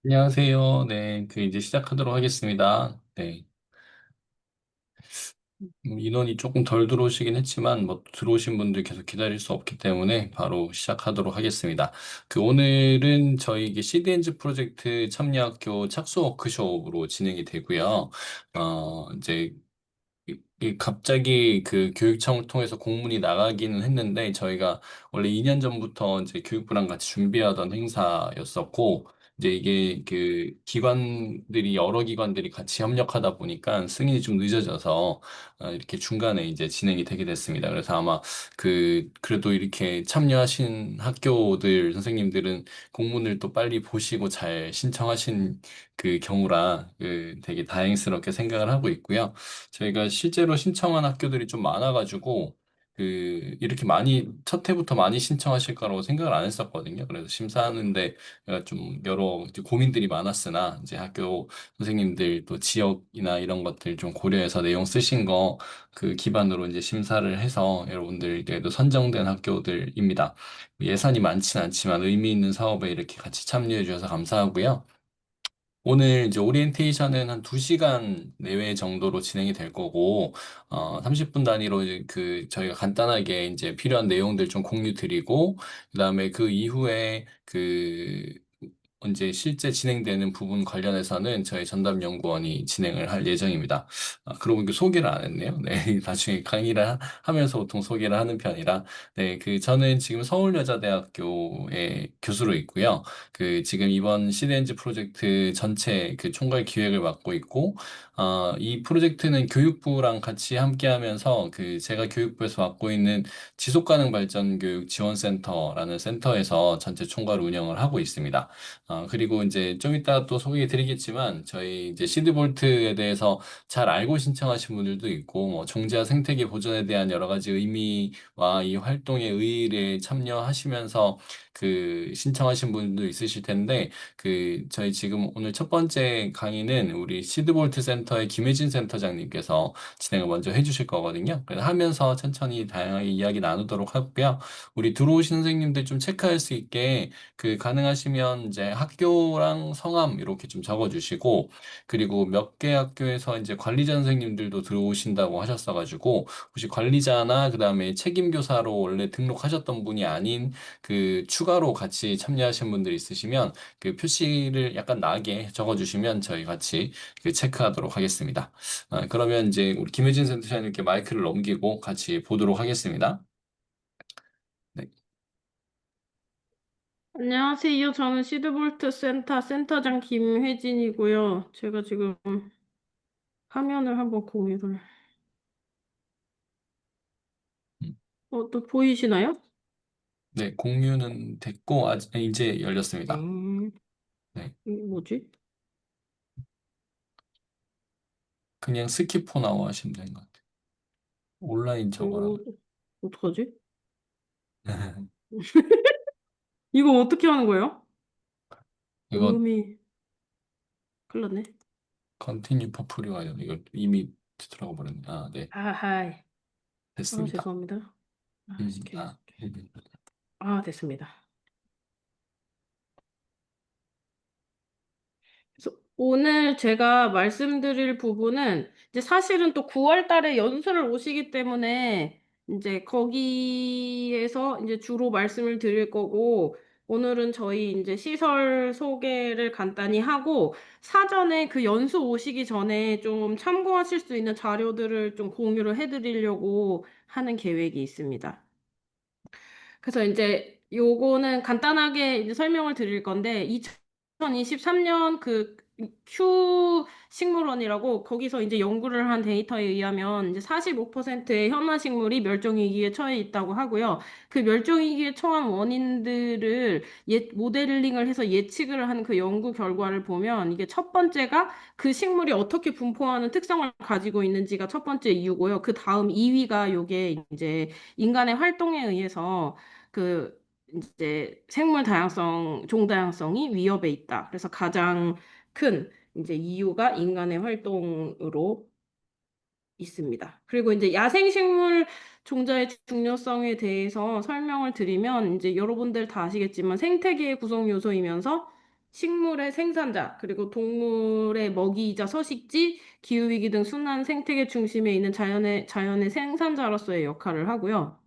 안녕하세요. 네, 이제 시작하도록 하겠습니다. 네, 인원이 조금 덜 들어오시긴 했지만, 들어오신 분들 계속 기다릴 수 없기 때문에 바로 시작하도록 하겠습니다. 오늘은 저희 이게 CDNG 프로젝트 참여학교 착수 워크숍으로 진행이 되고요. 이제 갑자기 교육청을 통해서 공문이 나가기는 했는데 저희가 원래 2년 전부터 이제 교육부랑 같이 준비하던 행사였었고 이제 이게 기관들이 여러 기관들이 같이 협력하다 보니까 승인이 좀 늦어져서 이렇게 중간에 이제 진행이 되게 됐습니다. 그래서 아마 그래도 이렇게 참여하신 학교들 선생님들은 공문을 또 빨리 보시고 잘 신청하신 경우라 되게 다행스럽게 생각을 하고 있고요. 저희가 실제로 신청한 학교들이 좀 많아가지고, 이렇게 첫 해부터 많이 신청하실 거라고 생각을 안 했었거든요. 그래서 심사하는데 좀 여러 이제 고민들이 많았으나, 이제 학교 선생님들 또 지역이나 이런 것들 좀 고려해서 내용 쓰신 거 기반으로 이제 심사를 해서 여러분들께도 선정된 학교들입니다. 예산이 많진 않지만 의미 있는 사업에 이렇게 같이 참여해 주셔서 감사하고요. 오늘 이제 오리엔테이션은 한 2시간 내외 정도로 진행이 될 거고, 30분 단위로 이제 저희가 간단하게 이제 필요한 내용들 좀 공유 드리고, 그다음에 그 이후에 이제 실제 진행되는 부분 관련해서는 저희 전담연구원이 진행을 할 예정입니다. 그러고 보니까 소개를 안 했네요. 네, 나중에 하면서 보통 소개를 하는 편이라. 네, 저는 지금 서울여자대학교에 교수로 있고요. 지금 이번 시대엔지 프로젝트 전체 총괄 기획을 맡고 있고, 이 프로젝트는 교육부랑 같이 함께 하면서 제가 교육부에서 맡고 있는 지속가능발전교육 지원센터라는 센터에서 전체 총괄 운영을 하고 있습니다. 그리고 이제 좀 이따 또 소개해 드리겠지만, 저희 이제 시드볼트에 대해서 잘 알고 신청하신 분들도 있고, 종자 생태계 보존에 대한 여러 가지 의미와 이 활동의 의의를 참여하시면서 신청하신 분도 있으실 텐데, 저희 지금 오늘 첫 번째 강의는 우리 시드볼트 센터의 김혜진 센터장님께서 진행을 먼저 해주실 거거든요. 그래서 하면서 천천히 다양하게 이야기 나누도록 하고요. 우리 들어오신 선생님들 좀 체크할 수 있게 가능하시면 이제 학교랑 성함 이렇게 좀 적어주시고, 그리고 몇 개 학교에서 이제 관리자 선생님들도 들어오신다고 하셨어가지고, 혹시 관리자나 그다음에 책임교사로 원래 등록하셨던 분이 아닌 추가로 같이 참여하신 분들 있으시면 표시를 약간 나게 적어주시면 저희 같이 체크하도록 하겠습니다. 그러면 이제 우리 김혜진 센터장님께 마이크를 넘기고 같이 보도록 하겠습니다. 네. 안녕하세요. 저는 시드볼트 센터장 김혜진이고요. 제가 지금 화면을 한번 공유를. 음. 또 보이시나요? 네, 공유는 됐고, 이제 열렸습니다. 음, 네. 이게 뭐지? 그냥 스키포 나오 하시면 되는 것 같아요. 온라인 어, 저거랑. 어떡하지? 이거 어떻게 하는 거예요? 이거 음이, 큰일 났네. 컨티뉴 퍼플이가 이거 이미 들어가 버렸네. 네. 하이. 됐습니다. 죄송합니다. 이렇게. 아, 됐습니다. 그래서 오늘 제가 말씀드릴 부분은 이제 사실은 또 9월 달에 연수를 오시기 때문에 이제 거기에서 이제 주로 말씀을 드릴 거고, 오늘은 저희 이제 시설 소개를 간단히 하고 사전에 그 연수 오시기 전에 좀 참고하실 수 있는 자료들을 좀 공유를 해드리려고 하는 계획이 있습니다. 그래서 이제 요거는 간단하게 이제 설명을 드릴 건데, 2023년 큐 식물원이라고 거기서 이제 연구를 한 데이터에 의하면 이제 45%의 현아 식물이 멸종위기에 처해 있다고 하고요. 그 멸종위기에 처한 원인들을 모델링을 해서 예측을 한 그 연구 결과를 보면, 이게 첫 번째가 그 식물이 어떻게 분포하는 특성을 가지고 있는지가 첫 번째 이유고요. 그 다음 2위가 요게 이제 인간의 활동에 의해서 이제 생물 다양성, 종 다양성이 위협에 있다. 그래서 가장 큰 이제 이유가 인간의 활동으로 있습니다. 그리고 이제 야생식물 종자의 중요성에 대해서 설명을 드리면, 이제 여러분들 다 아시겠지만 생태계의 구성 요소이면서 식물의 생산자, 그리고 동물의 먹이이자 서식지, 기후위기 등 순환 생태계 중심에 있는 자연의 생산자로서의 역할을 하고요.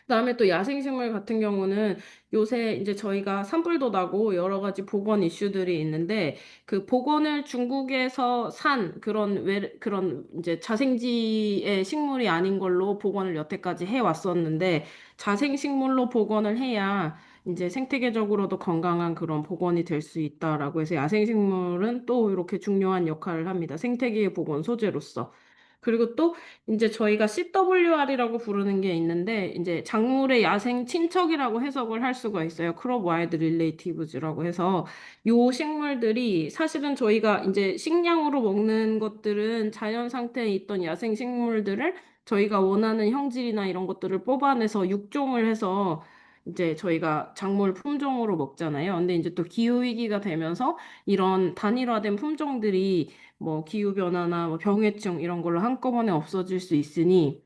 그다음에 또 야생식물 같은 경우는 요새 이제 저희가 산불도 나고 여러 가지 보건 이슈들이 있는데 그 보건을 중국에서 산 그런 이제 자생지의 식물이 아닌 걸로 보건을 여태까지 해 왔었는데 자생식물로 보건을 해야 이제 생태계적으로도 건강한 그런 보건이 될 수 있다라고 해서 야생식물은 또 이렇게 중요한 역할을 합니다. 생태계의 보건 소재로서. 그리고 또 이제 저희가 CWR이라고 부르는 게 있는데 이제 작물의 야생 친척이라고 해석을 할 수가 있어요. 크롭 와일드 릴레이티브즈라고 해서 요 식물들이 사실은 저희가 이제 식량으로 먹는 것들은 자연 상태에 있던 야생 식물들을 저희가 원하는 형질이나 이런 것들을 뽑아내서 육종을 해서 이제 저희가 작물 품종으로 먹잖아요. 근데 이제 또 기후 위기가 되면서 이런 단일화된 품종들이 뭐 기후변화나 뭐 병해충 이런 걸로 한꺼번에 없어질 수 있으니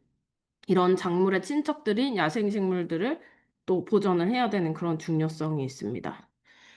이런 작물의 친척들인 야생식물들을 또 보존을 해야 되는 그런 중요성이 있습니다.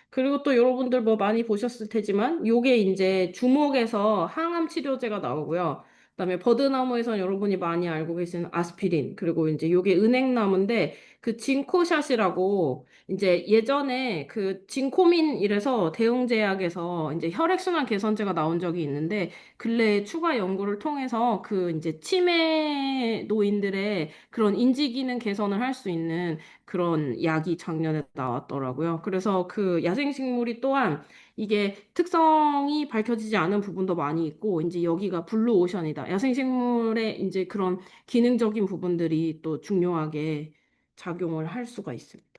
그리고 또 여러분들 뭐 많이 보셨을 테지만 요게 이제 주목에서 항암 치료제가 나오고요. 그다음에 버드나무에선 여러분이 많이 알고 계시는 아스피린 그리고 이제 요게 은행나무인데 그 진코샷이라고 이제 예전에 그 진코민 이래서 대웅제약에서 이제 혈액순환 개선제가 나온 적이 있는데 근래에 추가 연구를 통해서 그 이제 치매 노인들의 그런 인지 기능 개선을 할 수 있는 그런 약이 작년에 나왔더라고요. 그래서 그 야생식물이 또한 이게 특성이 밝혀지지 않은 부분도 많이 있고, 이제 여기가 블루 오션이다. 야생식물의 이제 그런 기능적인 부분들이 또 중요하게 작용을 할 수가 있습니다.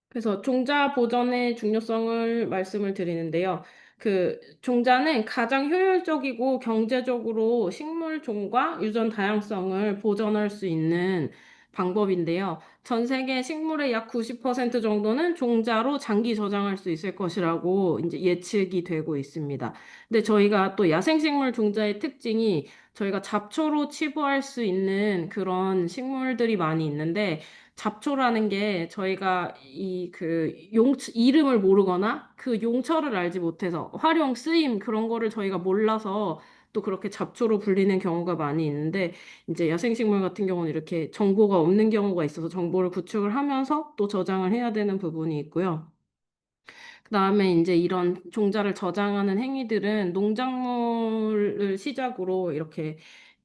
그래서 종자 보전의 중요성을 말씀을 드리는데요. 그 종자는 가장 효율적이고 경제적으로 식물 종과 유전 다양성을 보존할 수 있는 방법인데요. 전 세계 식물의 약 90% 정도는 종자로 장기 저장할 수 있을 것이라고 이제 예측이 되고 있습니다. 근데 저희가 또 야생식물 종자의 특징이 저희가 잡초로 치부할 수 있는 그런 식물들이 많이 있는데 잡초라는 게 저희가 이 그 이름을 모르거나 그 용처를 알지 못해서 활용, 쓰임 그런 거를 저희가 몰라서 또 그렇게 잡초로 불리는 경우가 많이 있는데 이제 야생식물 같은 경우는 이렇게 정보가 없는 경우가 있어서 정보를 구축을 하면서 또 저장을 해야 되는 부분이 있고요. 그다음에 이제 이런 종자를 저장하는 행위들은 농작물을 시작으로 이렇게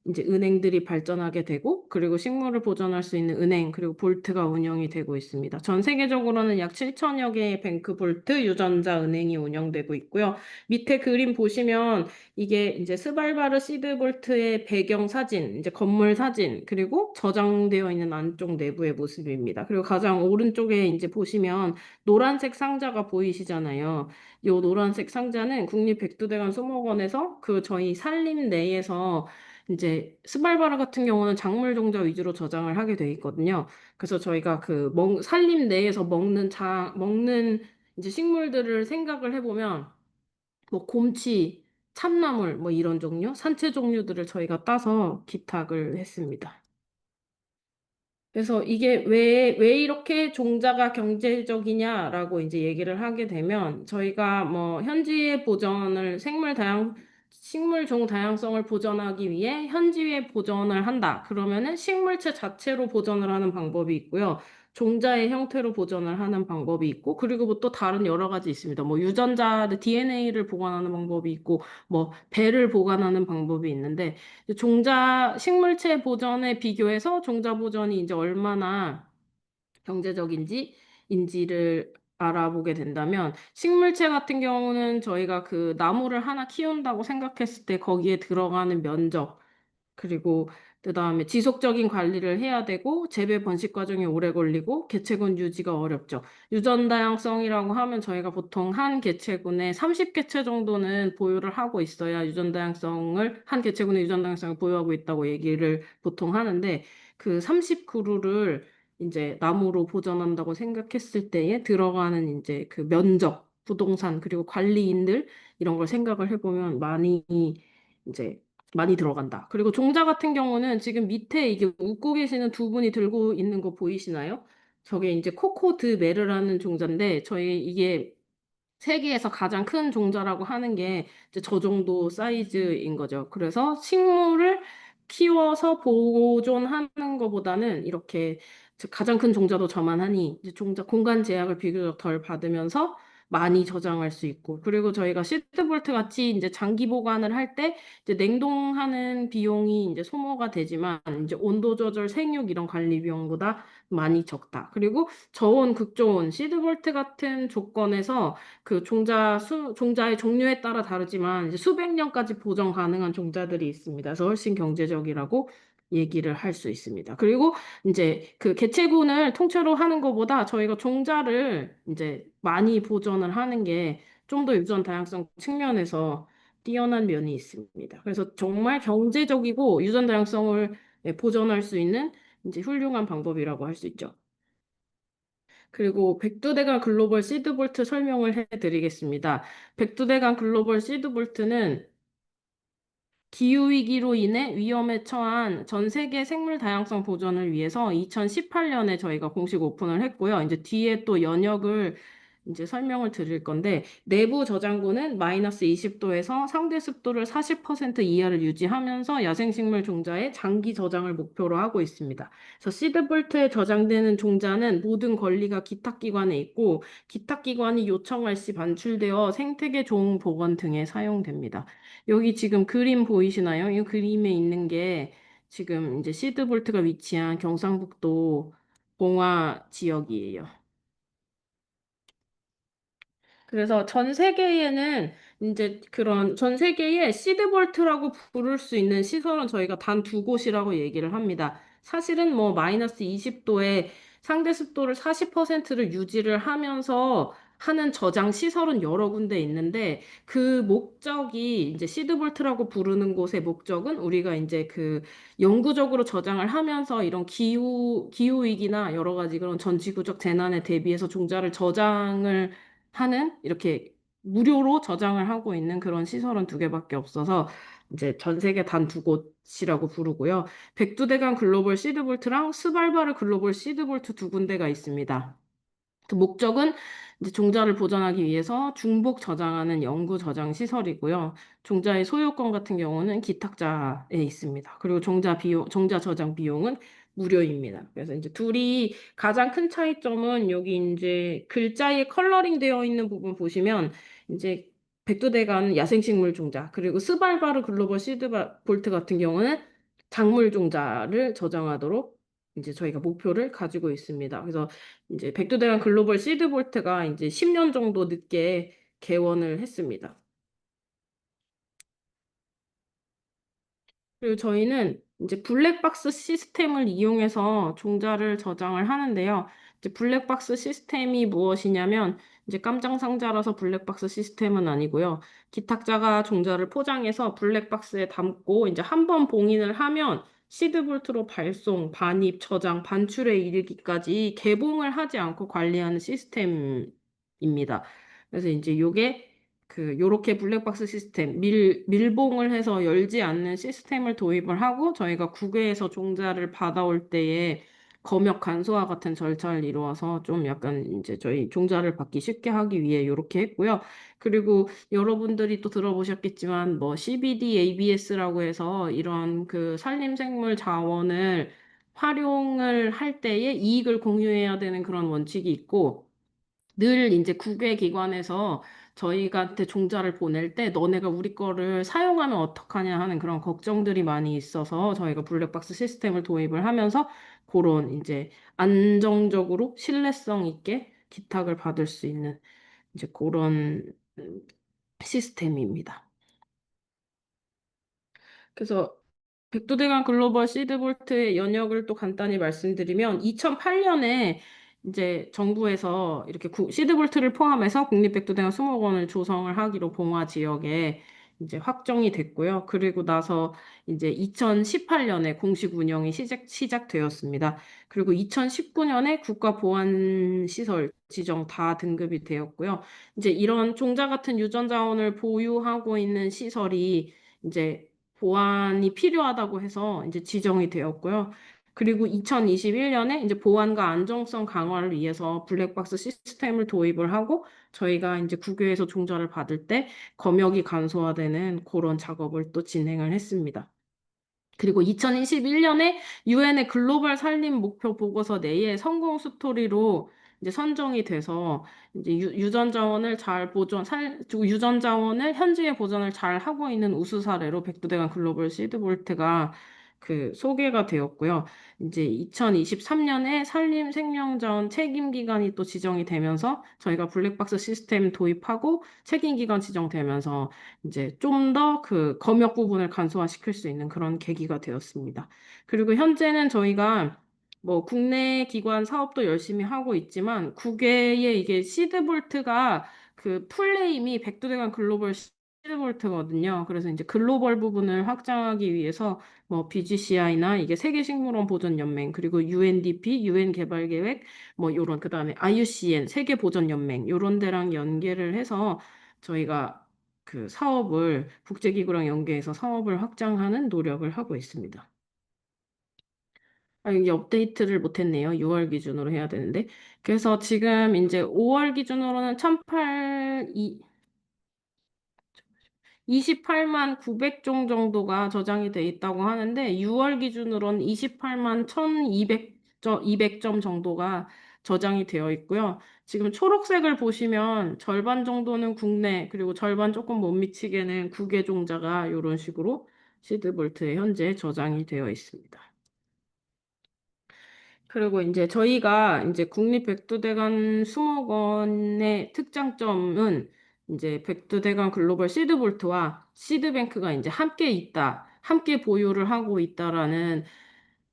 이제 은행들이 발전하게 되고 그리고 식물을 보존할 수 있는 은행 그리고 볼트가 운영이 되고 있습니다. 전 세계적으로는 약 7천여 개의 뱅크 볼트 유전자 은행이 운영되고 있고요. 밑에 그림 보시면 이게 이제 스발바르 시드 볼트의 배경 사진, 이제 건물 사진 그리고 저장되어 있는 안쪽 내부의 모습입니다. 그리고 가장 오른쪽에 이제 보시면 노란색 상자가 보이시잖아요. 요 노란색 상자는 국립백두대간 수목원에서 그 저희 산림 내에서 이제 스발바라 같은 경우는 작물 종자 위주로 저장을 하게 돼 있거든요. 그래서 저희가 그 산림 내에서 먹는 이제 식물들을 생각을 해보면 뭐 곰치, 참나물 뭐 이런 종류, 산채 종류들을 저희가 따서 기탁을 했습니다. 그래서 이게 왜 이렇게 종자가 경제적이냐라고 이제 얘기를 하게 되면 저희가 뭐 현지의 보전을 식물종 다양성을 보전하기 위해 현지에 보전을 한다. 그러면은 식물체 자체로 보전을 하는 방법이 있고요. 종자의 형태로 보전을 하는 방법이 있고, 그리고 뭐또 다른 여러 가지 있습니다. 뭐 DNA를 보관하는 방법이 있고, 뭐 배를 보관하는 방법이 있는데, 식물체 보전에 비교해서 종자 보전이 이제 얼마나 인지를 알아보게 된다면, 식물체 같은 경우는 저희가 그 나무를 하나 키운다고 생각했을 때 거기에 들어가는 면적, 그리고 그다음에 지속적인 관리를 해야 되고 재배 번식 과정이 오래 걸리고 개체군 유지가 어렵죠. 유전 다양성이라고 하면 저희가 보통 한 개체군에 30개체 정도는 보유를 하고 있어야 한 개체군의 유전 다양성을 보유하고 있다고 얘기를 보통 하는데 그 30그루를 이제 나무로 보존한다고 생각했을 때에 들어가는 이제 그 면적, 부동산 그리고 관리인들 이런 걸 생각을 해보면 이제 많이 들어간다. 그리고 종자 같은 경우는 지금 밑에 이게 웃고 계시는 두 분이 들고 있는 거 보이시나요? 저게 이제 코코드 메르라는 종자인데 저희 이게 세계에서 가장 큰 종자라고 하는 게 이제 저 정도 사이즈인 거죠. 그래서 식물을 키워서 보존하는 것보다는 이렇게 가장 큰 종자도 저만하니 이제 종자 공간 제약을 비교적 덜 받으면서 많이 저장할 수 있고, 그리고 저희가 시드볼트 같이 이제 장기 보관을 할 때 이제 냉동하는 비용이 이제 소모가 되지만 이제 온도 조절, 생육 이런 관리 비용보다 많이 적다. 그리고 저온, 극저온, 시드볼트 같은 조건에서 그 종자의 종류에 따라 다르지만 이제 수백 년까지 보존 가능한 종자들이 있습니다. 그래서 훨씬 경제적이라고 얘기를 할 수 있습니다. 그리고 이제 그 개체군을 통째로 하는 것보다 저희가 종자를 이제 많이 보존을 하는 게 좀 더 유전 다양성 측면에서 뛰어난 면이 있습니다. 그래서 정말 경제적이고 유전 다양성을 보존할 수 있는 이제 훌륭한 방법이라고 할 수 있죠. 그리고 백두대간 글로벌 시드볼트 설명을 해드리겠습니다. 백두대간 글로벌 시드볼트는 기후위기로 인해 위험에 처한 전 세계 생물 다양성 보존을 위해서 2018년에 저희가 공식 오픈을 했고요. 이제 뒤에 또 연역을 이제 설명을 드릴 건데, 내부 저장고는 마이너스 20도에서 상대 습도를 40% 이하를 유지하면서 야생식물 종자의 장기 저장을 목표로 하고 있습니다. 그래서 시드볼트에 저장되는 종자는 모든 권리가 기탁기관에 있고, 기탁기관이 요청할 시 반출되어 생태계 종 복원 등에 사용됩니다. 여기 지금 그림 보이시나요? 이 그림에 있는 게 지금 이제 시드볼트가 위치한 경상북도 봉화 지역이에요. 그래서 전 세계에는 이제 그런 전 세계에 시드볼트라고 부를 수 있는 시설은 저희가 단 두 곳이라고 얘기를 합니다. 사실은 뭐 마이너스 20도에 상대 습도를 40%를 유지를 하면서 하는 저장 시설은 여러 군데 있는데 그 목적이 이제 시드볼트라고 부르는 곳의 목적은 우리가 이제 그 영구적으로 저장을 하면서 이런 기후 위기나 여러 가지 그런 전 지구적 재난에 대비해서 종자를 저장을 하는 이렇게 무료로 저장을 하고 있는 그런 시설은 두 개밖에 없어서 이제 전 세계 단 두 곳이라고 부르고요. 백두대간 글로벌 시드볼트랑 스발바르 글로벌 시드볼트 두 군데가 있습니다. 그 목적은 이제 종자를 보존하기 위해서 중복 저장하는 영구 저장 시설이고요. 종자의 소유권 같은 경우는 기탁자에 있습니다. 그리고 종자 저장 비용은 무료입니다. 그래서 이제 둘이 가장 큰 차이점은 여기 이제 글자에 컬러링 되어 있는 부분 보시면 이제 백두대간 야생식물 종자, 그리고 스발바르 글로벌 시드볼트 같은 경우는 작물 종자를 저장하도록 이제 저희가 목표를 가지고 있습니다. 그래서 이제 백두대간 글로벌 시드볼트가 이제 10년 정도 늦게 개원을 했습니다. 그리고 저희는 이제 블랙박스 시스템을 이용해서 종자를 저장을 하는데요. 이제 블랙박스 시스템이 무엇이냐면 이제 깜장 상자라서 블랙박스 시스템은 아니고요. 기탁자가 종자를 포장해서 블랙박스에 담고 이제 한 번 봉인을 하면 시드볼트로 발송, 반입, 저장, 반출에 이르기까지 개봉을 하지 않고 관리하는 시스템입니다. 그래서 이제 요게 요렇게 블랙박스 시스템, 밀봉을 해서 열지 않는 시스템을 도입을 하고 저희가 국외에서 종자를 받아올 때에 검역 간소화 같은 절차를 이루어서 좀 약간 이제 저희 종자를 받기 쉽게 하기 위해 요렇게 했고요. 그리고 여러분들이 또 들어보셨겠지만 뭐 CBD, ABS라고 해서 이런 그 산림생물 자원을 활용을 할 때에 이익을 공유해야 되는 그런 원칙이 있고 늘 이제 국외기관에서 저희한테 종자를 보낼 때 너네가 우리 거를 사용하면 어떡하냐 하는 그런 걱정들이 많이 있어서 저희가 블랙박스 시스템을 도입을 하면서 그런 이제 안정적으로 신뢰성 있게 기탁을 받을 수 있는 이제 그런 시스템입니다. 그래서 백두대간 글로벌 시드볼트의 연역을 또 간단히 말씀드리면 2008년에 이제 정부에서 이렇게 시드볼트를 포함해서 국립백두대간 수목원을 조성을 하기로 봉화 지역에 이제 확정이 됐고요. 그리고 나서 이제 2018년에 공식 운영이 시작되었습니다. 그리고 2019년에 국가보안시설 지정 다 등급이 되었고요. 이제 이런 종자 같은 유전자원을 보유하고 있는 시설이 이제 보완이 필요하다고 해서 이제 지정이 되었고요. 그리고 2021년에 이제 보안과 안정성 강화를 위해서 블랙박스 시스템을 도입을 하고 저희가 이제 국외에서 종자를 받을 때 검역이 간소화되는 그런 작업을 또 진행을 했습니다. 그리고 2021년에 유엔의 글로벌 산림 목표 보고서 내에 성공 스토리로 이제 선정이 돼서 이제 유전 자원을 잘 보존, 유전 자원을 현지에 보존을 잘 하고 있는 우수 사례로 백두대간 글로벌 시드볼트가 그 소개가 되었고요. 이제 2023년에 산림 생명자원 책임 기관이 또 지정이 되면서 저희가 블랙박스 시스템 도입하고 책임 기관 지정되면서 이제 좀 더 그 검역 부분을 간소화시킬 수 있는 그런 계기가 되었습니다. 그리고 현재는 저희가 뭐 국내 기관 사업도 열심히 하고 있지만 국외에 이게 시드볼트가 그 풀네임이 백두대간 글로벌 시드볼트거든요. 그래서 이제 글로벌 부분을 확장하기 위해서 뭐 BGCI나 이게 세계식물원 보존연맹 그리고 UNDP 유엔 개발계획 뭐 요런 그다음에 IUCN 세계보존연맹 요런 데랑 연계를 해서 저희가 그 사업을 국제기구랑 연계해서 사업을 확장하는 노력을 하고 있습니다. 아, 이게 업데이트를 못했네요. 6월 기준으로 해야 되는데. 그래서 지금 이제 5월 기준으로는 28만 900종 정도가 저장이 돼 있다고 하는데 6월 기준으로는 28만 1200점 정도가 저장이 되어 있고요. 지금 초록색을 보시면 절반 정도는 국내 그리고 절반 조금 못 미치게는 국외 종자가 이런 식으로 시드볼트에 현재 저장이 되어 있습니다. 그리고 이제 저희가 이제 국립백두대간 수목원의 특장점은 이제 백두대간 글로벌 시드볼트와 시드뱅크가 이제 함께 있다, 함께 보유를 하고 있다라는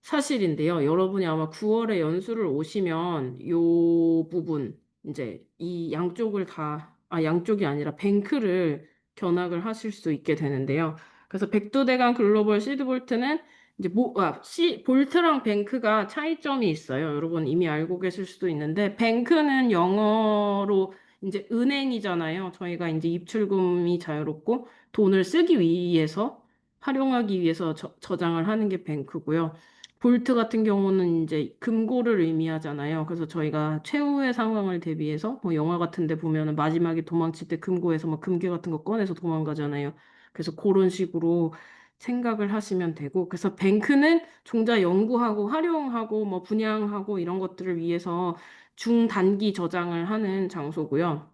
사실인데요. 여러분이 아마 9월에 연수를 오시면 요 부분 이제 이 양쪽을 양쪽이 아니라 뱅크를 견학을 하실 수 있게 되는데요. 그래서 백두대간 글로벌 시드볼트는 이제 볼트랑 뱅크가 차이점이 있어요. 여러분 이미 알고 계실 수도 있는데, 뱅크는 영어로 이제 은행이잖아요. 저희가 이제 입출금이 자유롭고 돈을 쓰기 위해서, 활용하기 위해서 저장을 하는 게 뱅크고요. 볼트 같은 경우는 이제 금고를 의미하잖아요. 그래서 저희가 최후의 상황을 대비해서 뭐 영화 같은 데 보면은 마지막에 도망칠 때 금고에서 막 금괴 같은 거 꺼내서 도망가잖아요. 그래서 그런 식으로 생각을 하시면 되고, 그래서 뱅크는 종자 연구하고 활용하고 뭐 분양하고 이런 것들을 위해서 중단기 저장을 하는 장소고요.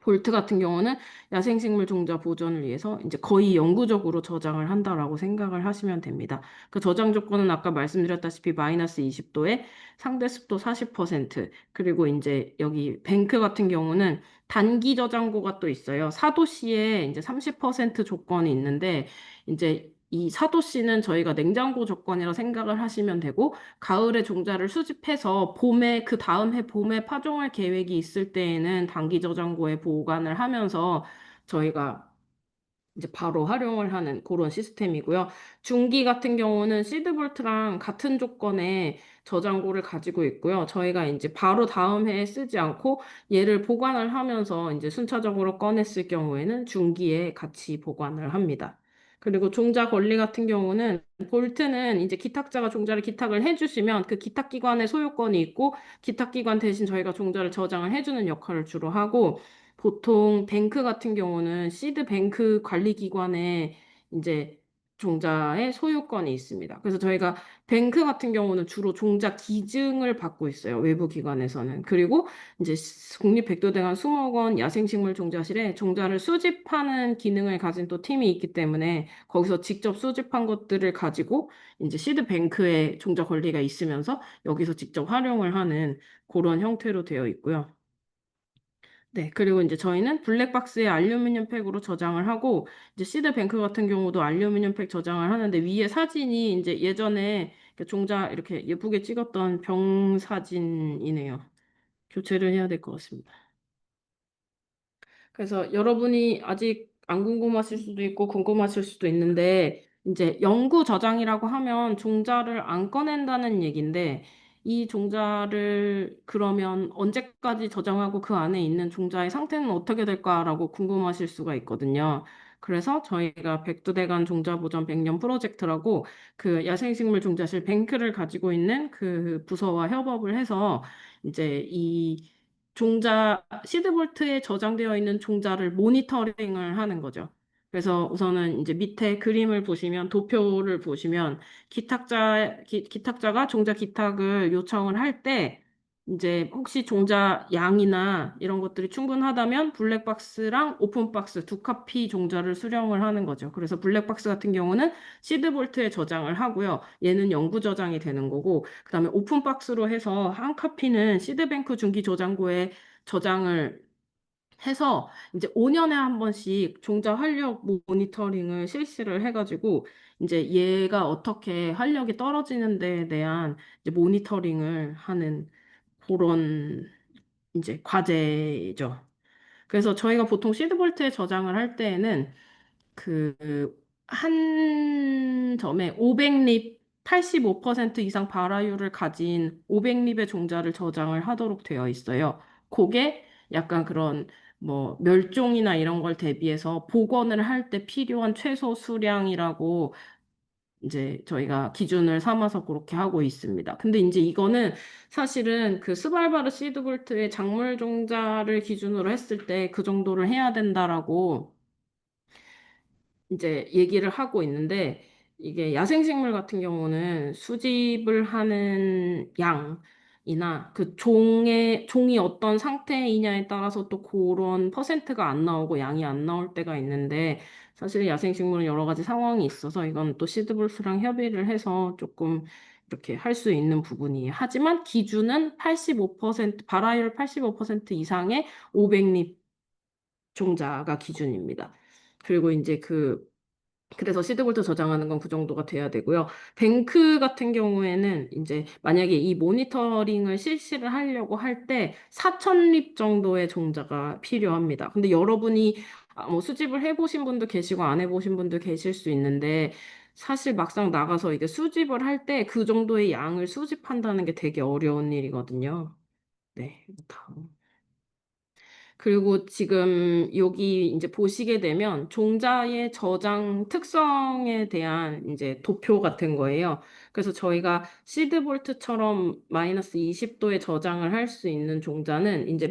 볼트 같은 경우는 야생식물 종자 보존을 위해서 이제 거의 영구적으로 저장을 한다라고 생각을 하시면 됩니다. 그 저장 조건은 아까 말씀드렸다시피 마이너스 20도에 상대 습도 40%, 그리고 이제 여기 뱅크 같은 경우는 단기 저장고가 또 있어요. 사도시에 이제 30% 조건이 있는데 이제 이 사도시는 저희가 냉장고 조건이라 생각을 하시면 되고, 가을에 종자를 수집해서 봄에 그 다음 해 봄에 파종할 계획이 있을 때에는 단기 저장고에 보관을 하면서 저희가 이제 바로 활용을 하는 그런 시스템이고요. 중기 같은 경우는 시드볼트랑 같은 조건의 저장고를 가지고 있고요. 저희가 이제 바로 다음 해에 쓰지 않고 얘를 보관을 하면서 이제 순차적으로 꺼냈을 경우에는 중기에 같이 보관을 합니다. 그리고 종자 권리 같은 경우는 볼트는 이제 기탁자가 종자를 기탁을 해주시면 그 기탁기관의 소유권이 있고 기탁기관 대신 저희가 종자를 저장을 해주는 역할을 주로 하고, 보통 뱅크 같은 경우는 시드 뱅크 관리기관에 이제 종자의 소유권이 있습니다. 그래서 저희가 뱅크 같은 경우는 주로 종자 기증을 받고 있어요. 외부 기관에서는. 그리고 이제 국립백두대간 수목원 야생식물 종자실에 종자를 수집하는 기능을 가진 또 팀이 있기 때문에 거기서 직접 수집한 것들을 가지고 이제 시드 뱅크에 종자 권리가 있으면서 여기서 직접 활용을 하는 그런 형태로 되어 있고요. 네, 그리고 이제 저희는 블랙박스에 알루미늄 팩으로 저장을 하고, 이제 시드뱅크 같은 경우도 알루미늄 팩 저장을 하는데, 위에 사진이 이제 예전에 이렇게 종자 이렇게 예쁘게 찍었던 병 사진이네요. 교체를 해야 될 것 같습니다. 그래서 여러분이 아직 안 궁금하실 수도 있고 궁금하실 수도 있는데, 이제 영구 저장이라고 하면 종자를 안 꺼낸다는 얘기인데, 이 종자를 그러면 언제까지 저장하고 그 안에 있는 종자의 상태는 어떻게 될까라고 궁금하실 수가 있거든요. 그래서 저희가 백두대간 종자보전 100년 프로젝트라고 그 야생식물 종자실 뱅크를 가지고 있는 그 부서와 협업을 해서 이제 이 종자 시드볼트에 저장되어 있는 종자를 모니터링을 하는 거죠. 그래서 우선은 이제 밑에 그림을 보시면 도표를 보시면 기탁자가 종자 기탁을 요청을 할 때 이제 혹시 종자 양이나 이런 것들이 충분하다면 블랙박스랑 오픈박스 두 카피 종자를 수령을 하는 거죠. 그래서 블랙박스 같은 경우는 시드볼트에 저장을 하고요. 얘는 영구 저장이 되는 거고, 그다음에 오픈박스로 해서 한 카피는 시드뱅크 중기 저장고에 저장을 해서 이제 5년에 한 번씩 종자 활력 모니터링을 실시를 해가지고 이제 얘가 어떻게 활력이 떨어지는 데에 대한 이제 모니터링을 하는 그런 이제 과제죠. 그래서 저희가 보통 시드볼트에 저장을 할 때에는 그 한 점에 500립 85% 이상 발화율을 가진 500립의 종자를 저장을 하도록 되어 있어요. 그게 약간 그런 뭐 멸종이나 이런 걸 대비해서 복원을 할 때 필요한 최소 수량이라고 이제 저희가 기준을 삼아서 그렇게 하고 있습니다. 근데 이제 이거는 사실은 그 스발바르 시드볼트의 작물 종자를 기준으로 했을 때 그 정도를 해야 된다라고 이제 얘기를 하고 있는데 이게 야생식물 같은 경우는 수집을 하는 양이나 그 종이 어떤 상태이냐에 따라서 또 그런 퍼센트가 안 나오고 양이 안 나올 때가 있는데 사실 야생식물은 여러 가지 상황이 있어서 이건 또 시드볼스랑 협의를 해서 조금 이렇게 할 수 있는 부분이에요. 하지만 기준은 85% 발화율 85% 이상의 500립 종자가 기준입니다. 그리고 이제 그래서 시드볼트 저장하는 건 그 정도가 돼야 되고요. 뱅크 같은 경우에는 이제 만약에 이 모니터링을 실시를 하려고 할 때 4,000립 정도의 종자가 필요합니다. 근데 여러분이 뭐 수집을 해보신 분도 계시고 안 해보신 분도 계실 수 있는데 사실 막상 나가서 이게 수집을 할 때 그 정도의 양을 수집한다는 게 되게 어려운 일이거든요. 네, 다음. 그리고 지금 여기 이제 보시게 되면 종자의 저장 특성에 대한 이제 도표 같은 거예요. 그래서 저희가 시드볼트처럼 마이너스 20도에 저장을 할 수 있는 종자는 이제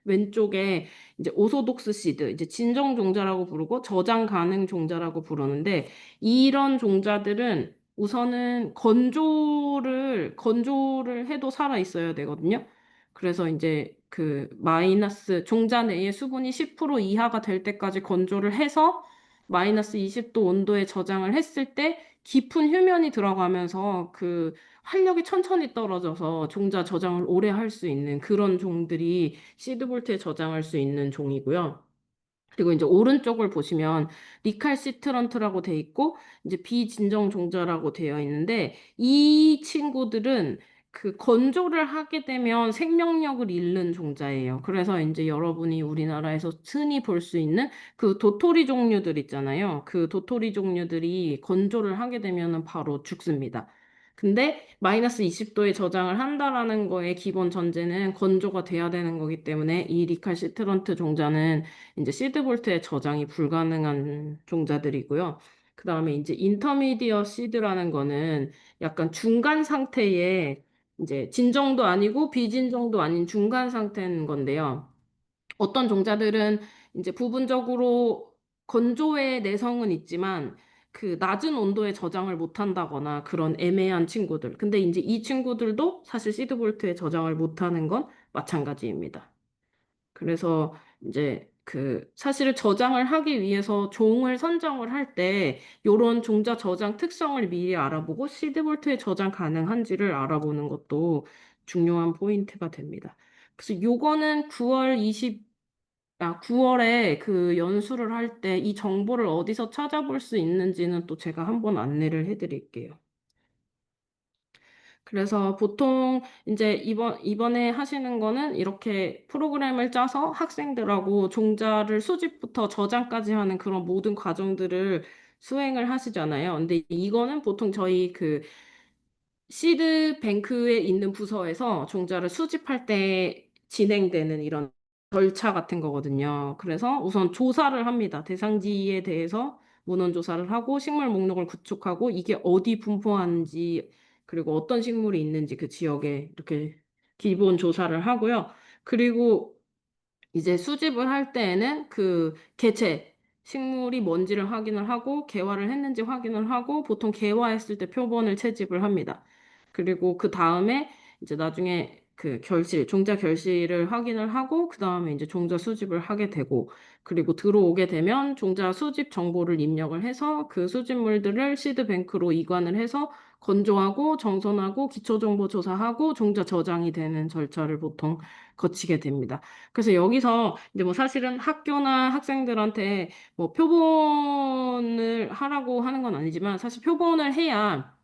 왼쪽에 이제 오소독스 시드, 이제 진정 종자라고 부르고 저장 가능 종자라고 부르는데 이런 종자들은 우선은 건조를 해도 살아 있어야 되거든요. 그래서 이제 그 마이너스 종자 내의 수분이 10% 이하가 될 때까지 건조를 해서 마이너스 20도 온도에 저장을 했을 때 깊은 휴면이 들어가면서 그 활력이 천천히 떨어져서 종자 저장을 오래 할 수 있는 그런 종들이 시드볼트에 저장할 수 있는 종이고요. 그리고 이제 오른쪽을 보시면 리칼시트런트라고 돼 있고 이제 비진정 종자라고 되어 있는데 이 친구들은 그 건조를 하게 되면 생명력을 잃는 종자예요. 그래서 이제 여러분이 우리나라에서 흔히 볼 수 있는 그 도토리 종류들 있잖아요. 그 도토리 종류들이 건조를 하게 되면은 바로 죽습니다. 근데 마이너스 20도에 저장을 한다라는 거의 기본 전제는 건조가 돼야 되는 거기 때문에 이 리칼시트런트 종자는 이제 시드볼트에 저장이 불가능한 종자들이고요. 그 다음에 이제 인터미디어 시드라는 거는 약간 중간 상태의 이제 진정도 아니고 비진정도 아닌 중간 상태인 건데요. 어떤 종자들은 이제 부분적으로 건조의 내성은 있지만 그 낮은 온도에 저장을 못 한다거나 그런 애매한 친구들. 근데 이제 이 친구들도 사실 시드볼트에 저장을 못 하는 건 마찬가지입니다. 그래서 이제 그 사실은 저장을 하기 위해서 종을 선정을 할 때 요런 종자 저장 특성을 미리 알아보고 시드볼트에 저장 가능한지를 알아보는 것도 중요한 포인트가 됩니다. 그래서 요거는 9월에 그 연수를 할 때 이 정보를 어디서 찾아볼 수 있는지는 또 제가 한번 안내를 해드릴게요. 그래서 보통 이제 이번에 하시는 거는 이렇게 프로그램을 짜서 학생들하고 종자를 수집부터 저장까지 하는 그런 모든 과정들을 수행을 하시잖아요. 근데 이거는 보통 저희 그 시드 뱅크에 있는 부서에서 종자를 수집할 때 진행되는 이런 절차 같은 거거든요. 그래서 우선 조사를 합니다. 대상지에 대해서 문헌 조사를 하고 식물 목록을 구축하고 이게 어디 분포하는지 그리고 어떤 식물이 있는지 그 지역에 이렇게 기본 조사를 하고요. 그리고 이제 수집을 할 때에는 그 개체, 식물이 뭔지를 확인을 하고 개화를 했는지 확인을 하고 보통 개화했을 때 표본을 채집을 합니다. 그리고 그 다음에 이제 나중에 그 결실, 종자 결실을 확인을 하고 그 다음에 이제 종자 수집을 하게 되고 그리고 들어오게 되면 종자 수집 정보를 입력을 해서 그 수집물들을 시드뱅크로 이관을 해서 건조하고 정선하고 기초정보 조사하고 종자 저장이 되는 절차를 보통 거치게 됩니다. 그래서 여기서 이제 뭐 사실은 학교나 학생들한테 뭐 표본을 하라고 하는 건 아니지만 사실 표본을 해야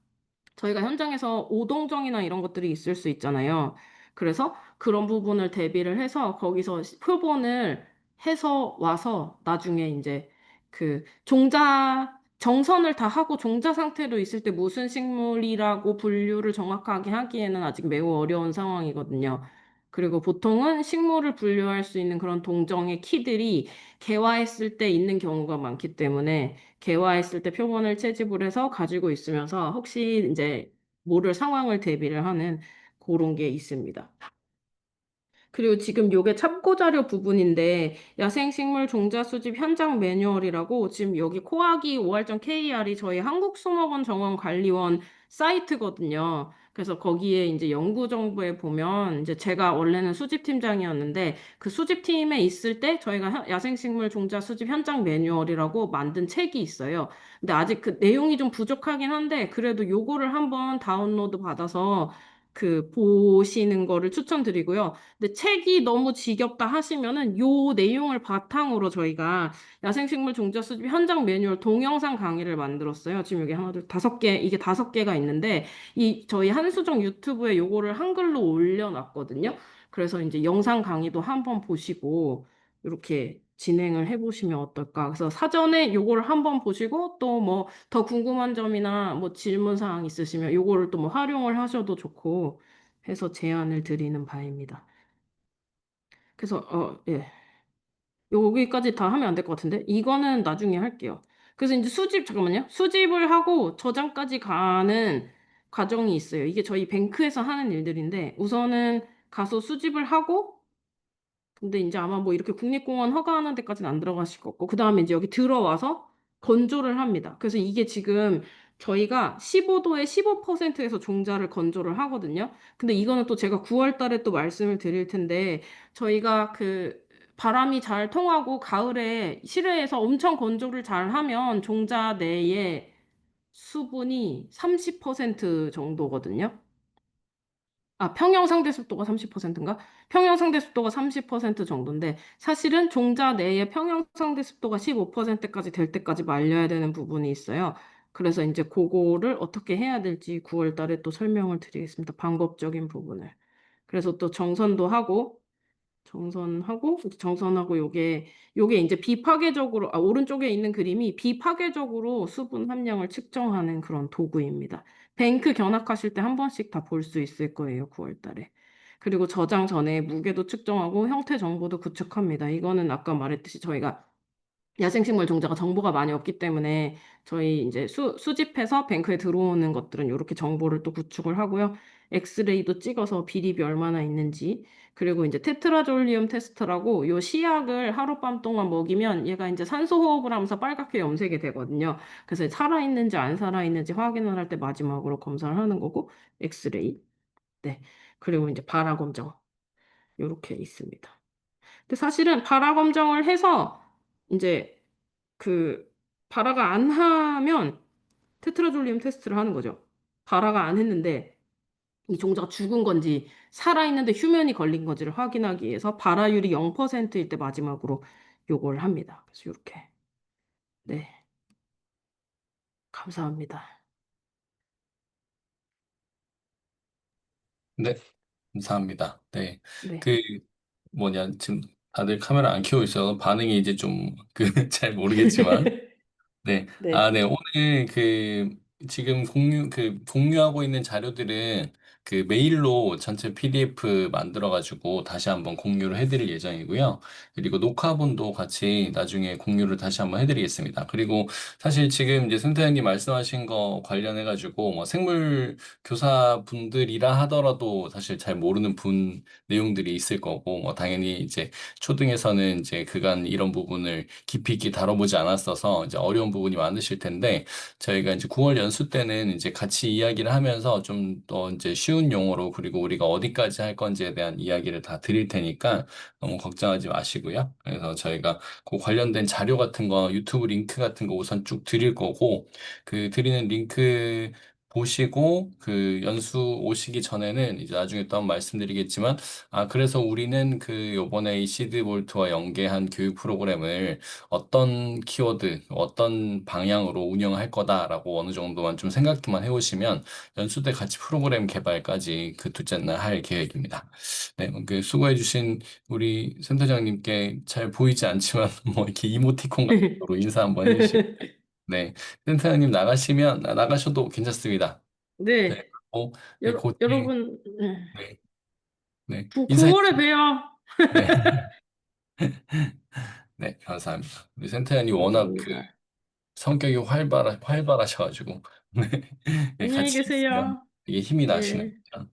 저희가 현장에서 오동정이나 이런 것들이 있을 수 있잖아요. 그래서 그런 부분을 대비를 해서 거기서 표본을 해서 와서 나중에 이제 그 종자 정선을 다 하고 종자 상태로 있을 때 무슨 식물이라고 분류를 정확하게 하기에는 아직 매우 어려운 상황이거든요. 그리고 보통은 식물을 분류할 수 있는 그런 동정의 키들이 개화했을 때 있는 경우가 많기 때문에 개화했을 때 표본을 채집을 해서 가지고 있으면서 혹시 이제 모를 상황을 대비를 하는 그런 게 있습니다. 그리고 지금 요게 참고 자료 부분인데 야생식물 종자 수집 현장 매뉴얼이라고 지금 여기 코아기 5할.kr이 저희 한국수목원 정원관리원 사이트거든요. 그래서 거기에 이제 연구 정보에 보면 이제 제가 원래는 수집팀장이었는데 그 수집팀에 있을 때 저희가 야생식물 종자 수집 현장 매뉴얼이라고 만든 책이 있어요. 근데 아직 그 내용이 좀 부족하긴 한데 그래도 요거를 한번 다운로드 받아서 그 보시는 거를 추천드리고요. 근데 책이 너무 지겹다 하시면은 요 내용을 바탕으로 저희가 야생식물 종자 수집 현장 매뉴얼 동영상 강의를 만들었어요. 지금 여기 하나, 둘, 다섯 개, 이게 다섯 개가 있는데 이 저희 한수정 유튜브에 요거를 한글로 올려놨거든요. 그래서 이제 영상 강의도 한번 보시고 이렇게 진행을 해보시면 어떨까. 그래서 사전에 요거를 한번 보시고 또 뭐 더 궁금한 점이나 뭐 질문 사항 있으시면 요거를 또 뭐 활용을 하셔도 좋고 해서 제안을 드리는 바입니다. 그래서 예. 여기까지 다 하면 안 될 것 같은데 이거는 나중에 할게요. 그래서 이제 수집 잠깐만요. 수집을 하고 저장까지 가는 과정이 있어요. 이게 저희 뱅크에서 하는 일들인데 우선은 가서 수집을 하고 근데 이제 아마 뭐 이렇게 국립공원 허가하는 데까지는 안 들어가실 거고, 그 다음에 이제 여기 들어와서 건조를 합니다. 그래서 이게 지금 저희가 15도에 15%에서 종자를 건조를 하거든요. 근데 이거는 또 제가 9월 달에 또 말씀을 드릴 텐데, 저희가 그 바람이 잘 통하고 가을에 실외에서 엄청 건조를 잘 하면 종자 내에 수분이 30% 정도거든요. 아, 평형 상대 습도가 30%인가? 평형 상대 습도가 30% 정도인데 사실은 종자 내의 평형 상대 습도가 15%까지 될 때까지 말려야 되는 부분이 있어요. 그래서 이제 그거를 어떻게 해야 될지 9월 달에 또 설명을 드리겠습니다. 방법적인 부분을. 그래서 또 정선도 하고 정선하고 요게 이제 비파괴적으로 오른쪽에 있는 그림이 비파괴적으로 수분 함량을 측정하는 그런 도구입니다. 뱅크 견학하실 때 한 번씩 다 볼 수 있을 거예요, 9월 달에. 그리고 저장 전에 무게도 측정하고 형태 정보도 구축합니다. 이거는 아까 말했듯이 저희가 야생식물 종자가 정보가 많이 없기 때문에 저희 이제 수집해서 뱅크에 들어오는 것들은 이렇게 정보를 또 구축을 하고요. 엑스레이도 찍어서 비립이 얼마나 있는지. 그리고 이제 테트라졸리움 테스트라고 요 시약을 하룻밤 동안 먹이면 얘가 이제 산소 호흡을 하면서 빨갛게 염색이 되거든요. 그래서 살아있는지 안 살아있는지 확인을 할 때 마지막으로 검사를 하는 거고, 엑스레이. 네. 그리고 이제 발화 검정. 요렇게 있습니다. 근데 사실은 발화 검정을 해서 이제 그 발화가 안 하면 테트라졸리움 테스트를 하는 거죠. 발화가 안 했는데 이 종자가 죽은 건지 살아있는데 휴면이 걸린 건지를 확인하기 위해서 발화율이 0%일 때 마지막으로 요걸 합니다. 그래서 이렇게 네, 감사합니다. 네, 감사합니다. 네, 네, 그 뭐냐 지금 다들 카메라 안 켜고 있어서 반응이 이제 좀 그 잘 모르겠지만 네, 네, 네 오늘 그 지금 공유하고 있는 자료들은 그 메일로 전체 PDF 만들어가지고 다시 한번 공유를 해드릴 예정이고요. 그리고 녹화본도 같이 나중에 공유를 다시 한번 해드리겠습니다. 그리고 사실 지금 이제 센터장님 말씀하신 거 관련해가지고 뭐 생물 교사분들이라 하더라도 사실 잘 모르는 내용들이 있을 거고, 뭐 당연히 이제 초등에서는 이제 그간 이런 부분을 깊이 있게 다뤄보지 않았어서 이제 어려운 부분이 많으실 텐데, 저희가 이제 9월 연수 때는 이제 같이 이야기를 하면서 좀 더 이제 쉬운 용어로, 그리고 우리가 어디까지 할 건지에 대한 이야기를 다 드릴 테니까 너무 걱정하지 마시고요. 그래서 저희가 그 관련된 자료 같은 거, 유튜브 링크 같은 거 우선 쭉 드릴 거고, 그 드리는 링크 보시고 그 연수 오시기 전에는 이제 나중에 또 한번 말씀드리겠지만, 그래서 우리는 그 요번에 이 시드볼트와 연계한 교육 프로그램을 어떤 키워드, 어떤 방향으로 운영할 거다라고 어느 정도만 좀 생각만 해오시면 연수 때 같이 프로그램 개발까지 그 둘째 날 할 계획입니다. 네, 그 수고해주신 우리 센터장님께 잘 보이지 않지만 뭐 이렇게 이모티콘 같은 거로 인사 한번 해주시고, 네, 센터장님 나가셔도 괜찮습니다. 네, 네. 어, 네, 곧에 여러분, 네, 네, 9월에 인사해. 봬요. 네, 네, 감사합니다. 우리 센터장님 워낙 그 감사합니다. 성격이 활발하셔가지고, 네, 네, 안녕히 같이 있으면 계세요. 되게 힘이 나시는 네. 거죠.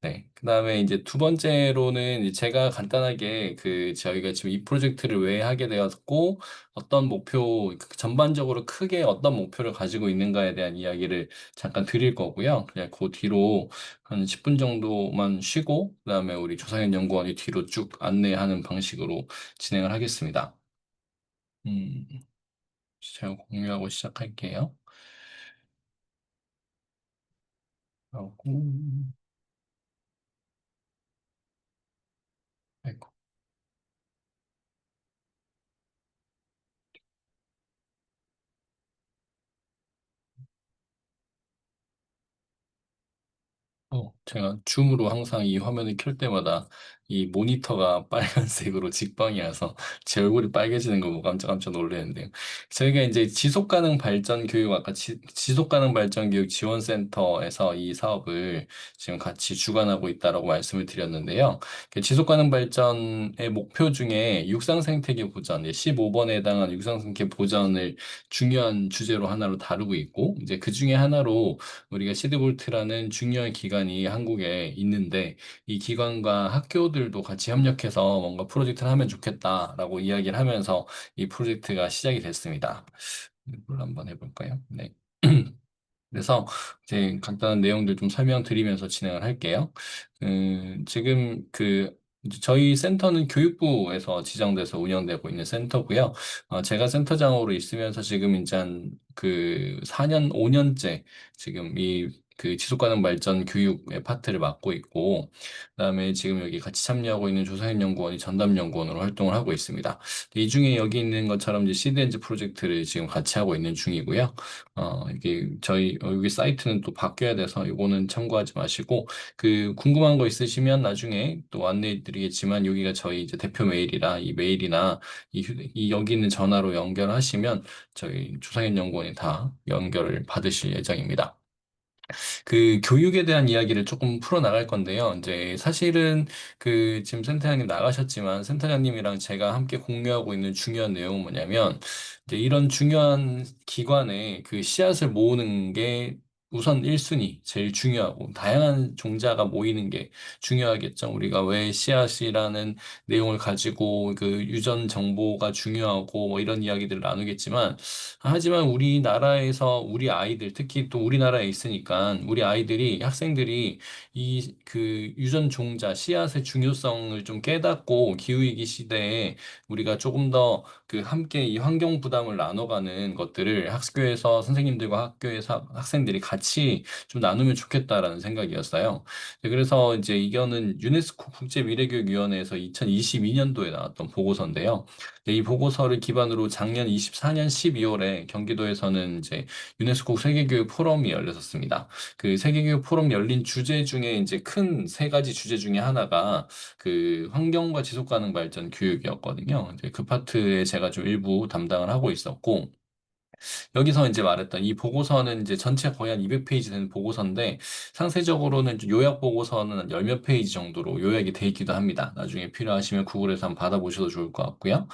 네. 그 다음에 이제 두 번째로는 이제 제가 간단하게 그 저희가 지금 이 프로젝트를 왜 하게 되었고, 어떤 목표, 그 전반적으로 크게 어떤 목표를 가지고 있는가에 대한 이야기를 잠깐 드릴 거고요. 그냥 그 뒤로 한 10분 정도만 쉬고, 그 다음에 우리 조상현 연구원이 뒤로 쭉 안내하는 방식으로 진행을 하겠습니다. 음, 제가 공유하고 시작할게요. 하고, 아이고. 제가 줌으로 항상 이 화면을 켤 때마다 이 모니터가 빨간색으로 직방이 와서 제 얼굴이 빨개지는 거 보고 깜짝깜짝 놀랐는데요. 저희가 이제 지속가능 발전 교육, 아까 지속가능 발전 교육 지원센터에서 이 사업을 지금 같이 주관하고 있다라고 말씀을 드렸는데요. 그 지속가능 발전의 목표 중에 육상 생태계 보전, 15번에 해당하는 육상 생태계 보전을 중요한 주제로 하나로 다루고 있고, 이제 그 중에 하나로 우리가 시드볼트라는 중요한 기관이 한국에 있는데, 이 기관과 학교들도 같이 협력해서 뭔가 프로젝트를 하면 좋겠다라고 이야기를 하면서 이 프로젝트가 시작이 됐습니다. 이걸 한번 해볼까요? 네. 그래서 이제 간단한 내용들 좀 설명드리면서 진행을 할게요. 지금 이제 저희 센터는 교육부에서 지정돼서 운영되고 있는 센터고요. 제가 센터장으로 있으면서 지금 이제 한 그 4년, 5년째 지금 그 지속가능 발전 교육의 파트를 맡고 있고, 그다음에 지금 여기 같이 참여하고 있는 조사현 연구원이 전담 연구원으로 활동을 하고 있습니다. 이 중에 여기 있는 것처럼 이제 시드엔즈 프로젝트를 지금 같이 하고 있는 중이고요. 이게 여기 사이트는 또 바뀌어야 돼서 이거는 참고하지 마시고, 그 궁금한 거 있으시면 나중에 또 안내해 드리겠지만, 여기가 저희 이제 대표 메일이라 이 메일이나 여기 있는 전화로 연결하시면 저희 조상현 연구원이 다 연결을 받으실 예정입니다. 그 교육에 대한 이야기를 조금 풀어나갈 건데요. 이제 사실은 그 지금 센터장님 나가셨지만, 센터장님이랑 제가 함께 공유하고 있는 중요한 내용은 뭐냐면, 이제 이런 중요한 기관에 그 씨앗을 모으는 게 우선 1순위, 제일 중요하고, 다양한 종자가 모이는 게 중요하겠죠. 우리가 왜 씨앗이라는 내용을 가지고 그 유전 정보가 중요하고 뭐 이런 이야기들을 나누겠지만, 하지만 우리나라에서 우리 아이들, 특히 또 우리나라에 있으니까 우리 아이들이, 학생들이 이 그 유전 종자, 씨앗의 중요성을 좀 깨닫고 기후위기 시대에 우리가 조금 더 그 함께 이 환경 부담을 나눠가는 것들을 학교에서 선생님들과 학교에서 학생들이 같이 좀 나누면 좋겠다라는 생각이었어요. 네, 그래서 이제 이거는 유네스코 국제미래교육위원회에서 2022년도에 나왔던 보고서인데요. 네, 이 보고서를 기반으로 작년 24년 12월에 경기도에서는 이제 유네스코 세계교육 포럼이 열렸었습니다. 그 세계교육 포럼 열린 주제 중에 이제 큰 세 가지 주제 중에 하나가 그 환경과 지속가능 발전 교육이었거든요. 이제 그 파트에 제가 좀 일부 담당을 하고 있었고, 여기서 이제 말했던 이 보고서는 이제 전체 거의 한 200페이지 되는 보고서인데 상세적으로는 좀 요약 보고서는 한 열 몇 페이지 정도로 요약이 돼 있기도 합니다. 나중에 필요하시면 구글에서 한번 받아보셔도 좋을 것 같고요.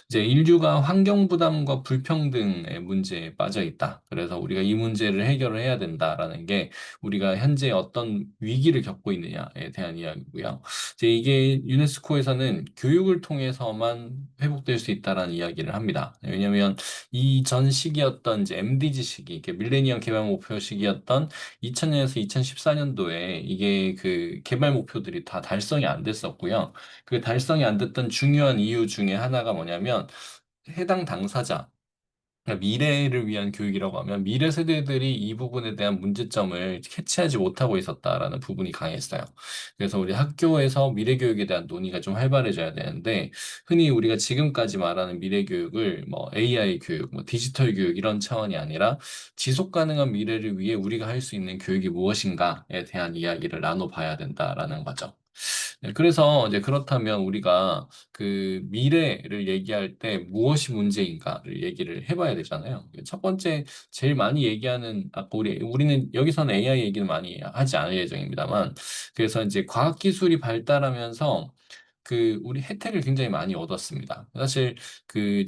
이제 인류가 환경 부담과 불평등의 문제에 빠져 있다. 그래서 우리가 이 문제를 해결을 해야 된다라는 게 우리가 현재 어떤 위기를 겪고 있느냐에 대한 이야기고요. 이제 이게 유네스코에서는 교육을 통해서만 회복될 수 있다라는 이야기를 합니다. 왜냐하면 이전 시기였던 이제 MDG 시기, 이게 밀레니엄 개발 목표 시기였던 2000년에서 2014년도에 이게 그 개발 목표들이 다 달성이 안 됐었고요. 그 달성이 안 됐던 중요한 이유 중에 하나가 뭐냐면 해당 당사자, 그러니까 미래를 위한 교육이라고 하면 미래 세대들이 이 부분에 대한 문제점을 캐치하지 못하고 있었다라는 부분이 강했어요. 그래서 우리 학교에서 미래 교육에 대한 논의가 좀 활발해져야 되는데 흔히 우리가 지금까지 말하는 미래 교육을 뭐 AI 교육, 뭐 디지털 교육 이런 차원이 아니라 지속 가능한 미래를 위해 우리가 할 수 있는 교육이 무엇인가에 대한 이야기를 나눠봐야 된다라는 거죠. 네, 그래서 이제 그렇다면 우리가 그 미래를 얘기할 때 무엇이 문제인가를 얘기를 해봐야 되잖아요. 첫 번째, 제일 많이 얘기하는, 아까 우리는 여기서는 AI 얘기는 많이 하지 않을 예정입니다만, 그래서 이제 과학기술이 발달하면서 우리 혜택을 굉장히 많이 얻었습니다. 사실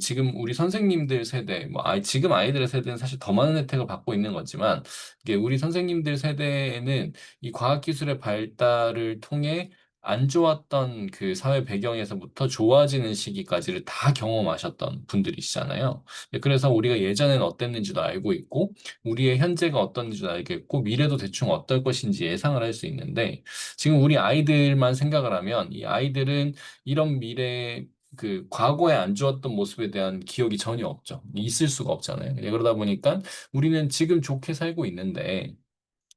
지금 우리 선생님들 세대, 지금 아이들의 세대는 사실 더 많은 혜택을 받고 있는 거지만, 이게 우리 선생님들 세대에는 이 과학기술의 발달을 통해 안 좋았던 그 사회 배경에서부터 좋아지는 시기까지를 다 경험하셨던 분들이시잖아요. 네, 그래서 우리가 예전에는 어땠는지도 알고 있고, 우리의 현재가 어떤지도 알겠고, 미래도 대충 어떨 것인지 예상을 할 수 있는데, 지금 우리 아이들만 생각을 하면, 이 아이들은 이런 미래, 과거에 안 좋았던 모습에 대한 기억이 전혀 없죠. 있을 수가 없잖아요. 네, 그러다 보니까 우리는 지금 좋게 살고 있는데,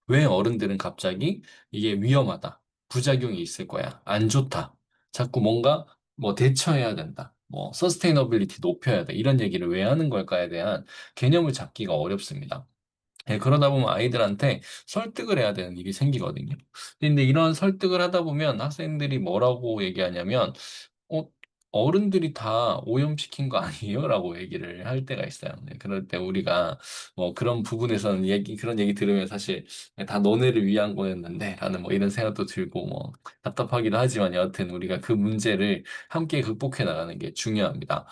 왜 어른들은 갑자기 이게 위험하다, 부작용이 있을 거야, 안 좋다, 자꾸 뭔가 뭐 대처해야 된다, 뭐 서스테이너빌리티 높여야 돼, 이런 얘기를 왜 하는 걸까에 대한 개념을 잡기가 어렵습니다. 예, 그러다 보면 아이들한테 설득을 해야 되는 일이 생기거든요. 근데 이런 설득을 하다 보면 학생들이 뭐라고 얘기하냐면, 어, 어른들이 다 오염시킨 거 아니에요? 라고 얘기를 할 때가 있어요. 네, 그럴 때 우리가 뭐 그런 부분에서는 그런 얘기 들으면 사실 다 너네를 위한 거였는데 라는 뭐 이런 생각도 들고 뭐 답답하기도 하지만 여하튼 우리가 그 문제를 함께 극복해 나가는 게 중요합니다.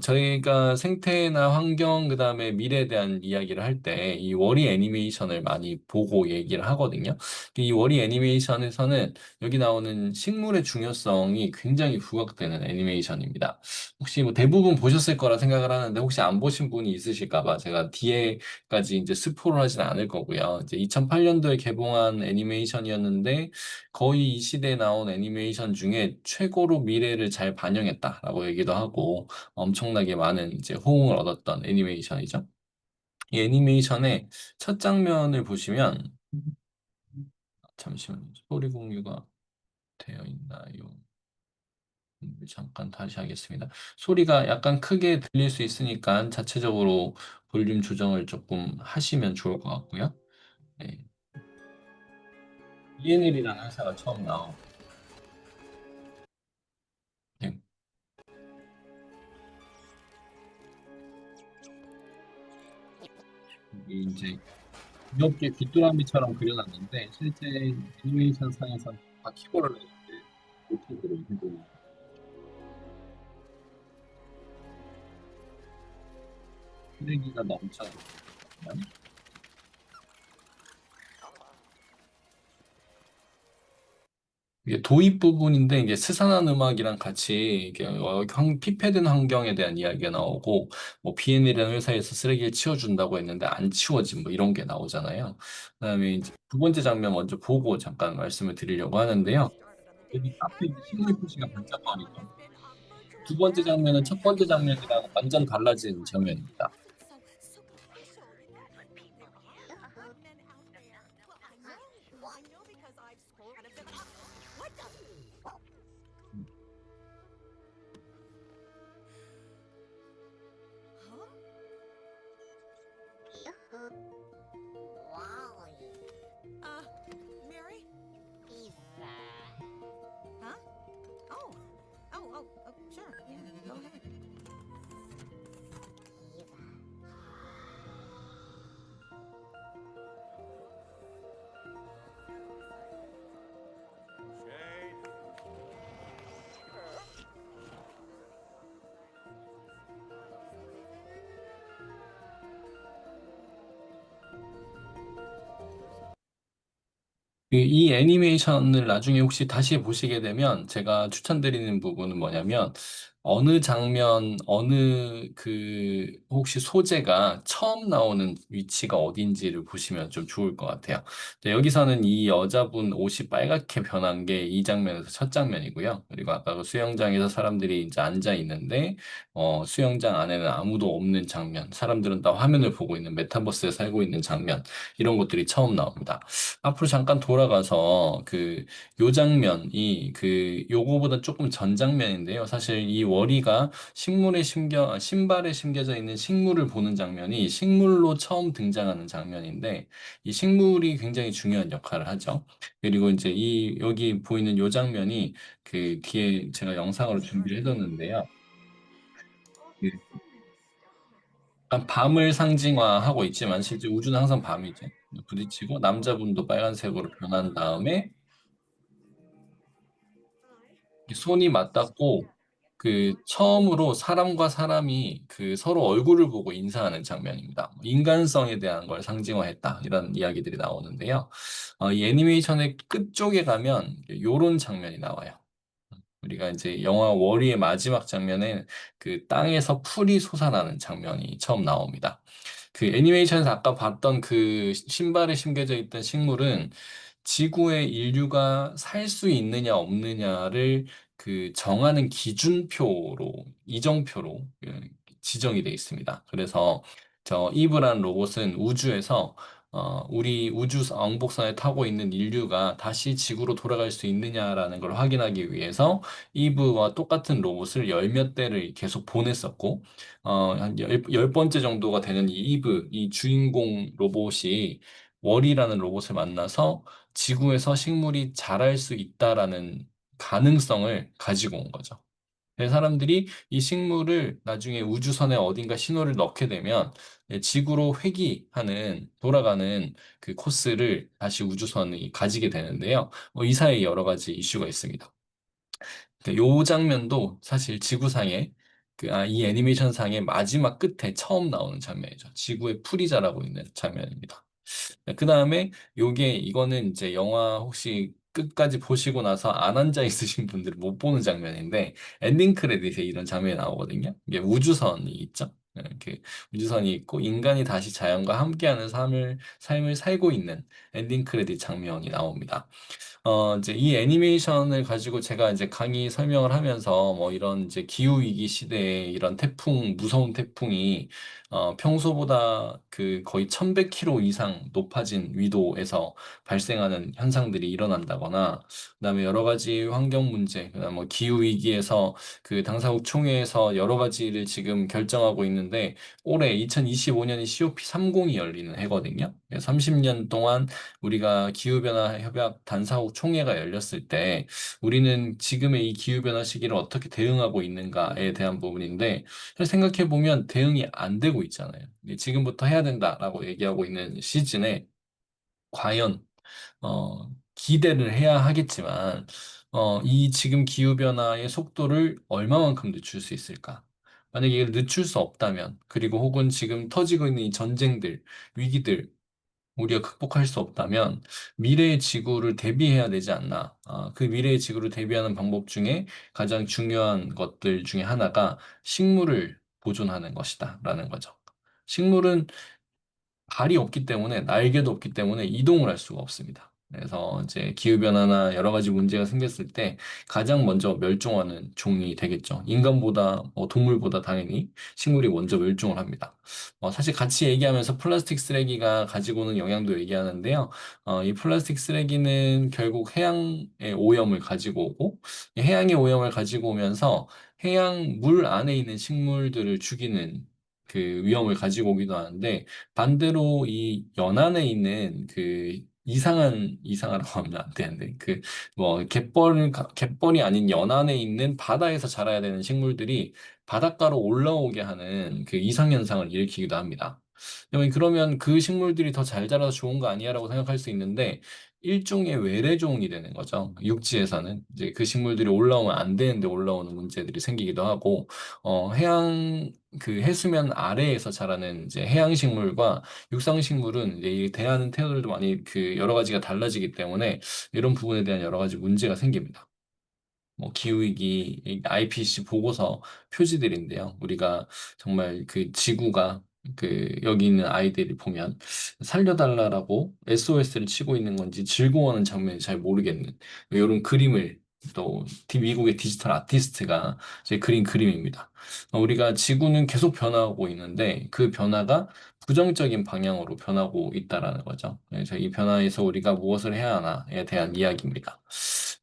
저희가 생태나 환경, 그다음에 미래에 대한 이야기를 할 때 이 워리 애니메이션을 많이 보고 얘기를 하거든요. 이 워리 애니메이션에서는 여기 나오는 식물의 중요성이 굉장히 부각되는 애니메이션입니다. 혹시 뭐 대부분 보셨을 거라 생각을 하는데 혹시 안 보신 분이 있으실까 봐 제가 뒤에까지 이제 스포를 하진 않을 거고요. 이제 2008년도에 개봉한 애니메이션이었는데 거의 이 시대에 나온 애니메이션 중에 최고로 미래를 잘 반영했다라고 얘기도 하고 엄청나게 많은 이제 호응을 얻었던 애니메이션이죠. 이 애니메이션의 첫 장면을 보시면 잠시만요. 소리 공유가 되어 있나요? 잠깐 다시 하겠습니다. 소리가 약간 크게 들릴 수 있으니까 자체적으로 볼륨 조정을 조금 하시면 좋을 것 같고요. 네. ENL이라는 회사가 처음 나오고, 네. 이게 이제 귀엽게 귀뚜라미처럼 그려놨는데 실제 애니메이션 상에서는 바퀴벌레 이렇게 모티브로 해도 쓰레기가 넘쳐요. 이게 도입 부분인데 이게 스산한 음악이랑 같이 이게 피폐된 환경에 대한 이야기가 나오고 뭐 비엔이라는 회사에서 쓰레기를 치워준다고 했는데 안 치워진 뭐 이런 게 나오잖아요. 그다음에 이제 두 번째 장면 먼저 보고 잠깐 말씀을 드리려고 하는데요. 여기 앞에 이제 식물 표시가 반짝거리죠. 두 번째 장면은 첫 번째 장면이랑 완전 달라진 장면입니다. Uh, Mary? Huh? Oh. Oh, sure. Yeah, go ahead. 이 애니메이션을 나중에 혹시 다시 보시게 되면 제가 추천드리는 부분은 뭐냐면 어느 장면, 어느 혹시 소재가 처음 나오는 위치가 어딘지를 보시면 좀 좋을 것 같아요. 여기서는 이 여자분 옷이 빨갛게 변한 게 이 장면에서 첫 장면이고요. 그리고 아까 그 수영장에서 사람들이 이제 앉아 있는데 수영장 안에는 아무도 없는 장면, 사람들은 다 화면을 보고 있는 메타버스에 살고 있는 장면, 이런 것들이 처음 나옵니다. 앞으로 잠깐 돌아가서 요 장면이 요거보다 조금 전 장면인데요. 사실 이 워리가 신발에 심겨져 있는 식물을 보는 장면이 식물로 처음 등장하는 장면인데 이 식물이 굉장히 중요한 역할을 하죠. 그리고 이제 여기 보이는 요 장면이 뒤에 제가 영상으로 준비를 해뒀는데요. 그 약간 밤을 상징화하고 있지만 실제 우주는 항상 밤이죠. 부딪히고 남자분도 빨간색으로 변한 다음에 손이 맞닿고 처음으로 사람과 사람이 서로 얼굴을 보고 인사하는 장면입니다. 인간성에 대한 걸 상징화했다 이런 이야기들이 나오는데요. 이 애니메이션의 끝쪽에 가면 요런 장면이 나와요. 우리가 이제 영화 월리의 마지막 장면에 땅에서 풀이 솟아나는 장면이 처음 나옵니다. 애니메이션에서 아까 봤던 신발에 심겨져 있던 식물은 지구에 인류가 살 수 있느냐 없느냐를 정하는 기준표로, 이정표로 지정이 되어 있습니다. 그래서 저 이브라는 로봇은 우주에서 우리 우주 왕복선에 타고 있는 인류가 다시 지구로 돌아갈 수 있느냐라는 걸 확인하기 위해서 이브와 똑같은 로봇을 열 몇 대를 계속 보냈었고, 한 열 번째 정도가 되는 이 이브, 이 주인공 로봇이 월이라는 로봇을 만나서 지구에서 식물이 자랄 수 있다라는 가능성을 가지고 온 거죠. 그래서 사람들이 이 식물을 나중에 우주선에 어딘가 신호를 넣게 되면 지구로 돌아가는 코스를 다시 우주선이 가지게 되는데요. 이 사이에 여러 가지 이슈가 있습니다. 요 장면도 사실 지구상의 이 애니메이션 상의 마지막 끝에 처음 나오는 장면이죠. 지구에 풀이 자라고 있는 장면입니다. 그 다음에 이거는 이제 영화 혹시 끝까지 보시고 나서 안 앉아 있으신 분들은 못 보는 장면인데 엔딩 크레딧에 이런 장면이 나오거든요. 이게 우주선이 있죠. 우주선이 있고 인간이 다시 자연과 함께하는 삶을 살고 있는 엔딩 크레딧 장면이 나옵니다. 이제 이 애니메이션을 가지고 제가 이제 강의 설명을 하면서 뭐 이런 이제 기후위기 시대에 이런 무서운 태풍이 평소보다 거의 1100km 이상 높아진 위도에서 발생하는 현상들이 일어난다거나, 그다음에 여러 가지 환경 문제, 그다음 뭐 기후위기에서 당사국 총회에서 여러 가지를 지금 결정하고 있는데, 올해 2025년이 COP30이 열리는 해거든요. 30년 동안 우리가 기후변화 협약 단사국 총회가 열렸을 때 우리는 지금의 이 기후변화 시기를 어떻게 대응하고 있는가에 대한 부분인데 생각해 보면 대응이 안 되고 있잖아요. 지금부터 해야 된다라고 얘기하고 있는 시즌에 과연 기대를 해야 하겠지만 이 지금 기후변화의 속도를 얼마만큼 늦출 수 있을까? 만약에 이걸 늦출 수 없다면, 그리고 혹은 지금 터지고 있는 이 전쟁들, 위기들, 우리가 극복할 수 없다면 미래의 지구를 대비해야 되지 않나. 그 미래의 지구를 대비하는 방법 중에 가장 중요한 것들 중에 하나가 식물을 보존하는 것이다. 라는 거죠. 식물은 발이 없기 때문에, 날개도 없기 때문에 이동을 할 수가 없습니다. 그래서 이제 기후변화나 여러 가지 문제가 생겼을 때 가장 먼저 멸종하는 종이 되겠죠. 인간보다, 동물보다 당연히 식물이 먼저 멸종을 합니다. 사실 같이 얘기하면서 플라스틱 쓰레기가 가지고 오는 영향도 얘기하는데요. 이 플라스틱 쓰레기는 결국 해양의 오염을 가지고 오고, 이 해양의 오염을 가지고 오면서 해양 물 안에 있는 식물들을 죽이는 위험을 가지고 오기도 하는데, 반대로 이 연안에 있는 이상하라고 하면 안 되는데, 갯벌이 아닌 연안에 있는 바다에서 자라야 되는 식물들이 바닷가로 올라오게 하는 이상현상을 일으키기도 합니다. 그러면 그 식물들이 더 잘 자라서 좋은 거 아니야라고 생각할 수 있는데 일종의 외래종이 되는 거죠. 육지에서는 이제 그 식물들이 올라오면 안 되는데 올라오는 문제들이 생기기도 하고 해양 그 해수면 아래에서 자라는 이제 해양 식물과 육상 식물은 이제 이 대하는 태도들도 많이 그 여러 가지가 달라지기 때문에 이런 부분에 대한 여러 가지 문제가 생깁니다. 뭐 기후위기 IPCC 보고서 표지들인데요. 우리가 정말 그 지구가 그 여기 있는 아이들이 보면 살려달라라고 SOS를 치고 있는 건지 즐거워하는 장면이 잘 모르겠는 이런 그림을 또 미국의 디지털 아티스트가 이제 그린 그림입니다. 우리가 지구는 계속 변화하고 있는데 그 변화가 부정적인 방향으로 변하고 있다라는 거죠. 그래서 이 변화에서 우리가 무엇을 해야 하나에 대한 이야기입니다.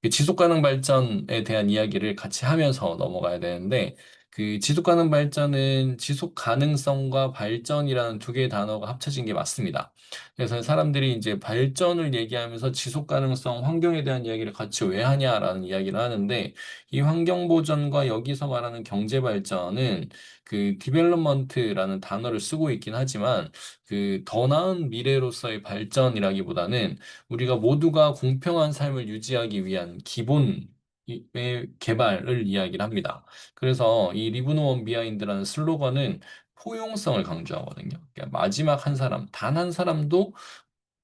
그 지속 가능 발전에 대한 이야기를 같이 하면서 넘어가야 되는데, 그 지속 가능 발전은 지속 가능성과 발전이라는 두 개의 단어가 합쳐진 게 맞습니다. 그래서 사람들이 이제 발전을 얘기하면서 지속 가능성, 환경에 대한 이야기를 같이 왜 하냐라는 이야기를 하는데, 이 환경 보전과 여기서 말하는 경제 발전은 그 디벨롭먼트라는 단어를 쓰고 있긴 하지만 그 더 나은 미래로서의 발전이라기보다는 우리가 모두가 공평한 삶을 유지하기 위한 기본의 개발을 이야기를 합니다. 그래서 이 리브 노 원 비하인드라는 슬로건은 포용성을 강조하거든요. 그러니까 마지막 한 사람, 단 한 사람도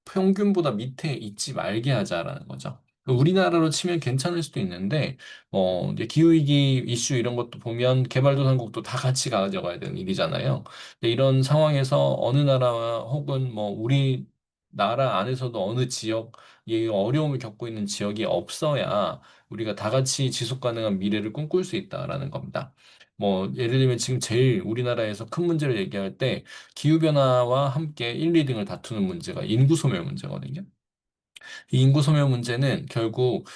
평균보다 밑에 있지 말게 하자라는 거죠. 우리나라로 치면 괜찮을 수도 있는데, 이제 기후위기 이슈 이런 것도 보면 개발도상국도 다 같이 가져가야 되는 일이잖아요. 근데 이런 상황에서 어느 나라와 혹은 뭐 우리 나라 안에서도 어느 지역이 어려움을 겪고 있는 지역이 없어야 우리가 다 같이 지속 가능한 미래를 꿈꿀 수 있다라는 겁니다. 뭐 예를 들면 지금 제일 우리나라에서 큰 문제를 얘기할 때 기후변화와 함께 1, 2등을 다투는 문제가 인구 소멸 문제거든요. 이 인구 소멸 문제는 결국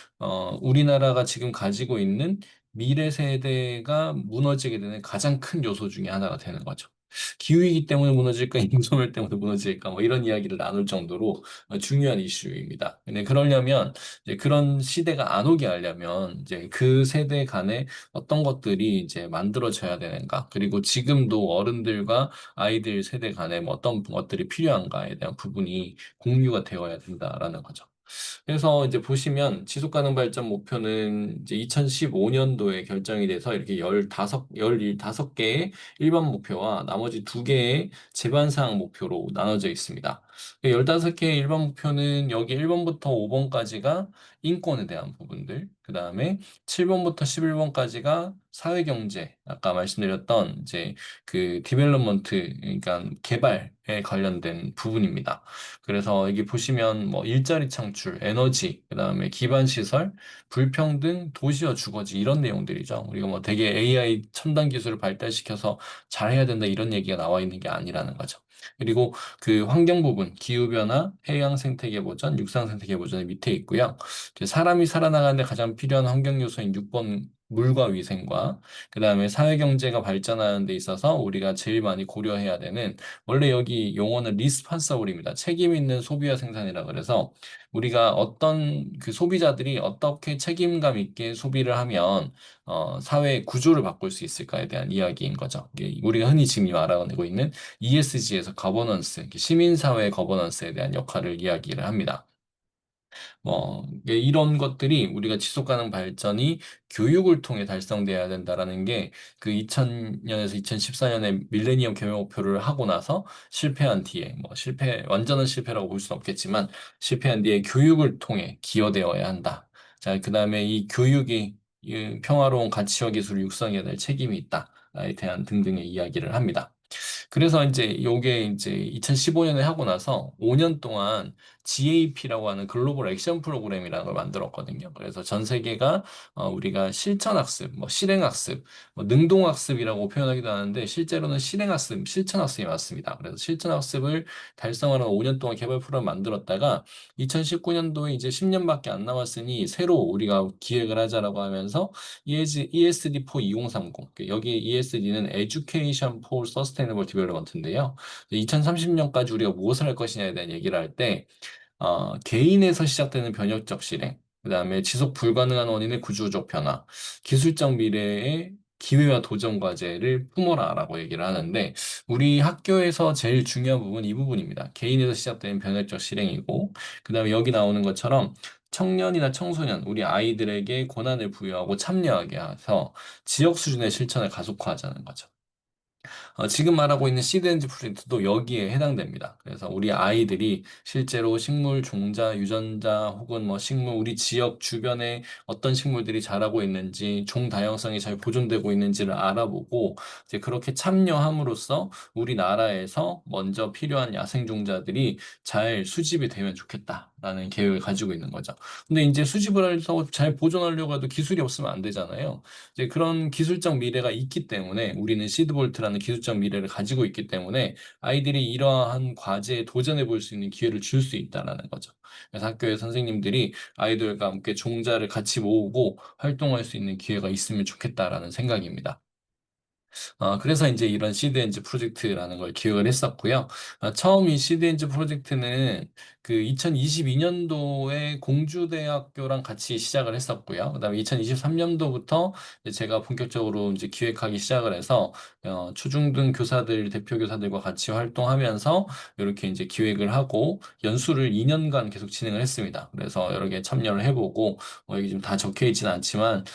우리나라가 지금 가지고 있는 미래 세대가 무너지게 되는 가장 큰 요소 중에 하나가 되는 거죠. 기후위기 때문에 무너질까, 인구 소멸 때문에 무너질까, 뭐 이런 이야기를 나눌 정도로 중요한 이슈입니다. 근데 그러려면 이제 그런 시대가 안 오게 하려면 이제 그 세대 간에 어떤 것들이 이제 만들어져야 되는가, 그리고 지금도 어른들과 아이들 세대 간에 뭐 어떤 것들이 필요한가에 대한 부분이 공유가 되어야 된다라는 거죠. 그래서 이제 보시면 지속가능 발전 목표는 이제 2015년도에 결정이 돼서 이렇게 15개의 일반 목표와 나머지 2개의 제반사항 목표로 나눠져 있습니다. 15개의 일반 목표는 여기 1번부터 5번까지가 인권에 대한 부분들, 그 다음에 7번부터 11번까지가 사회경제, 아까 말씀드렸던 이제 그 디벨롭먼트, 그러니까 개발에 관련된 부분입니다. 그래서 여기 보시면 뭐 일자리 창출, 에너지, 그다음에 기반 시설, 불평등, 도시와 주거지 이런 내용들이죠. 우리가 뭐 되게 AI 첨단 기술을 발달시켜서 잘해야 된다 이런 얘기가 나와 있는 게 아니라는 거죠. 그리고 그 환경 부분, 기후변화, 해양 생태계 보전, 육상 생태계 보전이 밑에 있고요. 이제 사람이 살아나가는데 가장 필요한 환경 요소인 6번 물과 위생과 그다음에 사회 경제가 발전하는 데 있어서 우리가 제일 많이 고려해야 되는 원래 여기 용어는 리스판서블입니다. 책임 있는 소비와 생산이라 그래서 우리가 어떤 그 소비자들이 어떻게 책임감 있게 소비를 하면 사회 구조를 바꿀 수 있을까에 대한 이야기인 거죠. 이게 우리가 흔히 지금 말하고 있는 ESG에서 거버넌스, 시민사회 거버넌스에 대한 역할을 이야기를 합니다. 이런 것들이 우리가 지속 가능 발전이 교육을 통해 달성돼야 된다라는 게 그 2000년에서 2014년에 밀레니엄 계획 목표를 하고 나서 실패한 뒤에 완전한 실패라고 볼 수는 없겠지만 실패한 뒤에 교육을 통해 기여되어야 한다. 자, 그다음에 이 교육이 이 평화로운 가치와 기술을 육성해야 될 책임이 있다에 대한 등등의 이야기를 합니다. 그래서 이제 요게 이제 2015년에 하고 나서 5년 동안 GAP라고 하는 글로벌 액션 프로그램이라는 걸 만들었거든요. 그래서 전 세계가 우리가 실천학습, 뭐 실행학습, 뭐 능동학습이라고 표현하기도 하는데 실제로는 실행학습, 실천학습이 맞습니다. 그래서 실천학습을 달성하는 5년 동안 개발 프로그램을 만들었다가 2019년도에 이제 10년밖에 안 남았으니 새로 우리가 기획을 하자라고 하면서 ESD4 2030 여기 ESD는 Education for Sustainable Development인데요. 2030년까지 우리가 무엇을 할 것이냐에 대한 얘기를 할 때 개인에서 시작되는 변혁적 실행, 그다음에 지속 불가능한 원인의 구조적 변화, 기술적 미래의 기회와 도전 과제를 품어라라고 얘기를 하는데 우리 학교에서 제일 중요한 부분은 이 부분입니다. 개인에서 시작되는 변혁적 실행이고 그다음에 여기 나오는 것처럼 청년이나 청소년, 우리 아이들에게 권한을 부여하고 참여하게 해서 지역 수준의 실천을 가속화하자는 거죠. 지금 말하고 있는 시드엔지 프로젝트도 여기에 해당됩니다. 그래서 우리 아이들이 실제로 식물 종자, 유전자 혹은 뭐 식물, 우리 지역 주변에 어떤 식물들이 자라고 있는지, 종 다양성이 잘 보존되고 있는지를 알아보고 이제 그렇게 참여함으로써 우리나라에서 먼저 필요한 야생 종자들이 잘 수집이 되면 좋겠다라는 계획을 가지고 있는 거죠. 근데 이제 수집을 해서 잘 보존하려고 해도 기술이 없으면 안 되잖아요. 이제 그런 기술적 미래가 있기 때문에 우리는 시드볼트라는 기술적 미래를 가지고 있기 때문에 아이들이 이러한 과제에 도전해 볼 수 있는 기회를 줄 수 있다라는 거죠. 그래서 학교의 선생님들이 아이들과 함께 종자를 같이 모으고 활동할 수 있는 기회가 있으면 좋겠다라는 생각입니다. 그래서 이제 이런 시드엔즈 프로젝트라는 걸 기획을 했었고요. 처음 이 시드엔즈 프로젝트는 그 2022년도에 공주대학교랑 같이 시작을 했었고요. 그다음에 2023년도부터 제가 본격적으로 이제 기획하기 시작을 해서 초중등 교사들, 대표 교사들과 같이 활동하면서 이렇게 이제 기획을 하고 연수를 2년간 계속 진행을 했습니다. 그래서 여러 개 참여를 해보고 여기 좀 다 적혀 있지는 않지만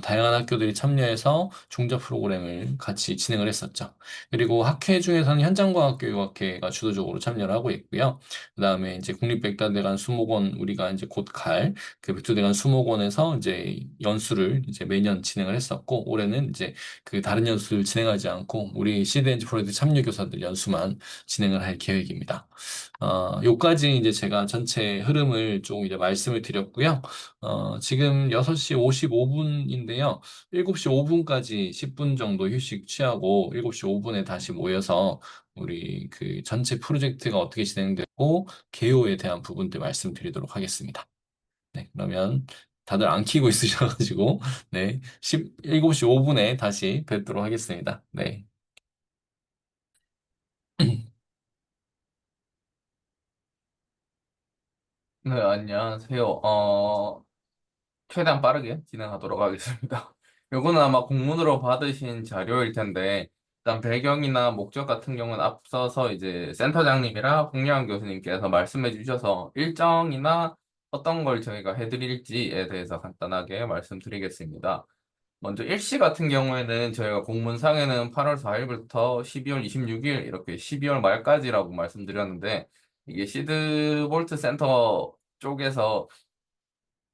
다양한 학교들이 참여해서 종자 프로그램을 같이 진행을 했었죠. 그리고 학회 중에서는 현장과학교육학회가 주도적으로 참여를 하고 있고요. 그다음에 이제 국립백다대간 수목원 우리가 이제 곧 갈 그 백두대간 수목원에서 이제 연수를 이제 매년 진행을 했었고 올해는 이제 그 다른 연수를 진행하지 않고 우리 시드엔지 프로젝트 참여 교사들 연수만 진행을 할 계획입니다. 요까지 이제 제가 전체 흐름을 좀 이제 말씀을 드렸고요. 지금 6시 55분인데요. 7시 5분까지 10분 정도 휴식 취하고 7시 5분에 다시 모여서 우리 그 전체 프로젝트가 어떻게 진행되고 개요에 대한 부분들 말씀드리도록 하겠습니다. 네, 그러면 다들 안 키고 있으셔가지고 네, 7시 5분에 다시 뵙도록 하겠습니다. 네. 네, 안녕하세요. 최대한 빠르게 진행하도록 하겠습니다. 요거는 아마 공문으로 받으신 자료일 텐데, 일단 배경이나 목적 같은 경우는 앞서서 이제 센터장님이랑 홍영환 교수님께서 말씀해 주셔서 일정이나 어떤 걸 저희가 해드릴지에 대해서 간단하게 말씀드리겠습니다. 먼저 일시 같은 경우에는 저희가 공문상에는 8월 4일부터 12월 26일 이렇게 12월 말까지라고 말씀드렸는데, 이게 시드볼트 센터 쪽에서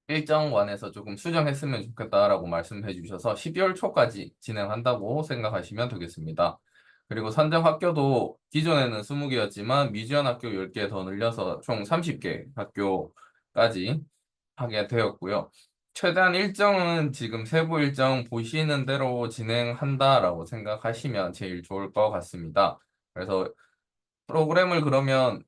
일정관에서 조금 수정했으면 좋겠다라고 말씀해 주셔서 12월 초까지 진행한다고 생각하시면 되겠습니다. 그리고 선정 학교도 기존에는 20개였지만 미지원 학교 10개 더 늘려서 총 30개 학교까지 하게 되었고요. 최대한 일정은 지금 세부 일정 보시는 대로 진행한다라고 생각하시면 제일 좋을 것 같습니다. 그래서 프로그램을 그러면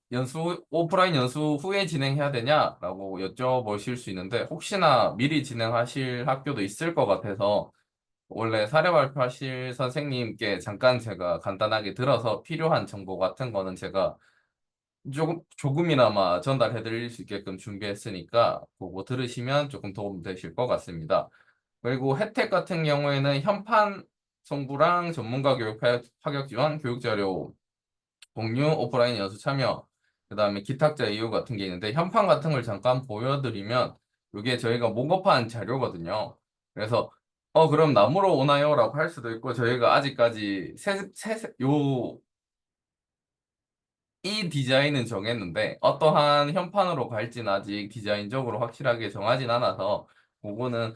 오프라인 연수 후에 진행해야 되냐라고 여쭤보실 수 있는데, 혹시나 미리 진행하실 학교도 있을 것 같아서 원래 사례 발표하실 선생님께 잠깐 제가 간단하게 들어서 필요한 정보 같은 거는 제가 조금이나마 전달해 드릴 수 있게끔 준비했으니까 그거 들으시면 조금 도움 되실 것 같습니다. 그리고 혜택 같은 경우에는 현판 송부랑 전문가 교육 파격 지원, 교육 자료 공유, 오프라인 연수 참여, 그 다음에 기탁자 이유 같은 게 있는데, 현판 같은 걸 잠깐 보여드리면 이게 저희가 목업한 자료거든요. 그래서 그럼 나무로 오나요? 라고 할 수도 있고, 저희가 아직까지 이 디자인은 정했는데 어떠한 현판으로 갈지는 아직 디자인적으로 확실하게 정하진 않아서 그거는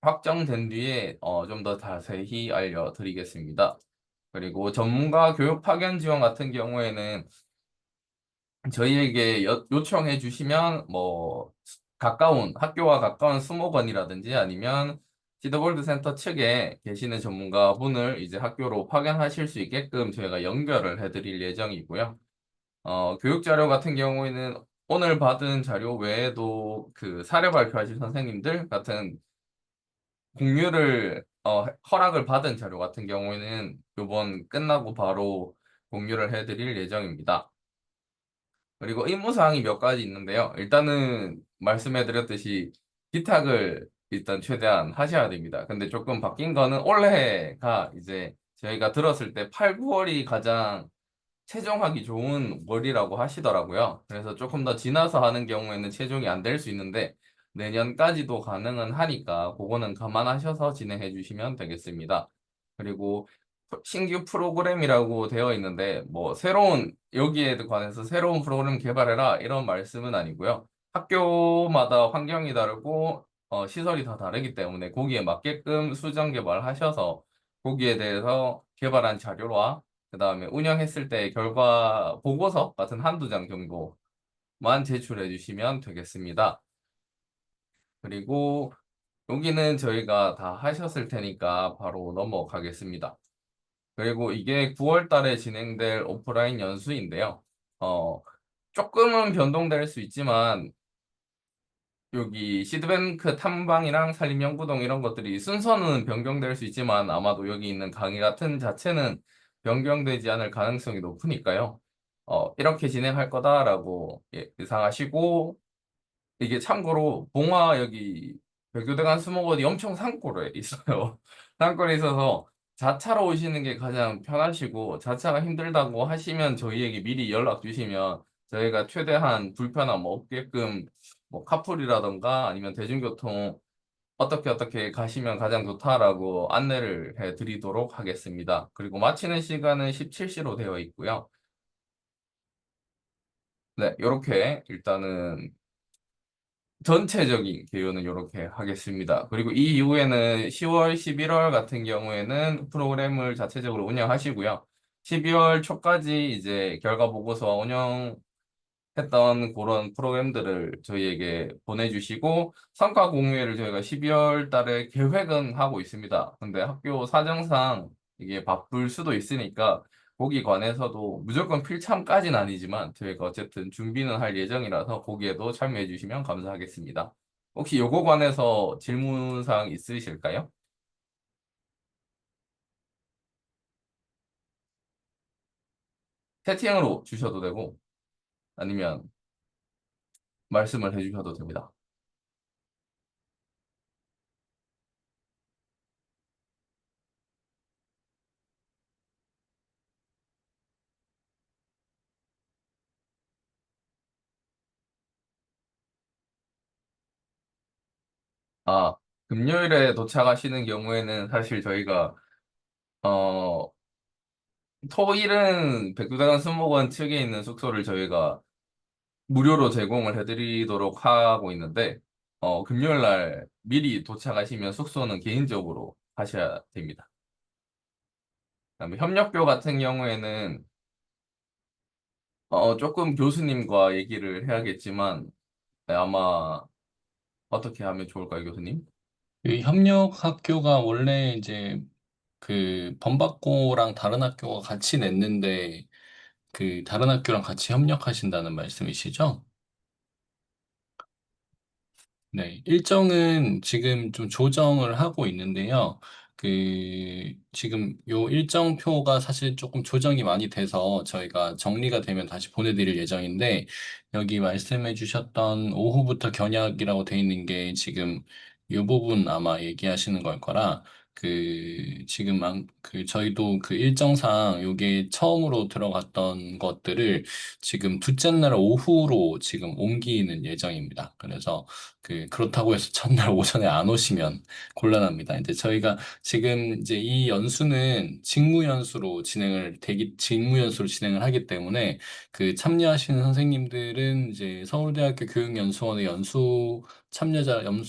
확정된 뒤에 좀 더 자세히 알려드리겠습니다. 그리고 전문가 교육 파견 지원 같은 경우에는 저희에게 요청해 주시면 뭐 학교와 가까운 수목원이라든지 아니면 시더골드 센터 측에 계시는 전문가분을 이제 학교로 파견하실 수 있게끔 저희가 연결을 해드릴 예정이고요. 교육 자료 같은 경우에는 오늘 받은 자료 외에도 그 사례 발표하실 선생님들 같은 공유를 허락을 받은 자료 같은 경우에는 이번 끝나고 바로 공유를 해드릴 예정입니다. 그리고 의무사항이 몇 가지 있는데요. 일단은 말씀해드렸듯이 기탁을 일단 최대한 하셔야 됩니다. 근데 조금 바뀐 거는 올해가 이제 저희가 들었을 때 8, 9월이 가장 체종하기 좋은 월이라고 하시더라고요. 그래서 조금 더 지나서 하는 경우에는 체종이 안 될 수 있는데 내년까지도 가능은 하니까 그거는 감안하셔서 진행해 주시면 되겠습니다. 그리고 신규 프로그램이라고 되어 있는데 뭐 새로운 여기에 관해서 새로운 프로그램 개발해라 이런 말씀은 아니고요. 학교마다 환경이 다르고 시설이 다 다르기 때문에 거기에 맞게끔 수정 개발하셔서 거기에 대해서 개발한 자료와 그다음에 운영했을 때 결과 보고서 같은 한두 장 정도만 제출해 주시면 되겠습니다. 그리고 여기는 저희가 다 하셨을 테니까 바로 넘어가겠습니다. 그리고 이게 9월 달에 진행될 오프라인 연수인데요. 조금은 변동될 수 있지만 여기 시드뱅크 탐방이랑 산림연구동 이런 것들이 순서는 변경될 수 있지만 아마도 여기 있는 강의 같은 자체는 변경되지 않을 가능성이 높으니까요. 이렇게 진행할 거다라고 예상하시고 이게 참고로 봉화 여기 백두대간 수목원이 엄청 산골에 있어요. 산골에 있어서 자차로 오시는 게 가장 편하시고 자차가 힘들다고 하시면 저희에게 미리 연락 주시면 저희가 최대한 불편함 없게끔 뭐 카풀이라던가 아니면 대중교통 어떻게 가시면 가장 좋다라고 안내를 해드리도록 하겠습니다. 그리고 마치는 시간은 17시로 되어 있고요. 네, 이렇게 일단은 전체적인 개요는 이렇게 하겠습니다. 그리고 이 이후에는 10월, 11월 같은 경우에는 프로그램을 자체적으로 운영하시고요. 12월 초까지 이제 결과 보고서와 운영했던 그런 프로그램들을 저희에게 보내주시고 성과 공유회를 저희가 12월 달에 계획은 하고 있습니다. 근데 학교 사정상 이게 바쁠 수도 있으니까 거기 관해서도 무조건 필참까지는 아니지만 저희가 어쨌든 준비는 할 예정이라서 거기에도 참여해 주시면 감사하겠습니다. 혹시 요거 관해서 질문사항 있으실까요? 채팅으로 주셔도 되고 아니면 말씀을 해주셔도 됩니다. 아, 금요일에 도착하시는 경우에는 사실 저희가 어, 토일은 백두대간 수목원 측에 있는 숙소를 저희가 무료로 제공을 해드리도록 하고 있는데, 금요일 날 미리 도착하시면 숙소는 개인적으로 하셔야 됩니다. 그다음에 협력교 같은 경우에는, 조금 교수님과 얘기를 해야겠지만, 네, 아마 어떻게 하면 좋을까요, 교수님? 이 협력 학교가 원래 이제 그 범박고랑 다른 학교가 같이 냈는데 그 다른 학교랑 같이 협력하신다는 말씀이시죠? 네, 일정은 지금 좀 조정을 하고 있는데요. 지금 요 일정표가 사실 조금 조정이 많이 돼서 저희가 정리가 되면 다시 보내드릴 예정인데, 여기 말씀해 주셨던 오후부터 견학이라고 돼 있는 게 지금 요 부분 아마 얘기하시는 걸 거라, 저희도 그 일정상 요게 처음으로 들어갔던 것들을 지금 둘째 날 오후로 지금 옮기는 예정입니다. 그래서 그렇다고 해서 첫날 오전에 안 오시면 곤란합니다. 이제 저희가 지금 이제 이 연수는 직무연수로 진행을 하기 때문에 그 참여하시는 선생님들은 이제 서울대학교 교육연수원의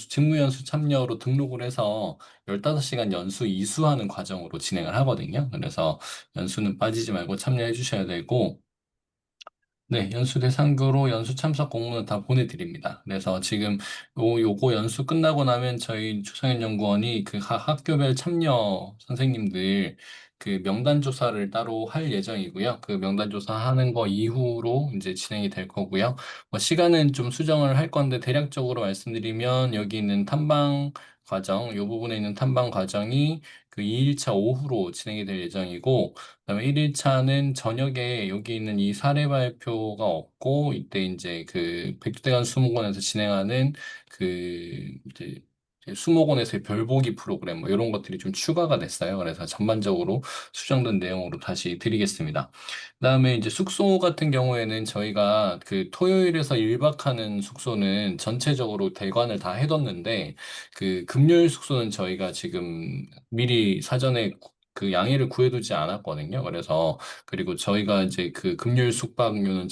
직무연수 참여로 등록을 해서 15시간 연수 이수하는 과정으로 진행을 하거든요. 그래서 연수는 빠지지 말고 참여해 주셔야 되고, 네, 연수 대상교로 연수 참석 공문을 다 보내드립니다. 그래서 지금 요거 연수 끝나고 나면 저희 추성현 연구원이 그 각 학교별 참여 선생님들 그 명단 조사를 따로 할 예정이고요. 그 명단 조사하는 거 이후로 이제 진행이 될 거고요. 뭐 시간은 좀 수정을 할 건데 대략적으로 말씀드리면 여기 있는 탐방 과정, 요 부분에 있는 탐방 과정이 그 2일차 오후로 진행이 될 예정이고, 그다음에 1일차는 저녁에 여기 있는 이 사례 발표가 없고 이때 이제 그 백두대간 수목원에서 진행하는 그 이제 수목원에서의 별보기 프로그램 뭐 이런 것들이 좀 추가가 됐어요. 그래서 전반적으로 수정된 내용으로 다시 드리겠습니다. 그다음에 이제 숙소 같은 경우에는 저희가 그 토요일에서 1박하는 숙소는 전체적으로 대관을 다 해뒀는데 그 금요일 숙소는 저희가 지금 미리 사전에 그 양해를 구해두지 않았거든요. 그래서 그리고 저희가 이제 그 금요일 숙박료는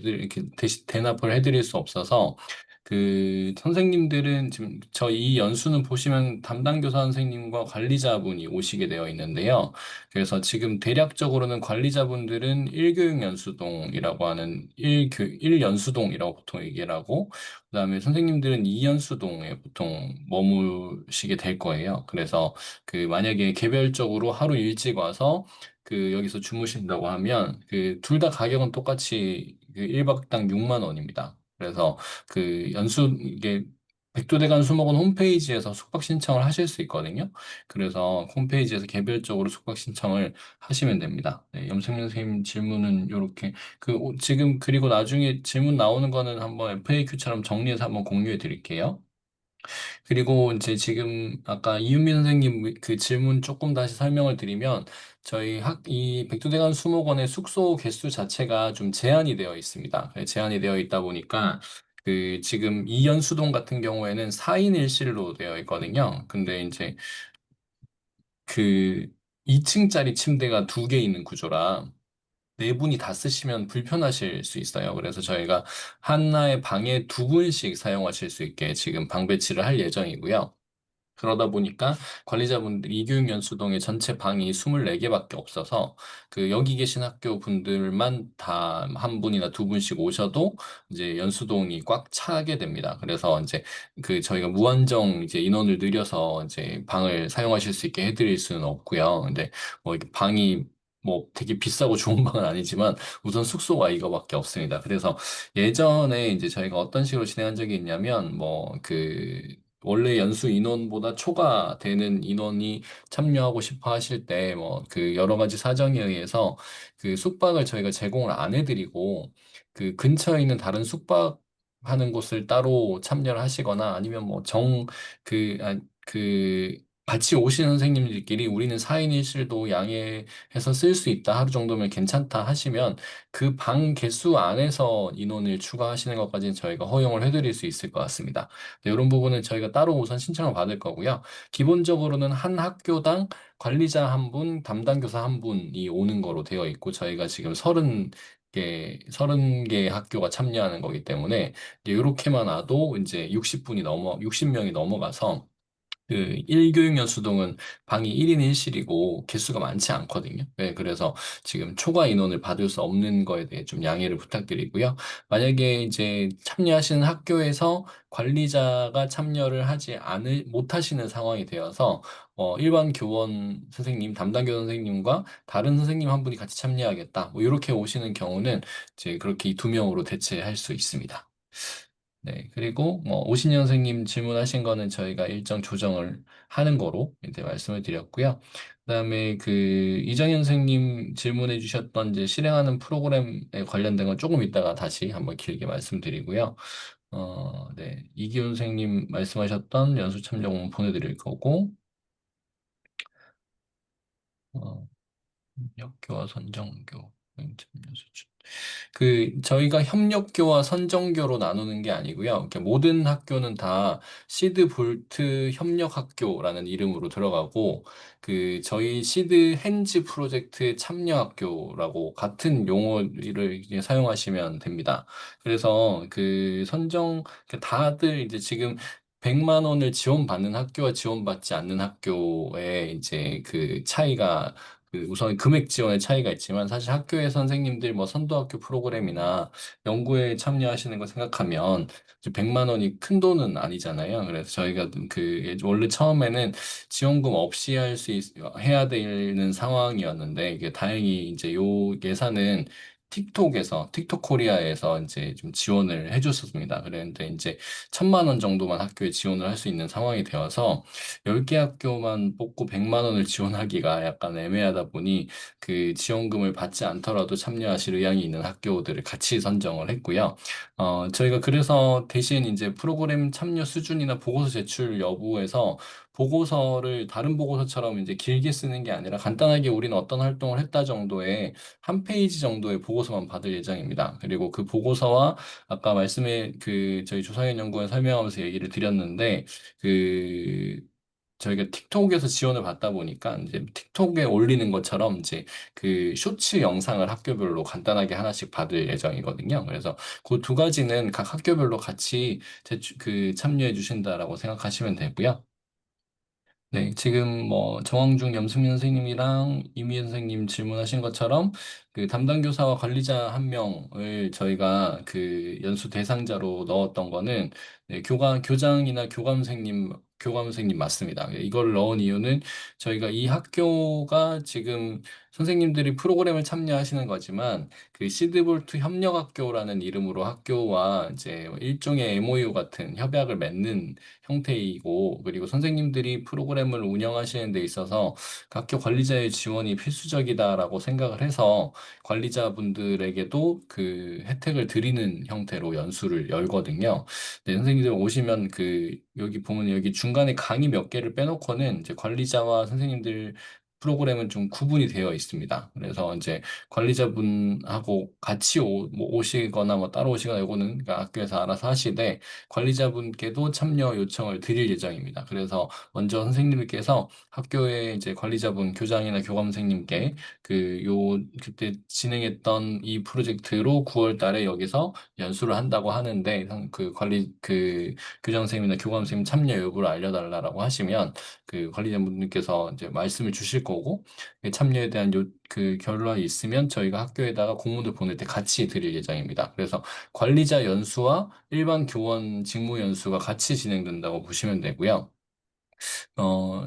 이렇게 대납을 해드릴 수 없어서 그 선생님들은 지금 저 이 연수는 보시면 담당 교사 선생님과 관리자분이 오시게 되어 있는데요. 그래서 지금 대략적으로는 관리자분들은 1교육 연수동이라고 하는 1연수동이라고 보통 얘기를 하고, 그다음에 선생님들은 2연수동에 보통 머무시게 될 거예요. 그래서 그 만약에 개별적으로 하루 일찍 와서 그 여기서 주무신다고 하면 그 둘 다 가격은 똑같이 그 1박당 6만 원입니다. 그래서 그 이게 백두대간 수목원 홈페이지에서 숙박 신청을 하실 수 있거든요. 그래서 홈페이지에서 개별적으로 숙박 신청을 하시면 됩니다. 네, 염승민 선생님 질문은 이렇게 지금 그리고 나중에 질문 나오는 거는 한번 FAQ처럼 정리해서 한번 공유해 드릴게요. 그리고 이제 지금 아까 이윤민 선생님 그 질문 조금 다시 설명을 드리면 이 백두대간 수목원의 숙소 개수 자체가 좀 제한이 되어 있습니다. 제한이 되어 있다 보니까 그 지금 이연수동 같은 경우에는 4인 1실로 되어 있거든요. 근데 이제 그 2층짜리 침대가 2개 있는 구조라 네 분이 다 쓰시면 불편하실 수 있어요. 그래서 저희가 하나의 방에 2분씩 사용하실 수 있게 지금 방 배치를 할 예정이고요. 그러다 보니까 관리자분들 이교육 연수동에 전체 방이 24개밖에 없어서 그 여기 계신 학교 분들만 다 한 분이나 2분씩 오셔도 이제 연수동이 꽉 차게 됩니다. 그래서 이제 그 저희가 무한정 이제 인원을 늘려서 이제 방을 사용하실 수 있게 해드릴 수는 없고요. 근데 뭐 이렇게 방이 뭐 되게 비싸고 좋은 방은 아니지만 우선 숙소가 이거밖에 없습니다. 그래서 예전에 이제 저희가 어떤 식으로 진행한 적이 있냐면 원래 연수 인원보다 초과되는 인원이 참여하고 싶어 하실 때, 뭐, 그 여러 가지 사정에 의해서 그 숙박을 저희가 제공을 안 해드리고, 그 근처에 있는 다른 숙박하는 곳을 따로 참여를 하시거나 아니면 뭐 같이 오시는 선생님들끼리 우리는 4인 1실도 양해해서 쓸 수 있다. 하루 정도면 괜찮다 하시면 그 방 개수 안에서 인원을 추가하시는 것까지는 저희가 허용을 해드릴 수 있을 것 같습니다. 네, 이런 부분은 저희가 따로 우선 신청을 받을 거고요. 기본적으로는 한 학교당 관리자 한 분, 담당 교사 한 분이 오는 거로 되어 있고, 저희가 지금 30개 학교가 참여하는 거기 때문에, 이제 이렇게만 와도 이제 60명이 넘어가서, 그 1교육연 수동은 방이 1인 1실이고 개수가 많지 않거든요. 네, 그래서 지금 초과 인원을 받을 수 없는 거에 대해 좀 양해를 부탁드리고요. 만약에 이제 참여하시는 학교에서 관리자가 참여를 못 하시는 상황이 되어서 일반 교원 선생님, 담당 교원 선생님과 다른 선생님 한 분이 같이 참여하겠다. 뭐 이렇게 오시는 경우는 이제 그렇게 이 2명으로 대체할 수 있습니다. 네, 그리고 뭐 오신영 선생님 질문하신 거는 저희가 일정 조정을 하는 거로 이제 말씀을 드렸고요. 그다음에 그 이정현 선생님 질문해 주셨던 이제 실행하는 프로그램에 관련된 건 조금 이따가 다시 한번 길게 말씀드리고요. 네, 이기훈 선생님 말씀하셨던 연수 참여공 보내드릴 거고, 어, 역교와 선정교, 저희가 협력교와 선정교로 나누는 게 아니고요. 이렇게 모든 학교는 다 시드 볼트 협력학교라는 이름으로 들어가고, 저희 시드 핸즈 프로젝트 참여학교라고 같은 용어를 이제 사용하시면 됩니다. 그래서 다들 이제 지금 100만 원을 지원받는 학교와 지원받지 않는 학교의 이제 그 차이가 우선 금액 지원의 차이가 있지만 사실 학교의 선생님들 뭐 선도학교 프로그램이나 연구에 참여하시는 거 생각하면 이제 100만 원이 큰 돈은 아니잖아요. 그래서 저희가 원래 처음에는 지원금 없이 해야 되는 상황이었는데 이게 다행히 이제 요 예산은 틱톡 코리아에서 이제 좀 지원을 해줬었습니다. 그랬는데 이제 1,000만 원 정도만 학교에 지원을 할 수 있는 상황이 되어서 10개 학교만 뽑고 100만 원을 지원하기가 약간 애매하다 보니 그 지원금을 받지 않더라도 참여하실 의향이 있는 학교들을 같이 선정을 했고요. 저희가 그래서 대신 이제 프로그램 참여 수준이나 보고서 제출 여부에서 보고서를 다른 보고서처럼 이제 길게 쓰는 게 아니라 간단하게 우리는 어떤 활동을 했다 정도의 한 페이지 정도의 보고서만 받을 예정입니다. 그리고 그 보고서와 아까 말씀에 그 저희 조상현 연구원 설명하면서 얘기를 드렸는데 그 저희가 틱톡에서 지원을 받다 보니까 이제 틱톡에 올리는 것처럼 이제 그 쇼츠 영상을 학교별로 간단하게 하나씩 받을 예정이거든요. 그래서 그 두 가지는 각 학교별로 같이 참여해 주신다라고 생각하시면 되고요. 네, 지금 뭐 정황중 염승민 선생님이랑 이미 선생님 질문하신 것처럼 그 담당 교사와 관리자 한 명을 저희가 그 연수 대상자로 넣었던 거는 네, 교장이나 교감 선생님 맞습니다. 이걸 넣은 이유는 저희가 이 학교가 지금 선생님들이 프로그램을 참여하시는 거지만 그 시드볼트 협력학교라는 이름으로 학교와 이제 일종의 MOU 같은 협약을 맺는 형태이고, 그리고 선생님들이 프로그램을 운영하시는 데 있어서 그 학교 관리자의 지원이 필수적이다라고 생각을 해서 관리자분들에게도 그 혜택을 드리는 형태로 연수를 열거든요. 네, 선생님들 오시면 여기 보면 여기 중간에 강의 몇 개를 빼놓고는 이제 관리자와 선생님들 프로그램은 좀 구분이 되어 있습니다. 그래서 이제 관리자분하고 같이 뭐 오시거나 뭐 따로 오시거나 이거는 그러니까 학교에서 알아서 하시되 관리자분께도 참여 요청을 드릴 예정입니다. 그래서 먼저 선생님께서 학교의 이제 관리자분, 교장이나 교감 선생님께 그때 진행했던 이 프로젝트로 9월 달에 여기서 연수를 한다고 하는데 그 교장 선생님이나 교감 선생님 참여 여부를 알려달라고 하시면 그 관리자분들께서 이제 말씀을 주실 거고 그 참여에 대한 그 결론이 있으면 저희가 학교에다가 공문을 보낼 때 같이 드릴 예정입니다. 그래서 관리자 연수와 일반 교원 직무 연수가 같이 진행된다고 보시면 되고요.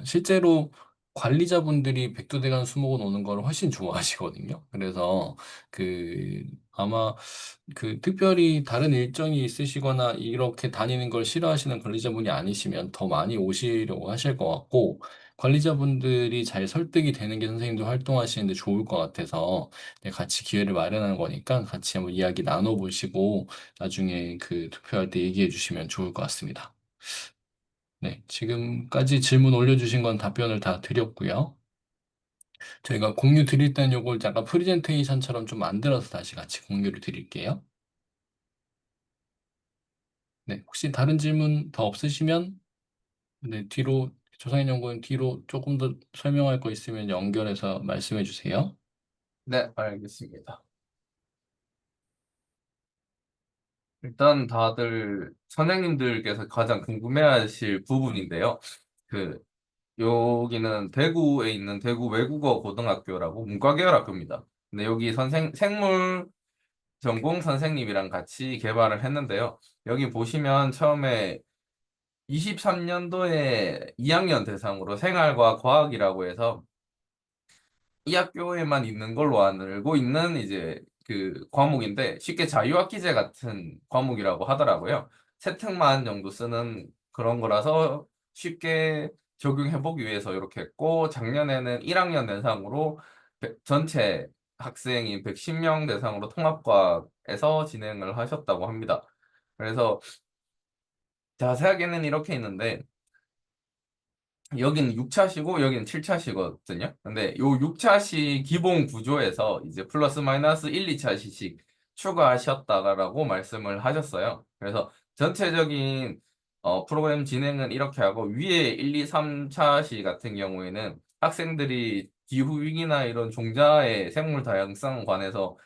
실제로 관리자분들이 백두대간 수목원 오는 걸 훨씬 좋아하시거든요. 그래서 아마 특별히 다른 일정이 있으시거나 이렇게 다니는 걸 싫어하시는 관리자분이 아니시면 더 많이 오시려고 하실 것 같고, 관리자분들이 잘 설득이 되는 게 선생님도 활동하시는데 좋을 것 같아서 네, 같이 기회를 마련하는 거니까 같이 한번 이야기 나눠보시고 나중에 투표할 때 얘기해 주시면 좋을 것 같습니다. 네, 지금까지 질문 올려주신 건 답변을 다 드렸고요. 저희가 공유 드릴 때는 요걸 약간 프레젠테이션처럼 좀 만들어서 다시 같이 공유를 드릴게요. 네, 혹시 다른 질문 더 없으시면 네, 조상현 연구원 뒤로 조금 더 설명할 거 있으면 연결해서 말씀해 주세요. 네, 알겠습니다. 일단 다들 선생님들께서 가장 궁금해하실 부분인데요. 그 여기는 대구에 있는 대구 외국어 고등학교라고 문과계열 학교입니다. 근데 여기 생물 전공 선생님이랑 같이 개발을 했는데요. 여기 보시면 처음에 23년도에 2학년 대상으로 생활과 과학이라고 해서 이 학교에만 있는 걸로 알고 있는 이제 그 과목인데 쉽게 자유학기제 같은 과목이라고 하더라고요. 채택만 정도 쓰는 그런 거라서 쉽게 적용해보기 위해서 이렇게 했고, 작년에는 1학년 대상으로 전체 학생이 110명 대상으로 통합과에서 진행을 하셨다고 합니다. 그래서 자세하게는 이렇게 있는데 여기는 6차시고 여기는 7차시거든요. 근데 요 6차시 기본 구조에서 이제 플러스 마이너스 1, 2차시씩 추가하셨다라고 말씀을 하셨어요. 그래서 전체적인 프로그램 진행은 이렇게 하고 위에 1, 2, 3차시 같은 경우에는 학생들이 기후위기나 이런 종자의 생물 다양성 관해서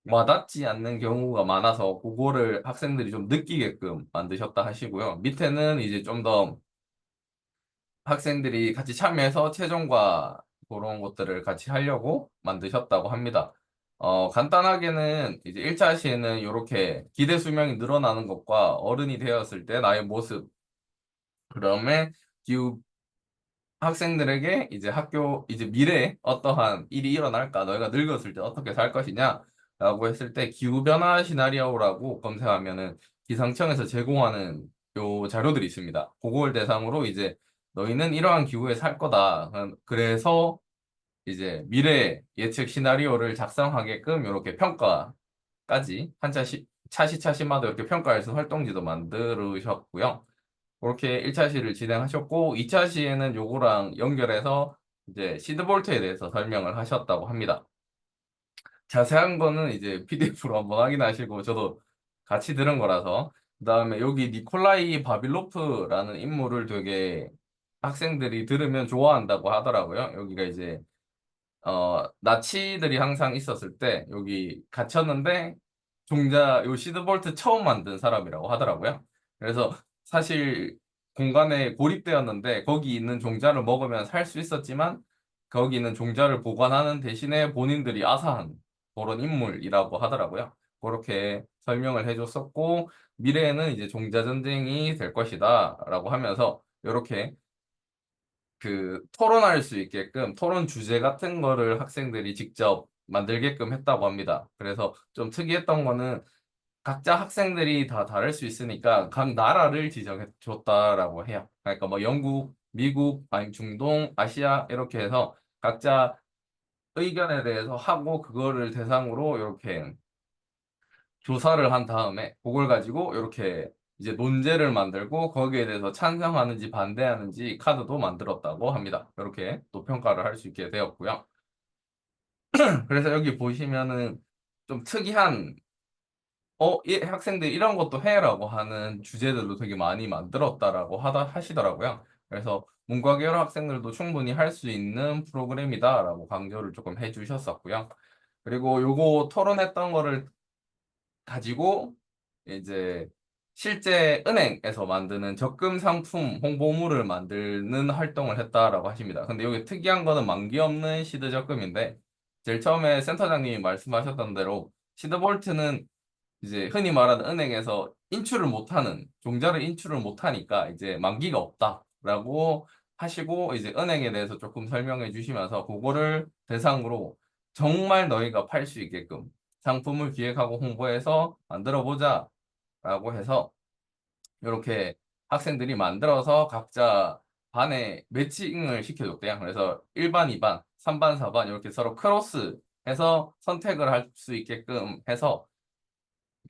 와닿지 않는 경우가 많아서 그거를 학생들이 좀 느끼게끔 만드셨다 하시고요. 밑에는 이제 좀더 학생들이 같이 참여해서 최종과 그런 것들을 같이 하려고 만드셨다고 합니다. 간단하게는 이제 1차 시에는 이렇게 기대 수명이 늘어나는 것과 어른이 되었을 때 나의 모습, 그다음에 기후 학생들에게 이제 학교 이제 미래에 어떠한 일이 일어날까, 너희가 늙었을 때 어떻게 살 것이냐, 라고 했을 때 기후변화 시나리오라고 검색하면은 기상청에서 제공하는 요 자료들이 있습니다. 그걸 대상으로 이제 너희는 이러한 기후에 살 거다. 그래서 이제 미래 예측 시나리오를 작성하게끔 이렇게 평가까지 차시차시마다 이렇게 평가할 수 있는 활동지도 만들으셨고요. 그렇게 1차 시를 진행하셨고 2차 시에는 요거랑 연결해서 이제 시드볼트에 대해서 설명을 하셨다고 합니다. 자세한 거는 이제 PDF로 한번 확인하시고 저도 같이 들은 거라서 그다음에 여기 니콜라이 바빌로프라는 인물을 되게 학생들이 들으면 좋아한다고 하더라고요. 여기가 이제 나치들이 항상 있었을 때 여기 갇혔는데 요 시드볼트 처음 만든 사람이라고 하더라고요. 그래서 사실 공간에 고립되었는데 거기 있는 종자를 먹으면 살 수 있었지만 거기 있는 종자를 보관하는 대신에 본인들이 아사한 그런 인물이라고 하더라고요. 그렇게 설명을 해줬었고 미래에는 이제 종자 전쟁이 될 것이다라고 하면서 이렇게 그 토론할 수 있게끔 토론 주제 같은 거를 학생들이 직접 만들게끔 했다고 합니다. 그래서 좀 특이했던 거는 각자 학생들이 다 다를 수 있으니까 각 나라를 지정해 줬다라고 해요. 그러니까 뭐 영국, 미국, 아니면 중동, 아시아 이렇게 해서 각자 의견에 대해서 하고 그거를 대상으로 이렇게 조사를 한 다음에 그걸 가지고 이렇게 이제 논제를 만들고 거기에 대해서 찬성하는지 반대하는지 카드도 만들었다고 합니다. 이렇게 또 평가를 할 수 있게 되었고요. 그래서 여기 보시면은 좀 특이한 이 학생들이 이런 것도 해라고 하는 주제들도 되게 많이 만들었다라고 하시더라고요. 그래서 문과 계열 학생들도 충분히 할 수 있는 프로그램이다라고 강조를 조금 해주셨었고요. 그리고 요거 토론했던 거를 가지고 이제 실제 은행에서 만드는 적금 상품 홍보물을 만드는 활동을 했다라고 하십니다. 근데 여기 특이한 거는 만기 없는 시드 적금인데 제일 처음에 센터장님이 말씀하셨던 대로 시드볼트는 이제 흔히 말하는 은행에서 인출을 못하는 종자를 인출을 못하니까 이제 만기가 없다라고 하시고 이제 은행에 대해서 조금 설명해 주시면서 그거를 대상으로 정말 너희가 팔 수 있게끔 상품을 기획하고 홍보해서 만들어 보자라고 해서 이렇게 학생들이 만들어서 각자 반에 매칭을 시켜줬대요. 그래서 1반, 2반, 3반, 4반 이렇게 서로 크로스해서 선택을 할 수 있게끔 해서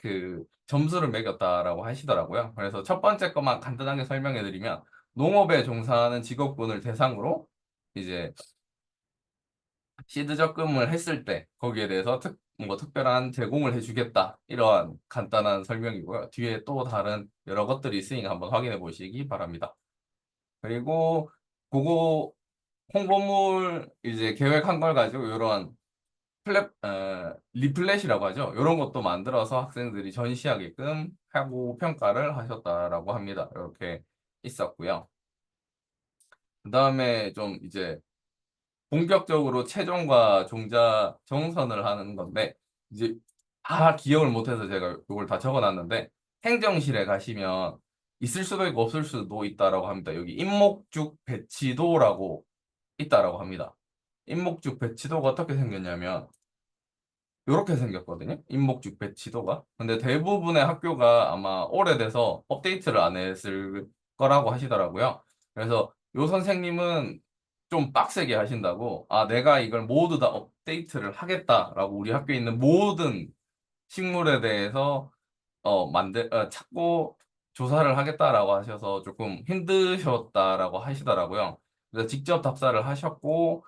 그 점수를 매겼다라고 하시더라고요. 그래서 첫 번째 것만 간단하게 설명해 드리면 농업에 종사하는 직업군을 대상으로 이제 시드 적금을 했을 때 거기에 대해서 뭐 특별한 제공을 해주겠다 이러한 간단한 설명이고요. 뒤에 또 다른 여러 것들이 있으니까 한번 확인해 보시기 바랍니다. 그리고 그거 홍보물 이제 계획한 걸 가지고 이런 리플렛이라고 하죠. 이런 것도 만들어서 학생들이 전시하게끔 하고 평가를 하셨다라고 합니다. 이렇게 있었고요. 그 다음에 좀 이제 본격적으로 최종과 종자 정선을 하는 건데 이제 다 기억을 못해서 제가 이걸 다 적어놨는데 행정실에 가시면 있을 수도 있고 없을 수도 있다라고 합니다. 여기 임목죽 배치도라고 있다라고 합니다. 임목죽 배치도가 어떻게 생겼냐면 이렇게 생겼거든요. 임목죽 배치도가. 근데 대부분의 학교가 아마 오래돼서 업데이트를 안 했을 거라고 하시더라고요. 그래서 요 선생님은 좀 빡세게 하신다고, 내가 이걸 모두 다 업데이트를 하겠다라고 우리 학교에 있는 모든 식물에 대해서 찾고 조사를 하겠다라고 하셔서 조금 힘드셨다라고 하시더라고요. 그래서 직접 답사를 하셨고,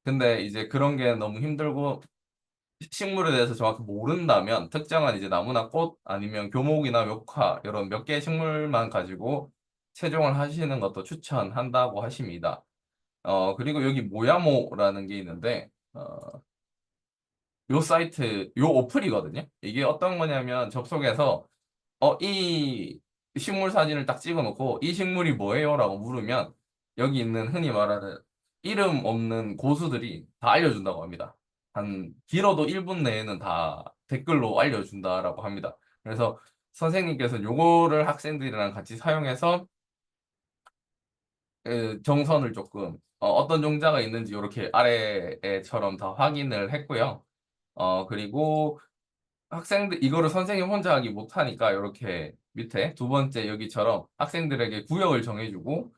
근데 이제 그런 게 너무 힘들고 식물에 대해서 정확히 모른다면 특정한 이제 나무나 꽃 아니면 교목이나 묘화 이런 몇 개의 식물만 가지고 채종을 하시는 것도 추천한다고 하십니다. 그리고 여기 모야모라는 게 있는데 요 사이트 요 어플이거든요. 이게 어떤 거냐면 접속해서 이 식물 사진을 딱 찍어놓고 이 식물이 뭐예요? 라고 물으면 여기 있는 흔히 말하는 이름 없는 고수들이 다 알려준다고 합니다. 한 길어도 1분 내에는 다 댓글로 알려준다라고 합니다. 그래서 선생님께서 요거를 학생들이랑 같이 사용해서 정선을 조금 어떤 종자가 있는지 이렇게 아래에처럼 다 확인을 했고요. 그리고 학생들 이거를 선생님 혼자 하기 못하니까 이렇게 밑에 두 번째 여기처럼 학생들에게 구역을 정해주고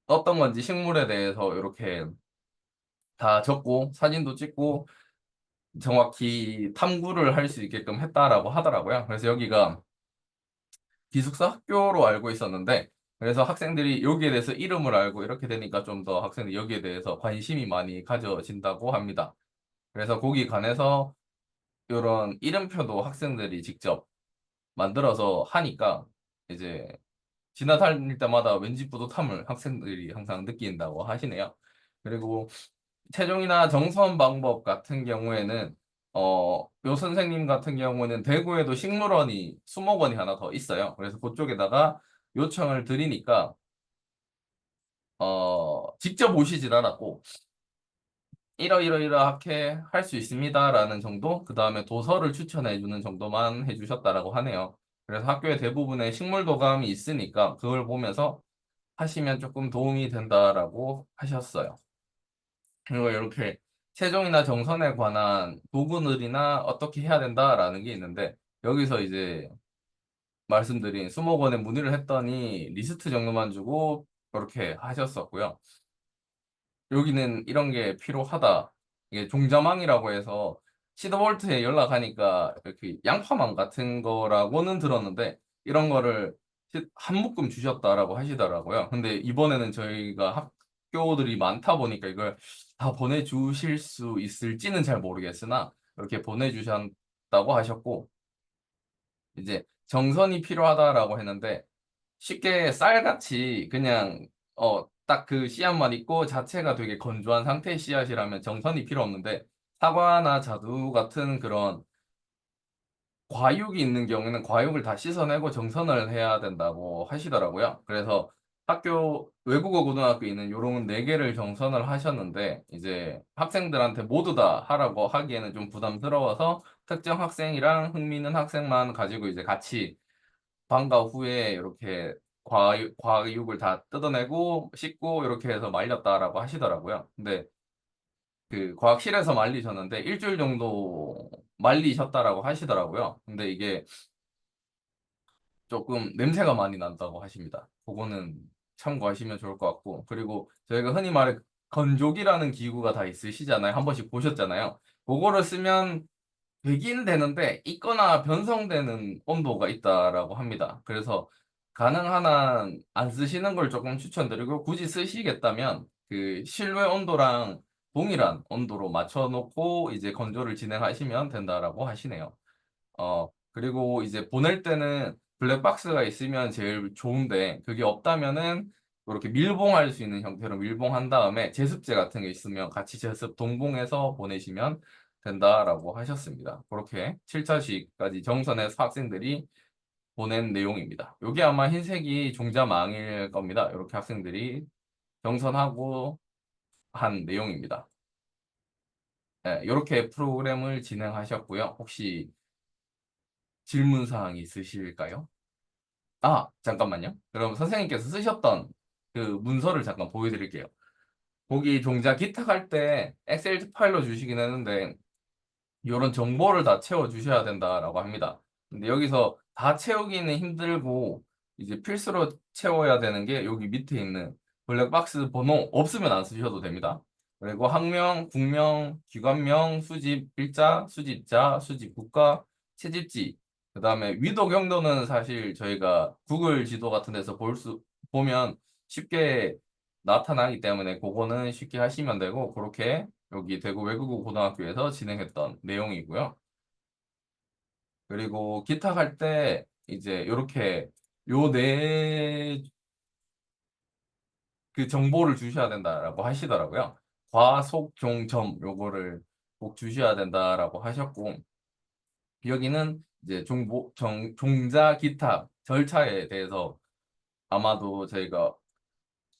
어떤 건지 식물에 대해서 이렇게 다 적고 사진도 찍고 정확히 탐구를 할 수 있게끔 했다라고 하더라고요. 그래서 여기가 기숙사 학교로 알고 있었는데 그래서 학생들이 여기에 대해서 이름을 알고 이렇게 되니까 좀 더 학생들이 여기에 대해서 관심이 많이 가져진다고 합니다. 그래서 거기 관해서 이런 이름표도 학생들이 직접 만들어서 하니까 이제 지나다닐 때마다 왠지 뿌듯함을 학생들이 항상 느낀다고 하시네요. 그리고 최종이나 정선 방법 같은 경우에는 요 선생님 같은 경우는 대구에도 식물원이 수목원이 하나 더 있어요. 그래서 그쪽에다가 요청을 드리니까 직접 오시질 않았고 이러이러이러하게 할 수 있습니다라는 정도, 그 다음에 도서를 추천해 주는 정도만 해주셨다라고 하네요. 그래서 학교에 대부분의 식물 도감이 있으니까 그걸 보면서 하시면 조금 도움이 된다라고 하셨어요. 그리고 이렇게 세종이나 정선에 관한 도구늘이나 어떻게 해야 된다라는 게 있는데 여기서 이제 말씀드린 수목원에 문의를 했더니 리스트 정도만 주고 그렇게 하셨었고요. 여기는 이런 게 필요하다. 이게 종자망이라고 해서 시드볼트에 연락하니까 이렇게 양파망 같은 거라고는 들었는데 이런 거를 한 묶음 주셨다라고 하시더라고요. 근데 이번에는 저희가 학교들이 많다 보니까 이걸 다 보내주실 수 있을지는 잘 모르겠으나 이렇게 보내주셨다고 하셨고 이제 정선이 필요하다라고 했는데 쉽게 쌀같이 그냥 딱 그 씨앗만 있고 자체가 되게 건조한 상태의 씨앗이라면 정선이 필요 없는데 사과나 자두 같은 그런 과육이 있는 경우에는 과육을 다 씻어내고 정선을 해야 된다고 하시더라고요. 그래서 학교 외국어 고등학교에 있는 요런 네 개를 정선을 하셨는데 이제 학생들한테 모두 다 하라고 하기에는 좀 부담스러워서 특정 학생이랑 흥미 있는 학생만 가지고 이제 같이 방과 후에 이렇게 과육을 다 뜯어내고 씻고 이렇게 해서 말렸다라고 하시더라고요. 근데 그 과학실에서 말리셨는데 일주일 정도 말리셨다라고 하시더라고요. 근데 이게 조금 냄새가 많이 난다고 하십니다. 그거는 참고하시면 좋을 것 같고 그리고 저희가 흔히 말해 건조기라는 기구가 다 있으시잖아요. 한 번씩 보셨잖아요. 그거를 쓰면 되긴 되는데 있거나 변성되는 온도가 있다라고 합니다. 그래서 가능한 한 안 쓰시는 걸 조금 추천드리고 굳이 쓰시겠다면 그 실외 온도랑 동일한 온도로 맞춰놓고 이제 건조를 진행하시면 된다라고 하시네요. 그리고 이제 보낼 때는 블랙박스가 있으면 제일 좋은데 그게 없다면은 이렇게 밀봉할 수 있는 형태로 밀봉한 다음에 제습제 같은 게 있으면 같이 제습 동봉해서 보내시면 된다라고 하셨습니다. 그렇게 7차시까지 정선해서 학생들이 보낸 내용입니다. 여기 아마 흰색이 종자망일 겁니다. 이렇게 학생들이 정선하고 한 내용입니다. 네, 이렇게 프로그램을 진행하셨고요. 혹시 질문 사항이 있으실까요? 아, 잠깐만요. 그럼 선생님께서 쓰셨던 그 문서를 잠깐 보여드릴게요. 거기 종자 기탁할 때 엑셀 파일로 주시긴 했는데 이런 정보를 다 채워주셔야 된다라고 합니다. 근데 여기서 다 채우기는 힘들고 이제 필수로 채워야 되는 게 여기 밑에 있는 블랙박스 번호 없으면 안 쓰셔도 됩니다. 그리고 학명, 국명, 기관명, 수집 일자, 수집자, 수집 국가, 채집지, 그 다음에 위도 경도는 사실 저희가 구글 지도 같은 데서 보면 쉽게 나타나기 때문에 그거는 쉽게 하시면 되고 그렇게 여기 대구 외국어 고등학교에서 진행했던 내용이고요. 그리고 기타 할 때 이제 이렇게 요 네 그 정보를 주셔야 된다라고 하시더라고요. 과속 종점 요거를 꼭 주셔야 된다라고 하셨고 여기는 이제 종자 기타 절차에 대해서 아마도 저희가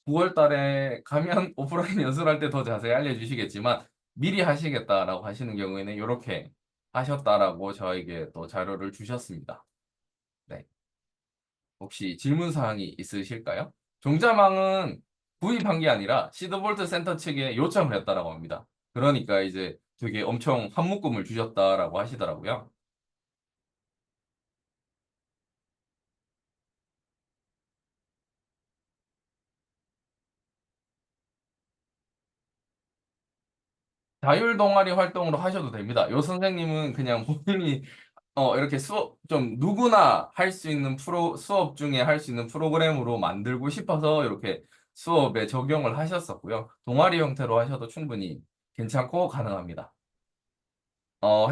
9월 달에 가면 오프라인 연습할 때 더 자세히 알려주시겠지만 미리 하시겠다라고 하시는 경우에는 이렇게 하셨다라고 저에게 또 자료를 주셨습니다. 네. 혹시 질문 사항이 있으실까요? 종자망은 구입한 게 아니라 시드볼트 센터 측에 요청을 했다라고 합니다. 그러니까 이제 되게 엄청 한 묶음을 주셨다라고 하시더라고요. 자율 동아리 활동으로 하셔도 됩니다. 요 선생님은 그냥 본인이 이렇게 수업, 좀 누구나 할 수 있는 수업 중에 할 수 있는 프로그램으로 만들고 싶어서 이렇게 수업에 적용을 하셨었고요. 동아리 형태로 하셔도 충분히 괜찮고 가능합니다.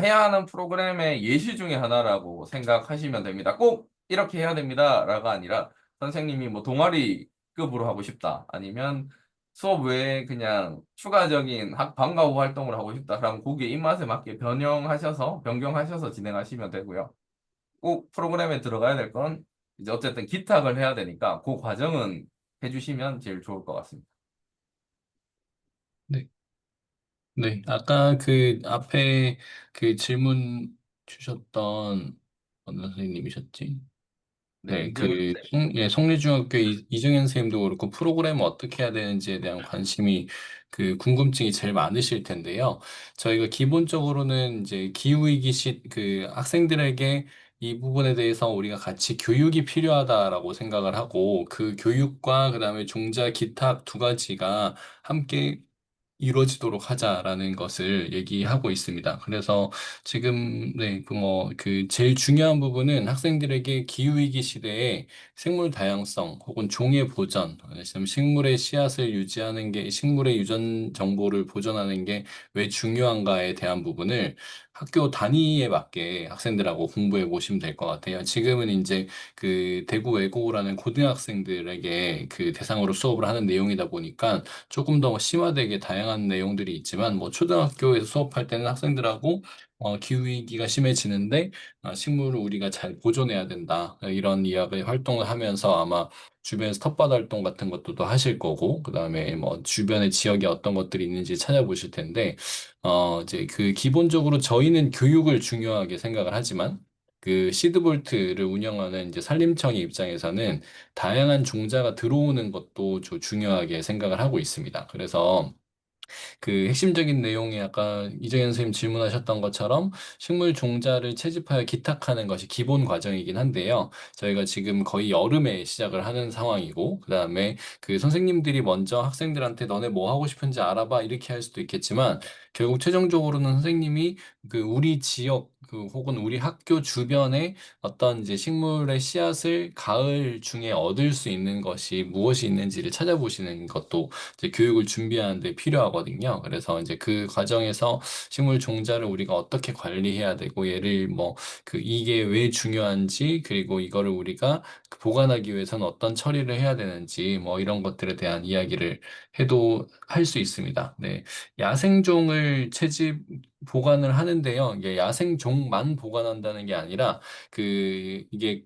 해야 하는 프로그램의 예시 중에 하나라고 생각하시면 됩니다. 꼭 이렇게 해야 됩니다라가 아니라 선생님이 뭐 동아리급으로 하고 싶다. 아니면 수업 외에 그냥 추가적인 방과 후 활동을 하고 싶다. 그럼 거기에 입맛에 맞게 변경하셔서 진행하시면 되고요. 꼭 프로그램에 들어가야 될 건 이제 어쨌든 기탁을 해야 되니까 그 과정은 해주시면 제일 좋을 것 같습니다. 네. 네. 아까 그 앞에 그 질문 주셨던 어느 선생님이셨지? 네, 네, 이정현 쌤. 성리중학교 이정현 선생님도 그렇고 프로그램을 어떻게 해야 되는지에 대한 관심이 궁금증이 제일 많으실 텐데요. 저희가 기본적으로는 이제 기후위기 학생들에게 이 부분에 대해서 우리가 같이 교육이 필요하다라고 생각을 하고 그 교육과 그다음에 종자 기탁 두 가지가 함께 이루어지도록 하자라는 것을 얘기하고 있습니다. 그래서 지금 제일 중요한 부분은 학생들에게 기후위기 시대에 생물 다양성 혹은 종의 보전, 지금 식물의 씨앗을 유지하는 게 식물의 유전 정보를 보존하는 게 왜 중요한가에 대한 부분을 학교 단위에 맞게 학생들하고 공부해 보시면 될 것 같아요. 지금은 이제 대구 외고라는 고등학생들에게 대상으로 수업을 하는 내용이다 보니까 조금 더 심화되게 다양한 내용들이 있지만 뭐 초등학교에서 수업할 때는 학생들하고 기후위기가 심해지는데 식물을 우리가 잘 보존해야 된다. 이런 이야기 활동을 하면서 아마 주변에서 텃밭 활동 같은 것도 또 하실 거고 그다음에 뭐 주변의 지역에 어떤 것들이 있는지 찾아보실 텐데 이제 기본적으로 저희는 교육을 중요하게 생각을 하지만 시드볼트를 운영하는 이제 산림청의 입장에서는 다양한 종자가 들어오는 것도 중요하게 생각을 하고 있습니다. 그래서 핵심적인 내용이 아까 이정현 선생님 질문하셨던 것처럼 식물 종자를 채집하여 기탁하는 것이 기본 과정이긴 한데요. 저희가 지금 거의 여름에 시작을 하는 상황이고, 그 다음에 선생님들이 먼저 학생들한테 너네 뭐 하고 싶은지 알아봐 이렇게 할 수도 있겠지만, 결국 최종적으로는 선생님이 우리 지역 혹은 우리 학교 주변에 어떤 이제 식물의 씨앗을 가을 중에 얻을 수 있는 것이 무엇이 있는지를 찾아보시는 것도 이제 교육을 준비하는 데 필요하거든요. 그래서 이제 그 과정에서 식물 종자를 우리가 어떻게 관리해야 되고 얘를 뭐 이게 왜 중요한지 그리고 이거를 우리가 보관하기 위해서는 어떤 처리를 해야 되는지 뭐 이런 것들에 대한 이야기를 해도 할 수 있습니다. 네. 야생종을 보관을 하는데요. 이게 야생종만 보관한다는 게 아니라 이게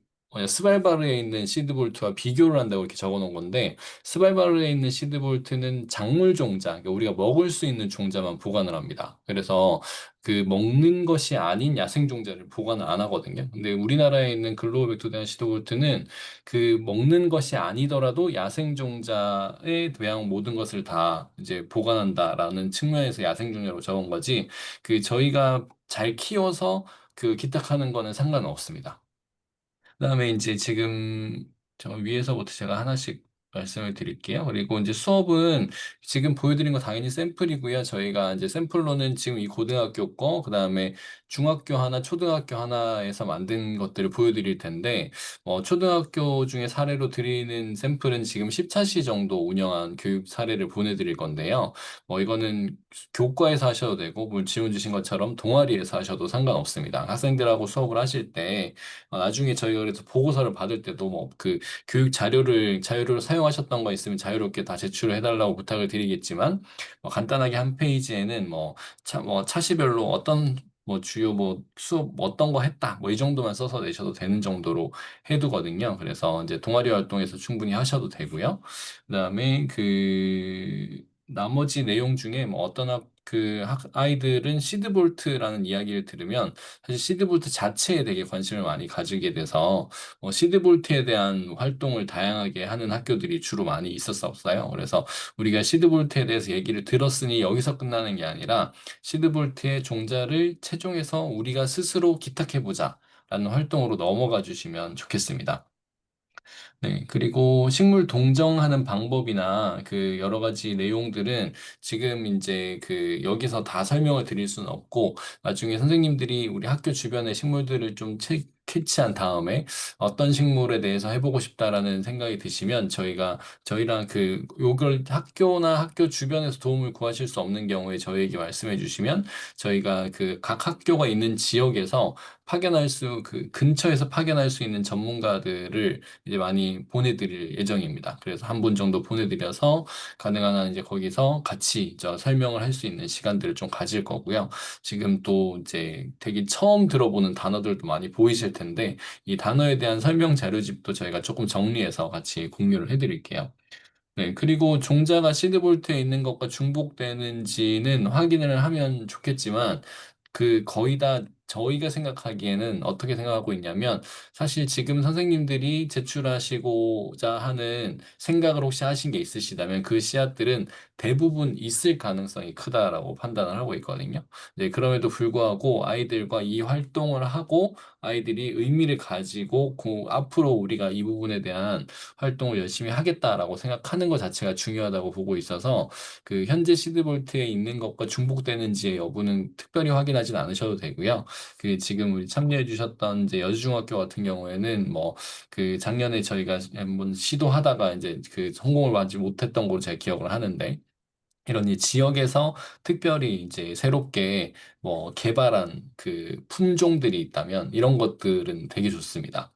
스발바르에 있는 시드볼트와 비교를 한다고 이렇게 적어 놓은 건데 스발바르에 있는 시드볼트는 작물 종자, 그러니까 우리가 먹을 수 있는 종자만 보관을 합니다. 그래서 먹는 것이 아닌 야생 종자를 보관을 안 하거든요. 근데 우리나라에 있는 글로우백토대한 시드볼트는 먹는 것이 아니더라도 야생 종자에 대한 모든 것을 다 이제 보관한다라는 측면에서 야생 종자로 적은 거지. 저희가 잘 키워서 기탁하는 거는 상관은 없습니다. 그다음에 이제 지금 저 위에서부터 제가 하나씩 말씀을 드릴게요. 그리고 이제 수업은 지금 보여드린 거 당연히 샘플이고요. 저희가 이제 샘플로는 지금 이 고등학교 거, 그다음에 중학교 하나, 초등학교 하나에서 만든 것들을 보여드릴 텐데, 초등학교 중에 사례로 드리는 샘플은 지금 10차시 정도 운영한 교육 사례를 보내드릴 건데요. 이거는 교과에서 하셔도 되고, 뭐 질문 주신 것처럼 동아리에서 하셔도 상관없습니다. 학생들하고 수업을 하실 때 나중에 저희가 그래서 보고서를 받을 때도 뭐 교육 자료를 사용하셨던 거 있으면 자유롭게 다 제출을 해달라고 부탁을 드리겠지만 간단하게 한 페이지에는 차시별로 어떤 주요 수업 어떤 거 했다 이 정도만 써서 내셔도 되는 정도로 해두거든요. 그래서 이제 동아리 활동에서 충분히 하셔도 되고요. 그다음에 나머지 내용 중에 뭐 어떤 아이들은 시드볼트라는 이야기를 들으면 사실 시드볼트 자체에 되게 관심을 많이 가지게 돼서 시드볼트에 대한 활동을 다양하게 하는 학교들이 주로 많이 있었어요. 그래서 우리가 시드볼트에 대해서 얘기를 들었으니 여기서 끝나는 게 아니라 시드볼트의 종자를 채종해서 우리가 스스로 기탁해보자 라는 활동으로 넘어가 주시면 좋겠습니다. 네, 그리고 식물 동정하는 방법이나 그 여러 가지 내용들은 지금 이제 그 여기서 다 설명을 드릴 수는 없고 나중에 선생님들이 우리 학교 주변의 식물들을 좀 캐치한 다음에 어떤 식물에 대해서 해보고 싶다라는 생각이 드시면 저희랑 그 요걸 학교나 학교 주변에서 도움을 구하실 수 없는 경우에 저희에게 말씀해 주시면 저희가 그 각 학교가 있는 지역에서 그 근처에서 파견할 수 있는 전문가들을 이제 많이 보내드릴 예정입니다. 그래서 한 분 정도 보내드려서 가능한 한 이제 거기서 같이 저 설명을 할 수 있는 시간들을 좀 가질 거고요. 지금 또 이제 되게 처음 들어보는 단어들도 많이 보이실 텐데 이 단어에 대한 설명 자료집도 저희가 조금 정리해서 같이 공유를 해드릴게요. 네, 그리고 종자가 시드볼트에 있는 것과 중복되는지는 확인을 하면 좋겠지만, 거의 다 저희가 생각하기에는 어떻게 생각하고 있냐면, 사실 지금 선생님들이 제출하시고자 하는 생각을 혹시 하신 게 있으시다면, 그 씨앗들은 대부분 있을 가능성이 크다라고 판단을 하고 있거든요. 네, 그럼에도 불구하고 아이들과 이 활동을 하고, 아이들이 의미를 가지고, 앞으로 우리가 이 부분에 대한 활동을 열심히 하겠다라고 생각하는 것 자체가 중요하다고 보고 있어서 그 현재 시드볼트에 있는 것과 중복되는지의 여부는 특별히 확인하진 않으셔도 되고요. 그 지금 우리 참여해 주셨던 이제 여주중학교 같은 경우에는 뭐 그 작년에 저희가 한번 시도하다가 이제 그 성공을 하지 못했던 걸로 제가 기억을 하는데 이런 이 지역에서 특별히 이제 새롭게 뭐 개발한 그 품종들이 있다면 이런 것들은 되게 좋습니다.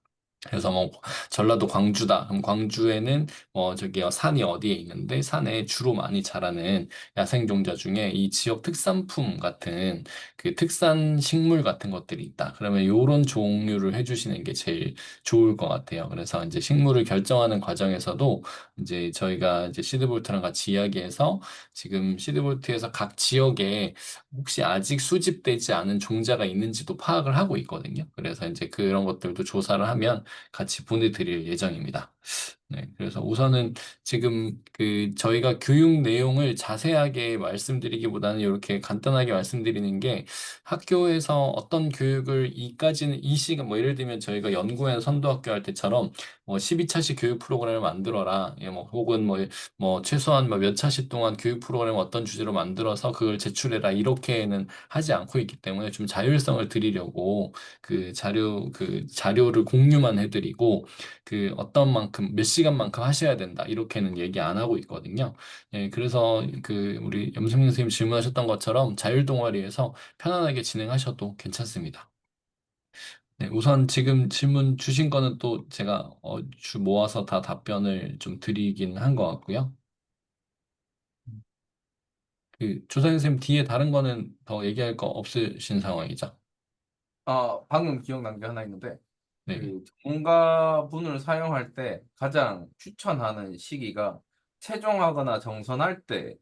그래서 뭐 전라도 광주다. 그럼 광주에는 뭐 저기요 산이 어디에 있는데 산에 주로 많이 자라는 야생 종자 중에 이 지역 특산품 같은 그 특산 식물 같은 것들이 있다. 그러면 요런 종류를 해주시는 게 제일 좋을 것 같아요. 그래서 이제 식물을 결정하는 과정에서도 이제 저희가 이제 시드볼트랑 같이 이야기해서 지금 시드볼트에서 각 지역에 혹시 아직 수집되지 않은 종자가 있는지도 파악을 하고 있거든요. 그래서 이제 그런 것들도 조사를 하면 같이 보내드릴 예정입니다. 네, 그래서 우선은 지금 저희가 교육 내용을 자세하게 말씀드리기보다는 이렇게 간단하게 말씀드리는 게 학교에서 어떤 교육을 이 시간, 뭐 예를 들면 저희가 연구원 선도학교 할 때처럼 뭐 12차시 교육 프로그램을 만들어라. 예, 뭐 혹은 뭐 최소한 뭐 몇 차시 동안 교육 프로그램 어떤 주제로 만들어서 그걸 제출해라. 이렇게는 하지 않고 있기 때문에 좀 자율성을 드리려고 그 자료를 공유만 해드리고 어떤 만큼 몇 시간만큼 하셔야 된다 이렇게는 얘기 안 하고 있거든요. 예, 그래서 우리 염승민 선생님 질문하셨던 것처럼 자율 동아리에서 편안하게 진행하셔도 괜찮습니다. 네, 우선 지금 질문 주신 거는 또 제가 주 모아서 다 답변을 좀 드리긴 한 것 같고요. 조선 선생님 뒤에 다른 거는 더 얘기할 거 없으신 상황이죠? 방금 기억난 게 하나 있는데, 네. 그 전문가분을 사용할 때 가장 추천하는 시기가 최종하거나 정선할 때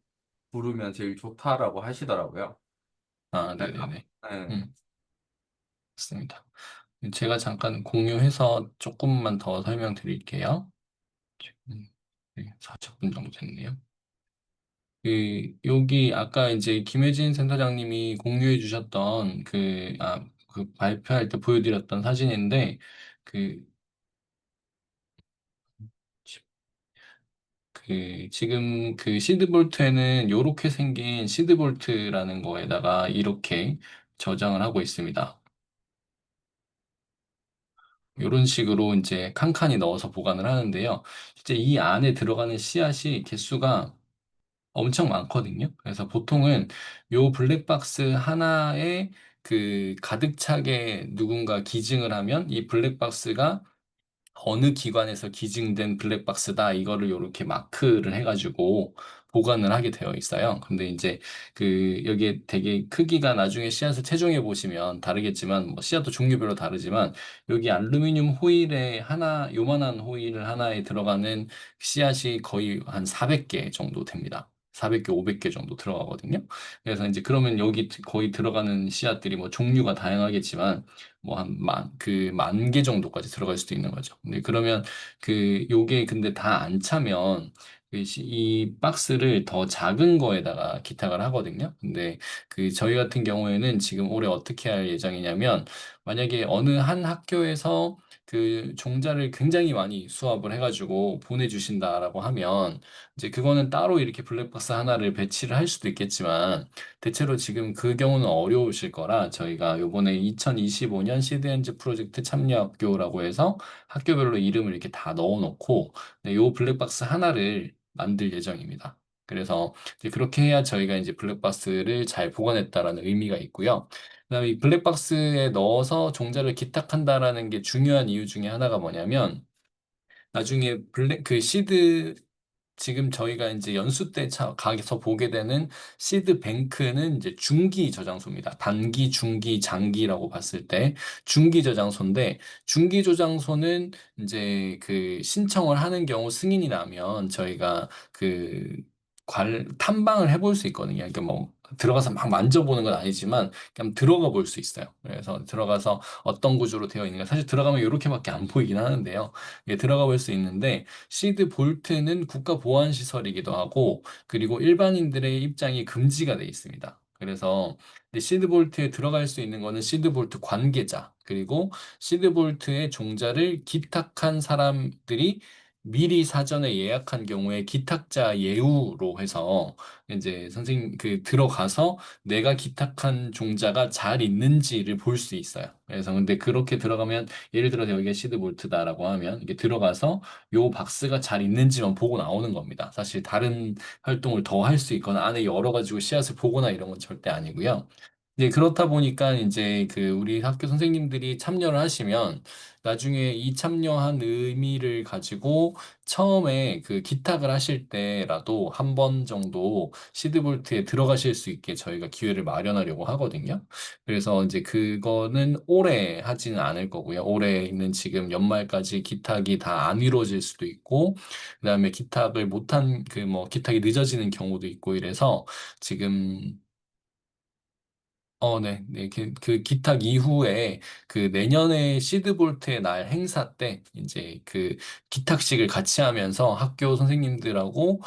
부르면 제일 좋다라고 하시더라고요. 아, 네, 네네네. 네. 음, 맞습니다. 제가 잠깐 공유해서 조금만 더 설명드릴게요. 지금 40분 정도 됐네요. 여기 아까 이제 김혜진 센터장님이 공유해 주셨던 그 발표할 때 보여드렸던 사진인데, 그, 지금 시드볼트에는 이렇게 생긴 시드볼트라는 거에다가 이렇게 저장을 하고 있습니다. 이런 식으로 이제 칸칸이 넣어서 보관을 하는데요. 실제 이 안에 들어가는 씨앗이 개수가 엄청 많거든요. 그래서 보통은 요 블랙박스 하나에 가득 차게 누군가 기증을 하면 이 블랙박스가 어느 기관에서 기증된 블랙박스다 이거를 이렇게 마크를 해가지고 보관을 하게 되어 있어요. 근데 이제 여기에 되게 크기가 나중에 씨앗을 채종해 보시면 다르겠지만 뭐 씨앗도 종류별로 다르지만 여기 알루미늄 호일에 요만한 호일 하나에 들어가는 씨앗이 거의 한 400개 정도 됩니다. 400개, 500개 정도 들어가거든요. 그래서 이제 그러면 여기 거의 들어가는 씨앗들이 뭐 종류가 다양하겠지만 뭐 만 개 정도까지 들어갈 수도 있는 거죠. 근데 그러면 요게 근데 다 안 차면 이 박스를 더 작은 거에다가 기탁을 하거든요. 근데 저희 같은 경우에는 지금 올해 어떻게 할 예정이냐면, 만약에 어느 한 학교에서 종자를 굉장히 많이 수합을 해가지고 보내주신다라고 하면, 이제 그거는 따로 이렇게 블랙박스 하나를 배치를 할 수도 있겠지만, 대체로 지금 그 경우는 어려우실 거라 저희가 요번에 2025년 시드엔즈 프로젝트 참여 학교라고 해서 학교별로 이름을 이렇게 다 넣어놓고, 네, 요 블랙박스 하나를 만들 예정입니다. 그래서 이제 그렇게 해야 저희가 이제 블랙박스를 잘 보관했다라는 의미가 있고요. 그다음에 이 블랙박스에 넣어서 종자를 기탁한다라는 게 중요한 이유 중에 하나가 뭐냐면, 나중에 시드, 지금 저희가 이제 연수 때 가서 보게 되는 시드 뱅크는 이제 중기 저장소입니다. 단기, 중기, 장기라고 봤을 때 중기 저장소인데, 중기 저장소는 이제 신청을 하는 경우 승인이 나면 저희가 탐방을 해볼 수 있거든요. 그러니까 뭐 들어가서 막 만져보는 건 아니지만 그냥 들어가 볼 수 있어요. 그래서 들어가서 어떤 구조로 되어 있는가, 사실 들어가면 이렇게밖에 안 보이긴 하는데요. 예, 들어가 볼 수 있는데, 시드 볼트는 국가 보안 시설이기도 하고, 그리고 일반인들의 입장이 금지가 돼 있습니다. 그래서 이제 시드 볼트에 들어갈 수 있는 거는 시드 볼트 관계자, 그리고 시드 볼트의 종자를 기탁한 사람들이 미리 사전에 예약한 경우에 기탁자 예우로 해서, 이제 선생님 들어가서 내가 기탁한 종자가 잘 있는지를 볼 수 있어요. 그래서 근데 그렇게 들어가면, 예를 들어서 여기가 시드 볼트다라고 하면 이게 들어가서 요 박스가 잘 있는지만 보고 나오는 겁니다. 사실 다른 활동을 더 할 수 있거나 안에 열어가지고 씨앗을 보거나 이런 건 절대 아니고요. 네, 그렇다 보니까 이제 우리 학교 선생님들이 참여를 하시면, 나중에 이 참여한 의미를 가지고 처음에 기탁을 하실 때라도 한 번 정도 시드볼트에 들어가실 수 있게 저희가 기회를 마련하려고 하거든요. 그래서 이제 그거는 올해 하지는 않을 거고요. 올해는 지금 연말까지 기탁이 다 안 이루어질 수도 있고, 그다음에 기탁을 못한 기탁이 늦어지는 경우도 있고 이래서 지금, 네, 네. 기탁 이후에 내년에 시드볼트의 날 행사 때 이제 기탁식을 같이 하면서 학교 선생님들하고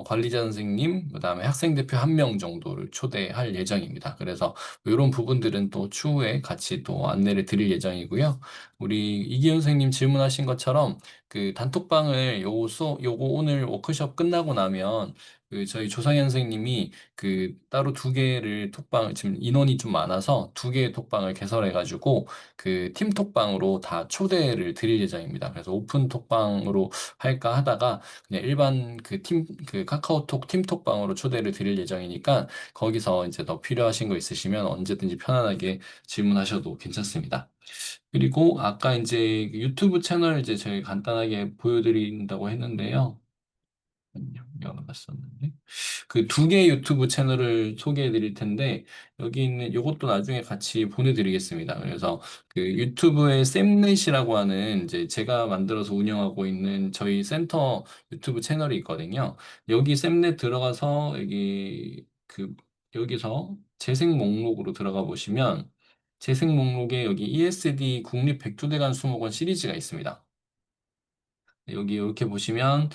관리자 선생님, 그다음에 학생 대표 한 명 정도를 초대할 예정입니다. 그래서 이런 부분들은 또 추후에 같이 또 안내를 드릴 예정이고요. 우리 이기현 선생님 질문하신 것처럼 단톡방을 요거 오늘 워크숍 끝나고 나면 저희 조상현 선생님이 따로 두 개를 지금 인원이 좀 많아서 두 개의 톡방을 개설해가지고 팀 톡방으로 다 초대를 드릴 예정입니다. 그래서 오픈 톡방으로 할까 하다가 그냥 일반 카카오톡 팀 톡방으로 초대를 드릴 예정이니까, 거기서 이제 더 필요하신 거 있으시면 언제든지 편안하게 질문하셔도 괜찮습니다. 그리고 아까 이제 유튜브 채널 이제 저희 간단하게 보여드린다고 했는데요. 열어봤었는데. 두 개의 유튜브 채널을 소개해 드릴 텐데, 여기 있는 요것도 나중에 같이 보내드리겠습니다. 그래서 유튜브에 쌤넷이라고 하는 이제 제가 만들어서 운영하고 있는 저희 센터 유튜브 채널이 있거든요. 여기 쌤넷 들어가서 여기서 재생 목록으로 들어가 보시면, 재생 목록에 여기 ESD 국립 백두대간 수목원 시리즈가 있습니다. 여기 이렇게 보시면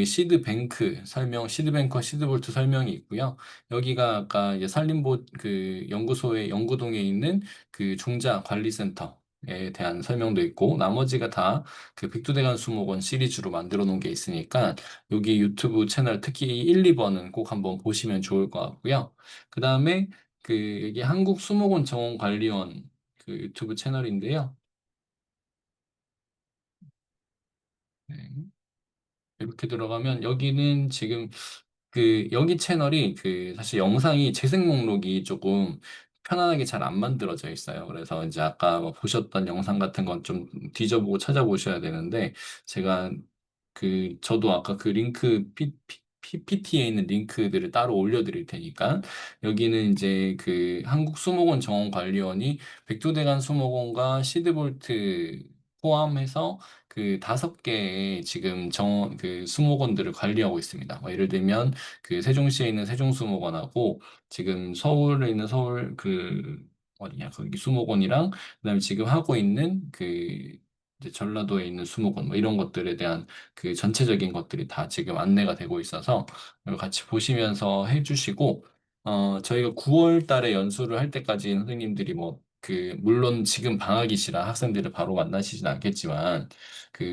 시드뱅크와 시드볼트 설명이 있고요. 여기가 아까 이제 연구소의 연구동에 있는 종자 관리센터에 대한 설명도 있고, 나머지가 다 백두대간 수목원 시리즈로 만들어 놓은 게 있으니까, 여기 유튜브 채널 특히 1, 2번은 꼭 한번 보시면 좋을 것 같고요. 그 다음에 여기 한국수목원 정원관리원 유튜브 채널인데요. 네. 이렇게 들어가면 여기는 지금 여기 채널이 사실 영상이 재생 목록이 조금 편안하게 잘 안 만들어져 있어요. 그래서 이제 아까 뭐 보셨던 영상 같은 건 좀 뒤져보고 찾아보셔야 되는데, 제가 저도 아까 링크 PPT에 있는 링크들을 따로 올려드릴 테니까, 여기는 이제 한국수목원 정원관리원이 백두대간 수목원과 시드볼트 포함해서 5개의 지금 수목원들을 관리하고 있습니다. 뭐 예를 들면 세종시에 있는 세종수목원하고, 지금 서울에 있는 서울 어디냐 거기 수목원이랑, 그다음에 지금 하고 있는 이제 전라도에 있는 수목원 뭐 이런 것들에 대한 그 전체적인 것들이 다 지금 안내가 되고 있어서 이걸 같이 보시면서 해주시고 저희가 9월 달에 연수를 할 때까지 선생님들이 뭐 물론 지금 방학이시라 학생들을 바로 만나시진 않겠지만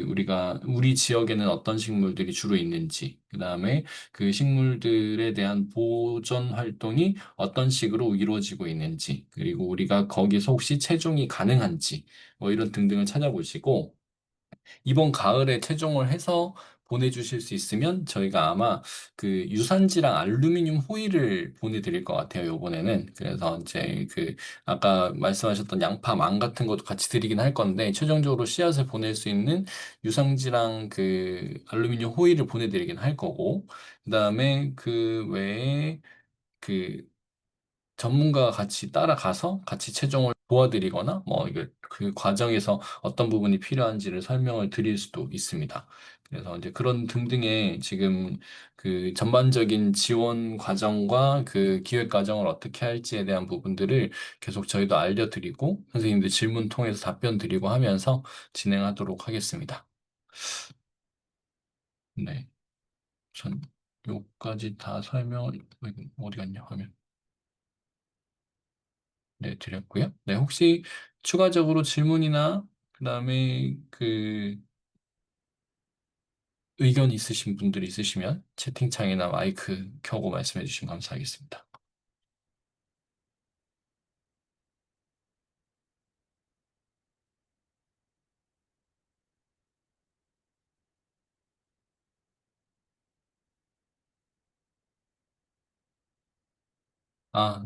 우리가 우리 지역에는 어떤 식물들이 주로 있는지 그다음에 그 식물들에 대한 보존 활동이 어떤 식으로 이루어지고 있는지 그리고 우리가 거기서 혹시 채종이 가능한지 뭐 이런 등등을 찾아보시고 이번 가을에 최종을 해서 보내주실 수 있으면 저희가 아마 유산지랑 알루미늄 호일을 보내드릴 것 같아요, 요번에는. 그래서 이제 아까 말씀하셨던 양파, 망 같은 것도 같이 드리긴 할 건데, 최종적으로 씨앗을 보낼 수 있는 유산지랑 알루미늄 호일을 보내드리긴 할 거고, 그 다음에 그 외에 그 전문가가 같이 따라가서 같이 최종을 도와드리거나 뭐 이게 그 과정에서 어떤 부분이 필요한지를 설명을 드릴 수도 있습니다. 그래서 이제 그런 등등의 지금 전반적인 지원 과정과 그 기획 과정을 어떻게 할지에 대한 부분들을 계속 저희도 알려드리고 선생님들 질문 통해서 답변 드리고 하면서 진행하도록 하겠습니다. 네. 전 요까지 다 설명을 어디 갔냐 하면 네, 드렸고요. 네, 혹시 추가적으로 질문이나 그다음에 의견 있으신 분들이 있으시면 채팅창이나 마이크 켜고 말씀해 주시면 감사하겠습니다.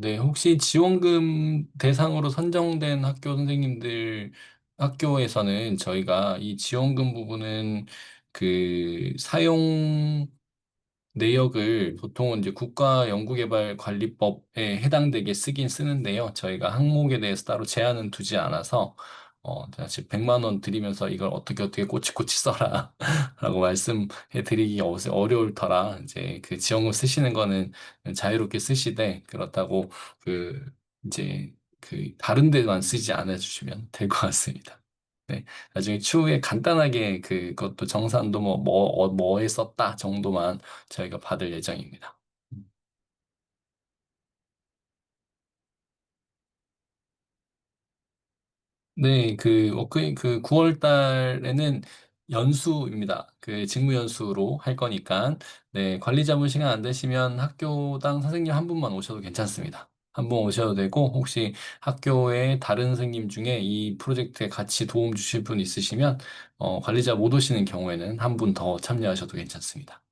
네. 혹시 지원금 대상으로 선정된 학교 선생님들 학교에서는 저희가 이 지원금 부분은 사용 내역을 보통은 이제 국가연구개발관리법에 해당되게 쓰긴 쓰는데요. 저희가 항목에 대해서 따로 제한은 두지 않아서, 사실 100만 원 드리면서 이걸 어떻게 꼬치꼬치 써라 라고 말씀해 드리기 어려울 터라 이제 지원금 쓰시는 거는 자유롭게 쓰시되 그렇다고 그 이제 다른 데만 쓰지 않아 주시면 될 것 같습니다. 네. 나중에 추후에 간단하게 그것도 정산도 뭐에 썼다 정도만 저희가 받을 예정입니다. 네, 9월 달에는 연수입니다. 직무 연수로 할 거니까, 네, 관리 잡을 시간 안 되시면 학교당 선생님 한 분만 오셔도 괜찮습니다. 한 분 오셔도 되고, 혹시 학교에 다른 선생님 중에 이 프로젝트에 같이 도움 주실 분 있으시면, 관리자 못 오시는 경우에는 한 분 더 참여하셔도 괜찮습니다.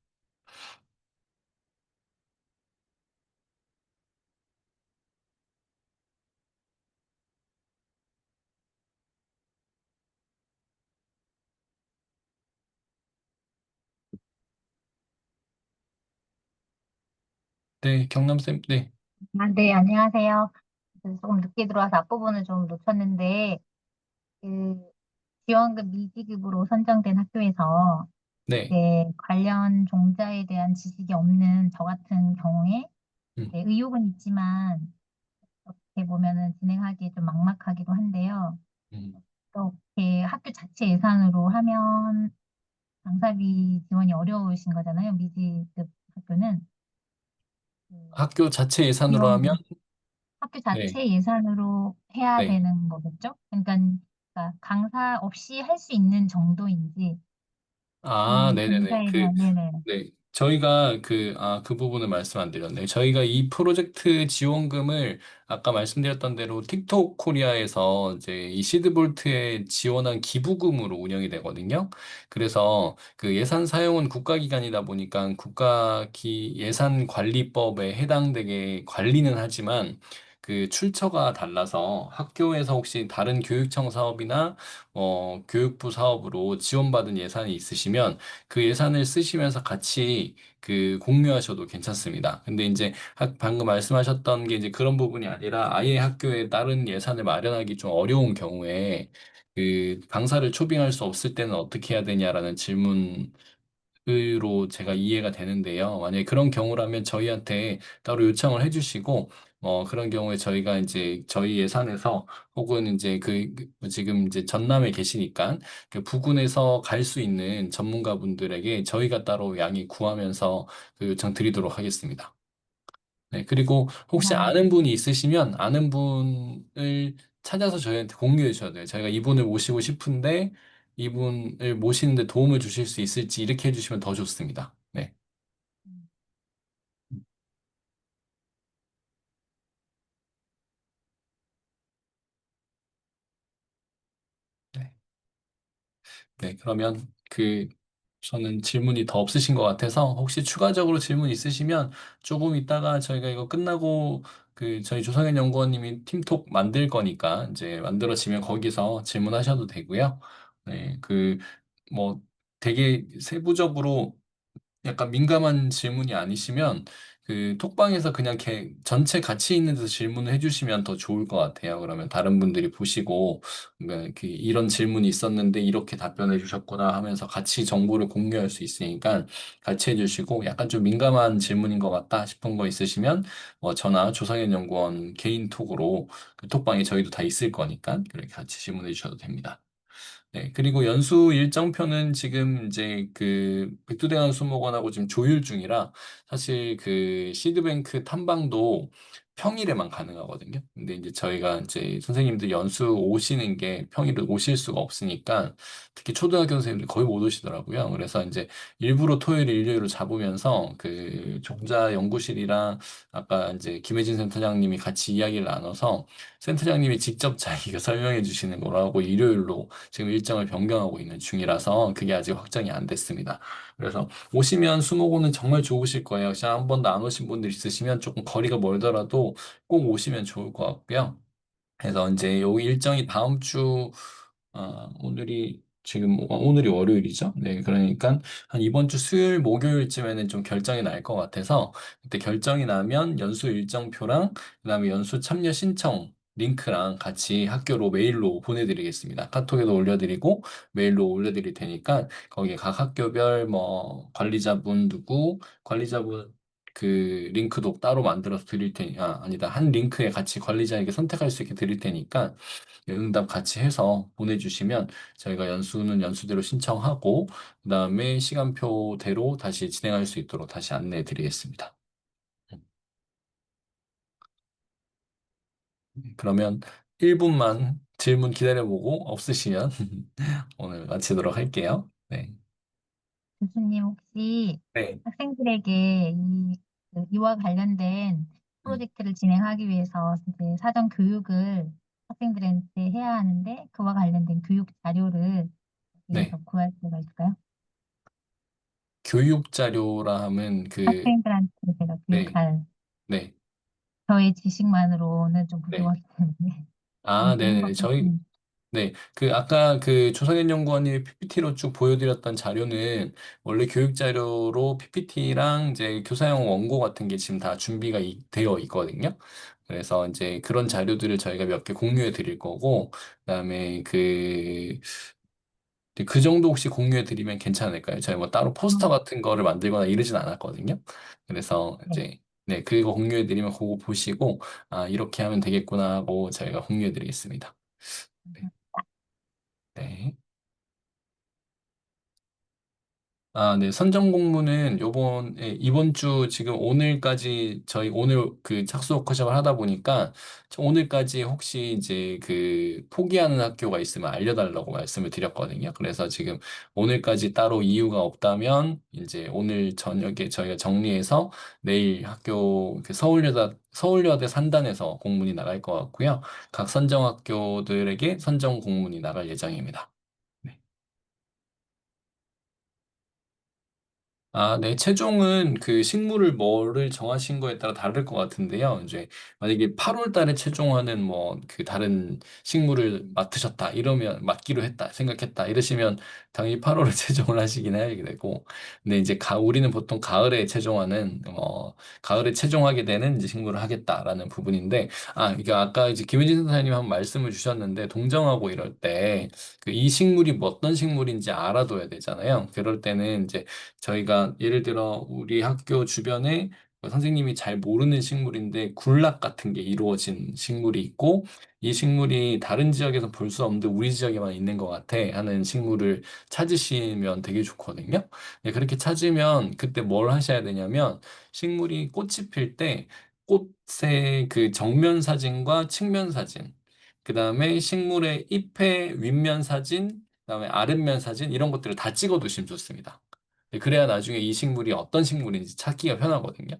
네, 경남쌤, 네, 네, 안녕하세요. 조금 늦게 들어와서 앞부분을 좀 놓쳤는데, 그 지원금 미지급으로 선정된 학교에서 네, 이제 관련 종자에 대한 지식이 없는 저 같은 경우에 음, 의욕은 있지만 어떻게 보면은 진행하기에 좀 막막하기도 한데요. 음. 이렇게 학교 자체 예산으로 하면 강사비 지원이 어려우신 거잖아요. 미지급 학교는. 그 학교 자체 예산으로 하면, 지원금 학교 네, 자체 예산으로 해야 네. 되는 거겠죠? 그러니까 강사 없이 할 수 있는 정도인지 이 네네네. 종사에 대한 네네. 네. 저희가 그 부분을 말씀 안 드렸네요. 저희가 이 프로젝트 지원금을 아까 말씀드렸던 대로 틱톡 코리아에서 이제 이 시드볼트에 지원한 기부금으로 운영이 되거든요. 그래서 예산 사용은 국가기관이다 보니까 예산관리법에 해당되게 관리는 하지만 출처가 달라서 학교에서 혹시 다른 교육청 사업이나 교육부 사업으로 지원받은 예산이 있으시면 그 예산을 쓰시면서 같이 공유하셔도 괜찮습니다. 근데 이제 방금 말씀하셨던 게 이제 그런 부분이 아니라 아예 학교에 다른 예산을 마련하기 좀 어려운 경우에 강사를 초빙할 수 없을 때는 어떻게 해야 되냐라는 질문을 로 제가 이해가 되는데요. 만약에 그런 경우라면 저희한테 따로 요청을 해주시고, 그런 경우에 저희가 이제 저희 예산에서 혹은 이제 지금 이제 전남에 계시니까 그 부근에서 갈 수 있는 전문가분들에게 저희가 따로 양해 구하면서 그 요청 드리도록 하겠습니다. 네, 그리고 혹시 아, 아는 분이 있으시면 아는 분을 찾아서 저희한테 공유해 주셔야 돼요. 저희가 이분을 모시고 싶은데 이분을 모시는데 도움을 주실 수 있을지 이렇게 해주시면 더 좋습니다. 네. 네. 네, 그러면 저는 질문이 더 없으신 것 같아서 혹시 추가적으로 질문 있으시면 조금 있다가 저희가 이거 끝나고 저희 조성현 연구원님이 팀톡 만들 거니까 이제 만들어지면 거기서 질문하셔도 되고요. 네, 뭐 되게 세부적으로 약간 민감한 질문이 아니시면 톡방에서 그냥 전체 같이 있는 데서 질문을 해주시면 더 좋을 것 같아요. 그러면 다른 분들이 보시고 그러니까 이런 질문이 있었는데 이렇게 답변해 주셨구나 하면서 같이 정보를 공유할 수 있으니까 같이 해주시고 약간 좀 민감한 질문인 것 같다 싶은 거 있으시면 저나 조상현 연구원 개인 톡으로 톡방에 저희도 다 있을 거니까 그렇게 같이 질문해 주셔도 됩니다. 네, 그리고 연수 일정표는 지금 이제 백두대간 수목원하고 지금 조율 중이라 사실 시드뱅크 탐방도 평일에만 가능하거든요. 근데 이제 저희가 이제 선생님들 연수 오시는 게 평일에 오실 수가 없으니까 특히 초등학교 선생님들 거의 못 오시더라고요. 그래서 이제 일부러 토요일, 일요일을 잡으면서 종자 연구실이랑 아까 이제 김혜진 센터장님이 같이 이야기를 나눠서 센터장님이 직접 자기가 설명해 주시는 거라고 일요일로 지금 일정을 변경하고 있는 중이라서 그게 아직 확정이 안 됐습니다. 그래서 오시면 수목원은 정말 좋으실 거예요. 혹시 한 번도 안 오신 분들 있으시면 조금 거리가 멀더라도 꼭 오시면 좋을 것 같고요. 그래서 이제 요 일정이 다음 주, 오늘이 월요일이죠. 네, 그러니까 한 이번 주 수요일, 목요일쯤에는 좀 결정이 날 것 같아서 그때 결정이 나면 연수 일정표랑 그다음에 연수 참여 신청 링크랑 같이 학교로 메일로 보내드리겠습니다. 카톡에도 올려드리고 메일로 올려드릴 테니까 거기에 각 학교별 관리자분 관리자분 링크도 따로 만들어서 드릴 테니, 아니다. 한 링크에 같이 관리자에게 선택할 수 있게 드릴 테니까, 응답 같이 해서 보내주시면 저희가 연수는 연수대로 신청하고, 그 다음에 시간표대로 다시 진행할 수 있도록 다시 안내해 드리겠습니다. 그러면 1분만 질문 기다려보고 없으시면 오늘 마치도록 할게요. 네. 교수님 혹시 네. 학생들에게 이와 관련된 음, 프로젝트를 진행하기 위해서 이제 사전 교육을 학생들한테 해야 하는데 그와 관련된 교육 자료를 네. 어디에서 구할 수가 있을까요? 교육 자료라 하면 학생들한테 제가 네. 교육할 네. 저의 지식만으로는 좀 네. 부족하기 때문에 좀 네네. 네, 아까 조성현 연구원님이 PPT로 쭉 보여드렸던 자료는 원래 교육 자료로 PPT랑 이제 교사용 원고 같은 게 지금 다 준비가 되어 있거든요. 그래서 이제 그런 자료들을 저희가 몇 개 공유해 드릴 거고, 그다음에 그 정도 혹시 공유해 드리면 괜찮을까요? 저희 뭐 따로 포스터 같은 거를 만들거나 이러진 않았거든요. 그래서 네. 이제 네, 그거 공유해 드리면 그거 보시고, 이렇게 하면 되겠구나 하고 저희가 공유해 드리겠습니다. 네. 네. 네. 선정 공모는 이번 주 지금 오늘까지 저희 오늘 착수 워크숍을 하다 보니까 오늘까지 혹시 이제 포기하는 학교가 있으면 알려달라고 말씀을 드렸거든요. 그래서 지금 오늘까지 따로 이유가 없다면 이제 오늘 저녁에 저희가 정리해서 내일 학교 서울여대 산단에서 공문이 나갈 것 같고요. 각 선정 학교들에게 선정 공문이 나갈 예정입니다. 네. 아, 네. 최종은 그 식물을 뭐를 정하신 거에 따라 다를 것 같은데요. 이제 만약에 8월 달에 최종화는 뭐 그 다른 식물을 맡으셨다 이러면 맡기로 했다 생각했다 이러시면 당연히 8월에 최종을 하시긴 해야 되고, 근데 이제 우리는 보통 가을에 최종화는 가을에 최종하게 되는 이제 식물을 하겠다라는 부분인데, 아, 이게 아까 이제 김혜진 선생님 한 말씀을 주셨는데 동정하고 이럴 때 그 이 식물이 뭐 어떤 식물인지 알아둬야 되잖아요. 그럴 때는 이제 저희가 예를 들어 우리 학교 주변에 선생님이 잘 모르는 식물인데 군락 같은 게 이루어진 식물이 있고, 이 식물이 다른 지역에서 볼 수 없는데 우리 지역에만 있는 것 같아 하는 식물을 찾으시면 되게 좋거든요. 네, 그렇게 찾으면 그때 뭘 하셔야 되냐면 식물이 꽃이 필 때 꽃의 그 정면 사진과 측면 사진, 그 다음에 식물의 잎의 윗면 사진, 그다음에 아랫면 사진 이런 것들을 다 찍어 두시면 좋습니다. 네, 그래야 나중에 이 식물이 어떤 식물인지 찾기가 편하거든요.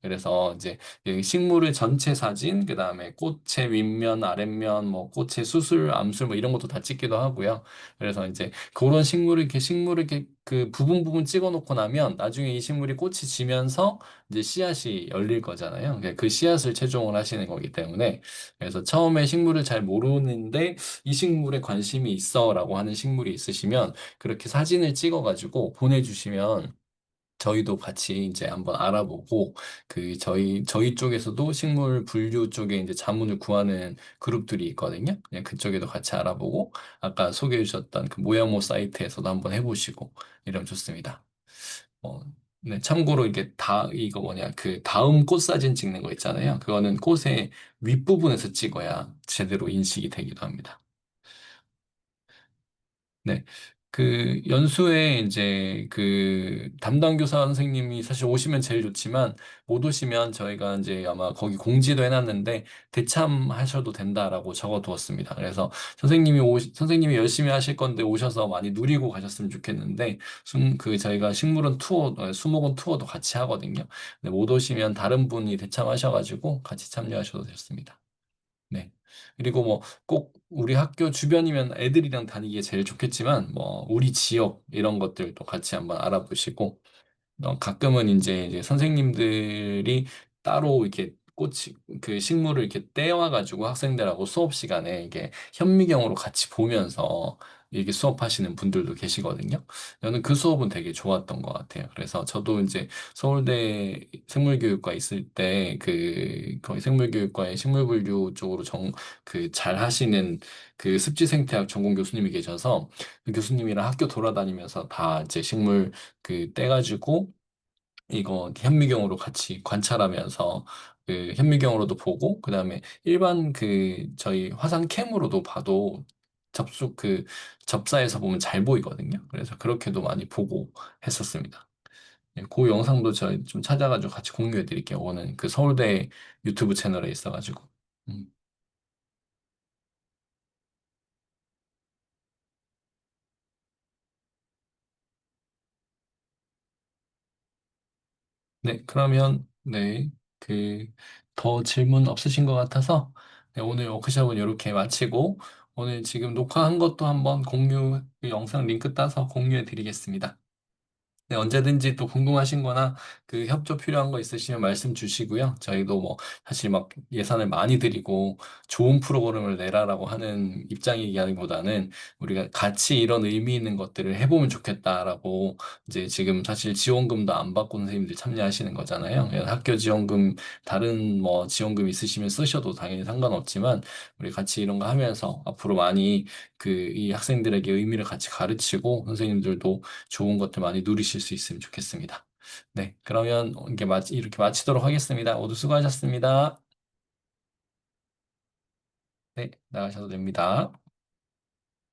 그래서 이제 이 식물의 전체 사진, 그다음에 꽃의 윗면, 아랫면, 뭐 꽃의 수술, 암술 뭐 이런 것도 다 찍기도 하고요. 그래서 이제 그런 식물을 이렇게 그 부분 부분 찍어 놓고 나면 나중에 이 식물이 꽃이 지면서 이제 씨앗이 열릴 거잖아요. 그러니까 그 씨앗을 최종을 하시는 거기 때문에, 그래서 처음에 식물을 잘 모르는데 이 식물에 관심이 있어라고 하는 식물이 있으시면 그렇게 사진을 찍어가지고 보내주시면 저희도 같이 이제 한번 알아보고, 그 저희 쪽에서도 식물 분류 쪽에 이제 자문을 구하는 그룹들이 있거든요. 그냥 그쪽에도 같이 알아보고 아까 소개해 주셨던 그 모야모 사이트에서도 한번 해보시고 이러면 좋습니다. 어, 네, 참고로 이게 이거 뭐냐, 그 다음 꽃 사진 찍는 거 있잖아요. 그거는 꽃의 윗부분에서 찍어야 제대로 인식이 되기도 합니다. 네. 그 연수에 이제 그 담당 교사 선생님이 사실 오시면 제일 좋지만 못 오시면 저희가 이제 아마 거기 공지도 해놨는데 대참하셔도 된다라고 적어두었습니다. 그래서 선생님이 열심히 하실 건데 오셔서 많이 누리고 가셨으면 좋겠는데, 저희가 식물원 투어, 수목원 투어도 같이 하거든요. 근데 못 오시면 다른 분이 대참하셔가지고 같이 참여하셔도 됐습니다. 네. 그리고 뭐 꼭 우리 학교 주변이면 애들이랑 다니기에 제일 좋겠지만 뭐 우리 지역 이런 것들도 같이 한번 알아보시고, 가끔은 이제 선생님들이 따로 이렇게 그 식물을 이렇게 떼와가지고 학생들하고 수업 시간에 이게 현미경으로 같이 보면서 이게 수업하시는 분들도 계시거든요. 저는 그 수업은 되게 좋았던 것 같아요. 그래서 저도 이제 서울대 생물교육과 있을 때 거의 생물교육과의 식물분류 쪽으로 잘 하시는 그 습지생태학 전공 교수님이 계셔서 그 교수님이랑 학교 돌아다니면서 다 이제 식물 떼가지고 이거 현미경으로 같이 관찰하면서 그 현미경으로도 보고, 그다음에 일반 저희 화상 캠으로도 봐도 접사해서 보면 잘 보이거든요. 그래서 그렇게도 많이 보고 했었습니다. 네, 그 영상도 저희 좀 찾아가지고 같이 공유해 드릴게요. 오늘 그 서울대 유튜브 채널에 있어가지고. 음. 네, 그러면, 네, 더 질문 없으신 것 같아서, 네, 오늘 워크숍은 이렇게 마치고, 오늘 지금 녹화한 것도 한번 그 영상 링크 따서 공유해 드리겠습니다. 네, 언제든지 또 궁금하신 거나 그 협조 필요한 거 있으시면 말씀 주시고요. 저희도 뭐 사실 막 예산을 많이 들이고 좋은 프로그램을 내라라고 하는 입장이기보다는 우리가 같이 이런 의미 있는 것들을 해보면 좋겠다라고, 이제 지금 사실 지원금도 안 받고 선생님들 참여하시는 거잖아요. 그래서 학교 지원금, 다른 뭐 지원금 있으시면 쓰셔도 당연히 상관없지만 우리 같이 이런 거 하면서 앞으로 많이 이 학생들에게 의미를 같이 가르치고 선생님들도 좋은 것들 많이 누리실 수 있으면 좋겠습니다. 네, 그러면 이렇게 마치도록 하겠습니다. 모두 수고하셨습니다. 네, 나가셔도 됩니다.